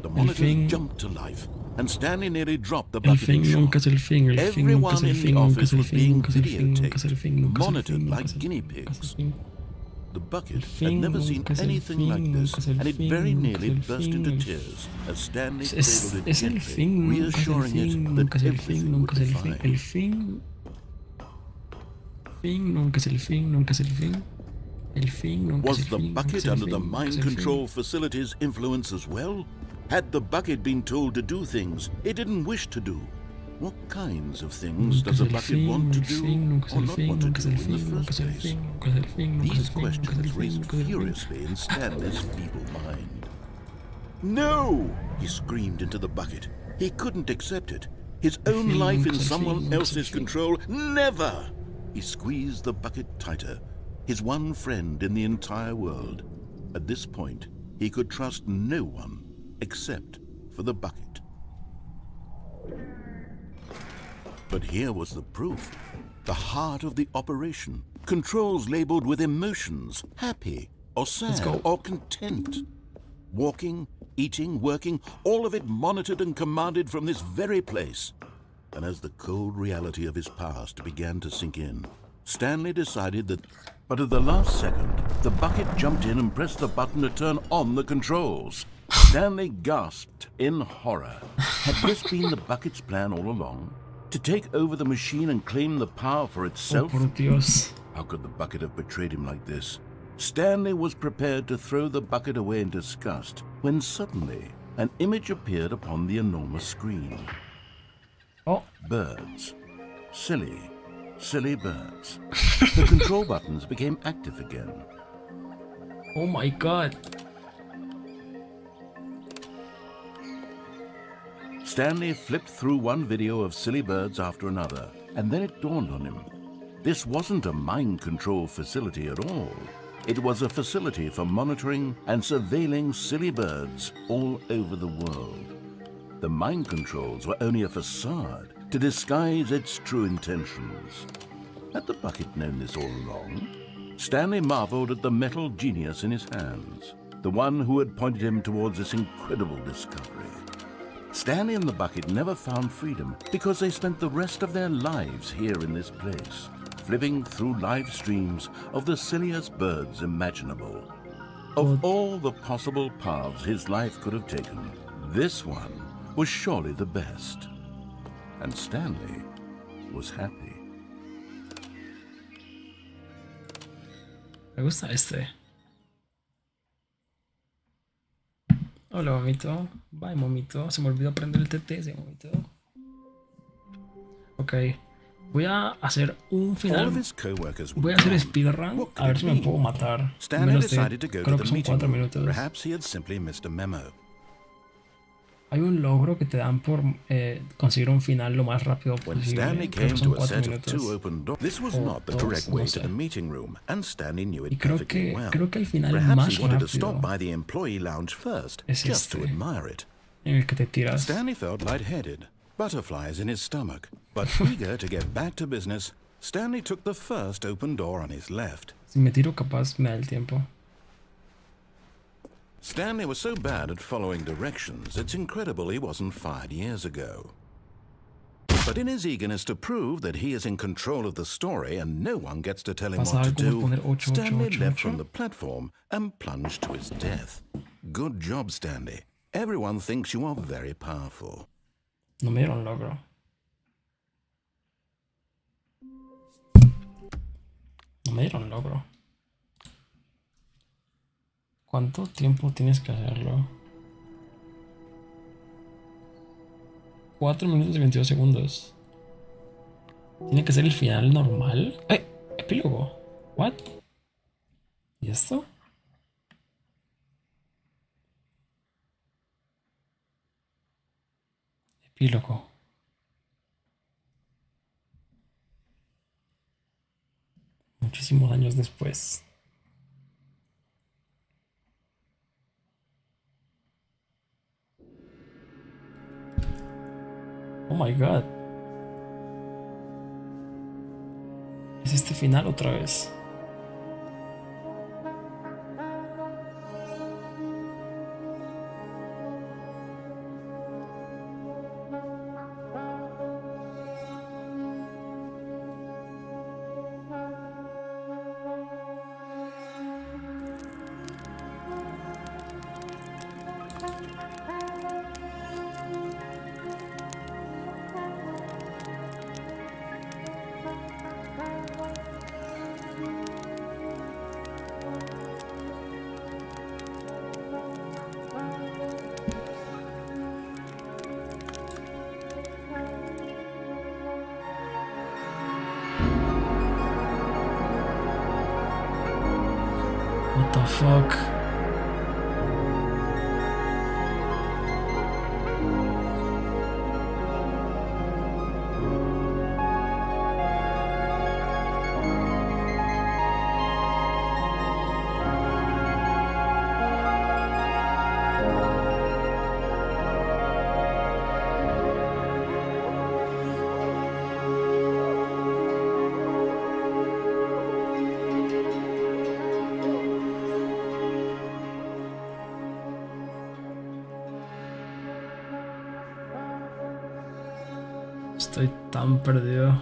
B: The monitors
A: fin.
B: jumped to life, and Stanley nearly dropped the
A: El
B: bucket in
A: fin
B: shock.
A: nunca es el fin, el fin nunca es
B: Everyone
A: el
B: in
A: fin,
B: the
A: nunca es
B: office
A: el
B: was
A: fin,
B: being
A: nunca es el fin, nunca es el fin, nunca es el
B: monitored
A: fin,
B: like
A: nunca es el
B: guinea
A: fin, nunca es el
B: pigs.
A: fin.
B: The bucket had
A: fin
B: never seen
A: nunca es el
B: anything
A: fin,
B: like this,
A: nunca es el
B: and it
A: fin,
B: very
A: nunca
B: nearly
A: es el
B: burst into
A: fin.
B: tears as Stanley
A: Es
B: cradled it
A: el
B: gently,
A: fin, nunca es el
B: reassuring it
A: fin,
B: that
A: nunca es el fin,
B: everything would
A: nunca es
B: be
A: el fin.
B: fine.
A: El fin. Fin nunca es el fin, nunca es el fin. El fin nunca es
B: Was
A: el
B: the
A: fin, nunca es
B: bucket
A: el
B: under
A: fin,
B: the
A: nunca es
B: mind
A: el fin.
B: control facility's influence as well? Had the bucket been told to do things it didn't wish to do? What kinds of things
A: Nunca
B: does
A: es
B: a
A: el
B: bucket
A: fin,
B: want to
A: el
B: do
A: fin, nunca es
B: or
A: el
B: not
A: fin,
B: want to
A: nunca es
B: do
A: el
B: in the
A: fin, nunca
B: first
A: es el
B: place?
A: fin, nunca es el fin, nunca es
B: These
A: el fin, nunca es el
B: questions
A: fin,
B: raised
A: nunca es el fin.
B: furiously in Stanley's feeble mind. No! He screamed into the bucket. He couldn't accept it. His own
A: fin,
B: life in
A: nunca es el fin,
B: someone
A: nunca es el
B: else's
A: fin.
B: control. Never! He squeezed the bucket tighter. His one friend in the entire world. At this point, he could trust no one except for the bucket. But here was the proof. the heart of the operation. Controls labeled with emotions, happy or sad or content. Walking, eating, working, all of it monitored and commanded from this very place. And as the cold reality of his past began to sink in, Stanley decided that, but at the last second, the bucket jumped in and pressed the button to turn on the controls. Stanley gasped in horror. Had this been the bucket's plan all along? To take over the machine and claim the power for itself?
A: Oh, por Dios.
B: How could the bucket have betrayed him like this? Stanley was prepared to throw the bucket away in disgust when suddenly an image appeared upon the enormous screen.
A: Oh.
B: Birds. Silly, silly birds. The control buttons became active again.
A: Oh my god.
B: Stanley flipped through one video of silly birds after another, and then it dawned on him. This wasn't a mind control facility at all. It was a facility for monitoring and surveilling silly birds all over the world. The mind controls were only a facade to disguise its true intentions. Had the bucket known this all along? Stanley marveled at the metal genius in his hands, the one who had pointed him towards this incredible discovery. Stanley and the bucket never found freedom because they spent the rest of their lives here in this place, flipping through live streams of the silliest birds imaginable. Of all the possible paths his life could have taken, this one was surely the best. And Stanley was happy.
A: Me gusta este. Hola, momito. Bye, momito. Se me olvidó prender el TT ese momito. Ok. Voy a hacer un final. Voy a hacer speedrun. A ver si me puedo matar. Menos de, creo que son 4 minutos. Hay un logro que te dan por conseguir un final lo más rápido posible. Creo que son 4 minutos. Y creo que el final más rápido es este, en el que te tiras.
E: Stanley felt lightheaded, butterflies in his stomach, but eager to get back to business, Stanley took the first open door on his left.
A: Si me tiro capaz me da el tiempo.
E: Stanley was so bad at following directions, it's incredible he wasn't fired years ago. But in his eagerness to prove that he is in control of the story and no one gets to tell him what to do, Stanley leapt from the platform and plunged to his death. Good job, Stanley. Everyone thinks you are very powerful.
A: No me dieron logro. No me dieron logro. ¿Cuánto tiempo tienes que hacerlo? 4 minutos y 22 segundos. ¿Tiene que ser el final normal? ¡Eh! Epílogo. ¿What? ¿Y esto? Epílogo. Muchísimos años después. Oh my god. ¿Es este final otra vez? What the fuck? Estoy tan perdido.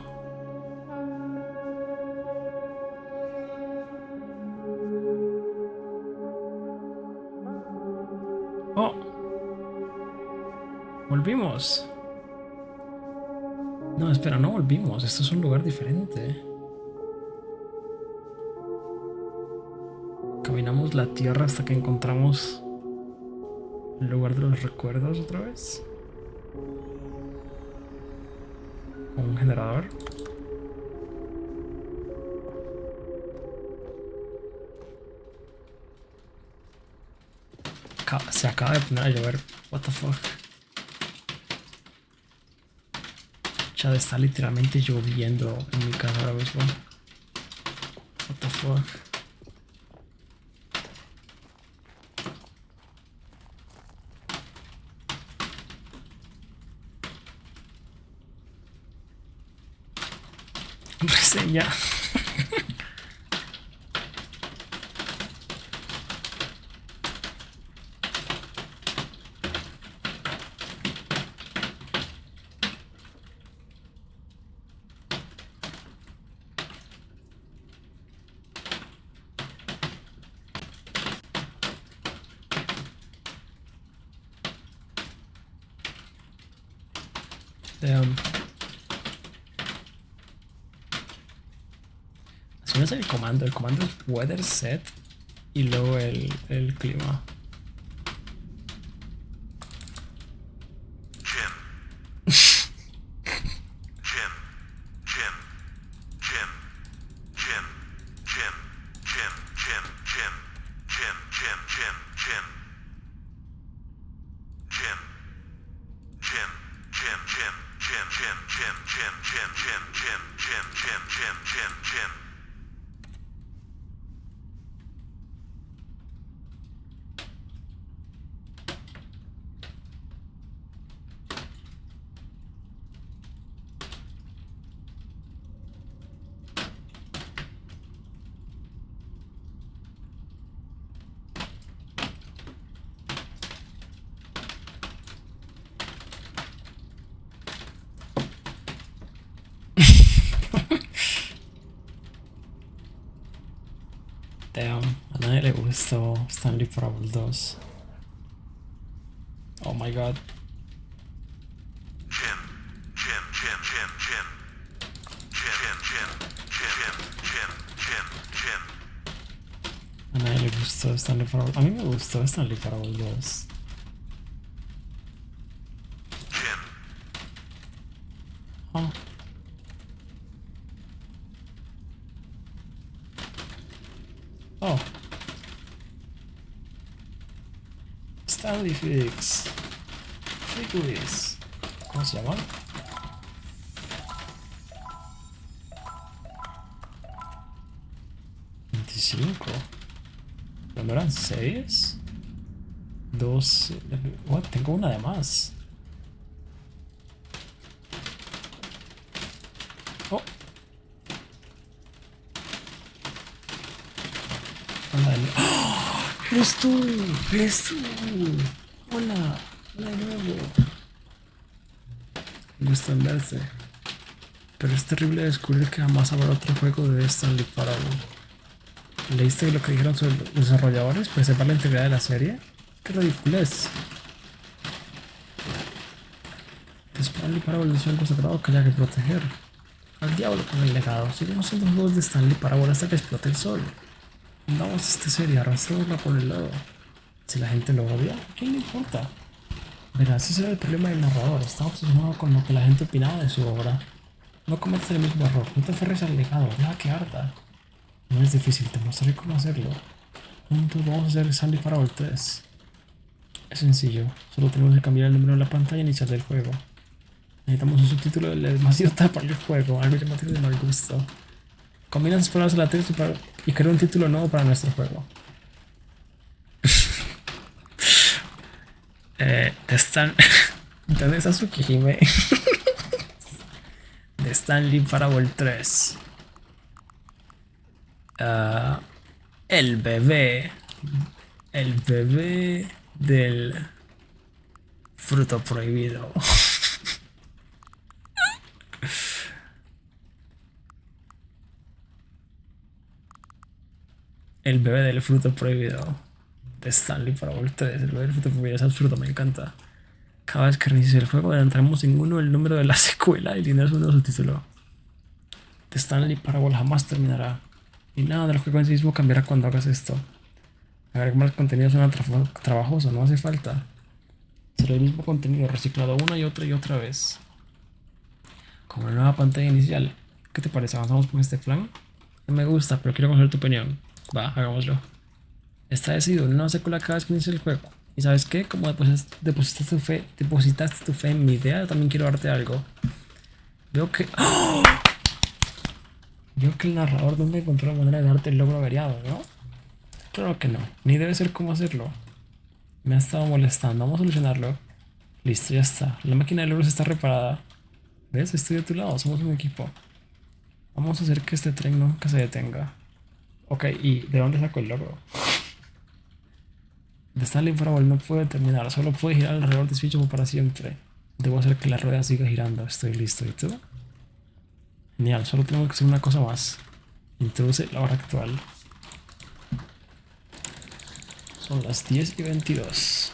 A: Oh. Volvimos. No, espera, no volvimos. Esto es un lugar diferente. Caminamos la tierra hasta que encontramos el lugar de los recuerdos otra vez. Con un generador. Se acaba de poner a llover. What the fuck. Chad, está literalmente lloviendo en mi casa ahora mismo. What the fuck. Reseña. Damn. Así no es el comando. El comando es weather set y luego el clima. Damn, a nadie le gustó Stanley Parable 2. Oh my god. A nadie le gustó Stanley Parable. A mí me gustó Stanley Parable 2. Huh. Oh. Stanley Fix. Fix. ¿Cómo se llama? ¿25? ¿No eran 6? 2. What? Tengo una de más. Oh. ¡Oh! ¡Eres tú! ¡Eres tú! ¡Hola! ¡Hola de nuevo! Me gusta verte. Pero es terrible descubrir que jamás habrá otro juego de Stanley Parable. ¿Leíste lo que dijeron sobre los desarrolladores? ¿Preservar la integridad de la serie? ¡Qué ridiculez! Stanley Parable es algo sagrado que haya que proteger. Al diablo con el legado. Seguimos siendo juegos de Stanley Parable hasta que explote el sol. Andamos esta serie, arrastrémosla por el lado. Si la gente lo odia, ¿a quién le importa? Verás, ese era el problema del narrador. Estaba obsesionado con lo que la gente opinaba de su obra. No cometas el mismo error, no te aferres al legado, deja que arda. No es difícil, te mostraré cómo hacerlo. Juntos vamos a hacer Stanley Parable 3. Es sencillo, solo tenemos que cambiar el número en la pantalla y iniciar el juego. Necesitamos un subtítulo demasiado para el juego, algo llamativo de mal gusto. Combina las palabras lateras y crea un título nuevo para nuestro juego. ¿Dónde está Tsukihime? De Stanley Parable 3. El bebé del fruto prohibido. El bebé del fruto prohibido de Stanley para ustedes. El bebé del fruto prohibido es absurdo, me encanta. Cada vez que reinicie el juego adelantaremos en uno el número de la secuela y tendrás un nuevo subtítulo. De Stanley Parable jamás terminará. Y nada del juego en sí mismo cambiará cuando hagas esto. Agregar más contenido suena trabajoso, no hace falta. Será el mismo contenido reciclado una y otra vez. Como una nueva pantalla inicial. ¿Qué te parece? ¿Avanzamos con este plan? No me gusta, pero quiero conocer tu opinión. Va, hagámoslo. Está decidido, una nueva secuela cada vez que inicie el juego. ¿Y sabes qué? Como depositaste tu fe en mi idea, también quiero darte algo. Veo que... ¡Oh! Veo que el narrador nunca encontró la manera de darte el logro averiado, ¿no? Claro que no, ni debe ser cómo hacerlo. Me ha estado molestando, vamos a solucionarlo. Listo, ya está. La máquina de logros está reparada. ¿Ves? Estoy de tu lado, somos un equipo. Vamos a hacer que este tren nunca se detenga. Ok, ¿y de dónde saco el logro? De Stanley Parable no puede terminar, solo puede girar alrededor de Switch para siempre. Debo hacer que la rueda siga girando, estoy listo. ¿Y tú? Genial, solo tengo que hacer una cosa más. Introduce la hora actual. Son las 10:22.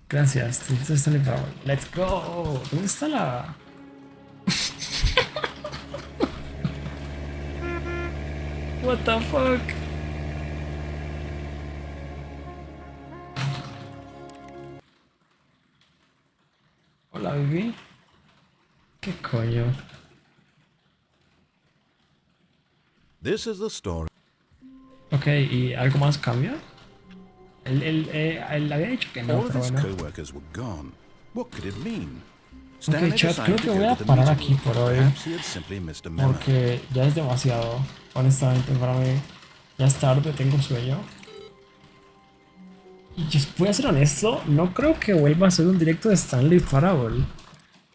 A: Gracias, te Stanley Parable. Let's go. ¿Dónde está la...? What the fuck? Hola, baby. ¿Qué coño?
E: This is the story.
A: Ok, ¿y algo más cambia? Él había dicho que no,
E: All of
A: pero
E: his
A: bueno.
E: co-workers were gone. What could it mean?
A: Ok, chat, creo que voy a parar aquí por hoy. Porque ya es demasiado. Honestamente, para mí. Ya es tarde, tengo sueño. Y yo voy a ser honesto, no creo que vuelva a hacer un directo de Stanley Parable.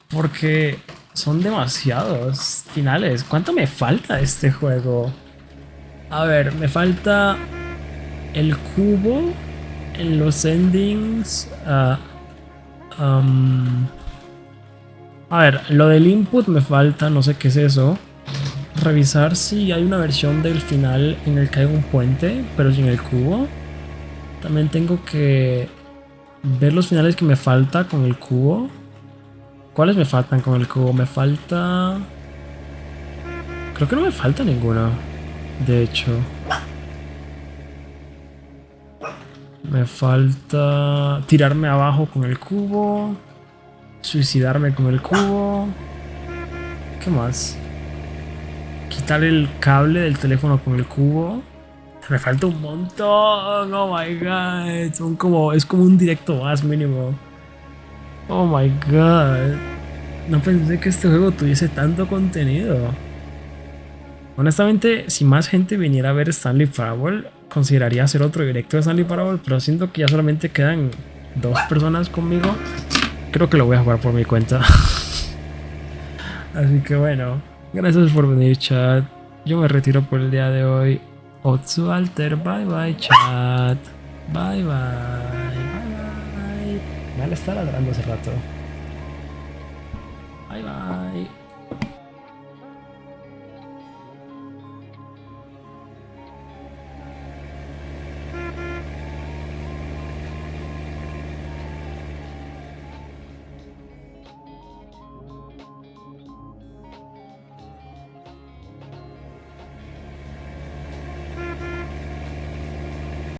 A: Porque son demasiados finales. ¿Cuánto me falta de este juego? A ver, me falta el cubo en los endings. A ver, lo del input me falta, no sé qué es eso. Revisar si hay una versión del final en el que hay un puente, pero sin el cubo. También tengo que ver los finales que me falta con el cubo. ¿Cuáles me faltan con el cubo? Me falta... Creo que no me falta ninguno. De hecho. Me falta tirarme abajo con el cubo. Suicidarme con el cubo. ¿Qué más? Quitar el cable del teléfono con el cubo. Me falta un montón. Oh my god. Es como un directo más mínimo. Oh my god. No pensé que este juego tuviese tanto contenido. Honestamente, si más gente viniera a ver Stanley Parable, consideraría hacer otro directo de Stanley Parable, pero siento que ya solamente quedan 2 personas conmigo. Creo que lo voy a jugar por mi cuenta. Así que bueno, gracias por venir, chat. Yo me retiro por el día de hoy. Otsu Alter, bye bye, chat. Bye bye, bye bye. Me van a estar ladrando hace rato. Bye bye.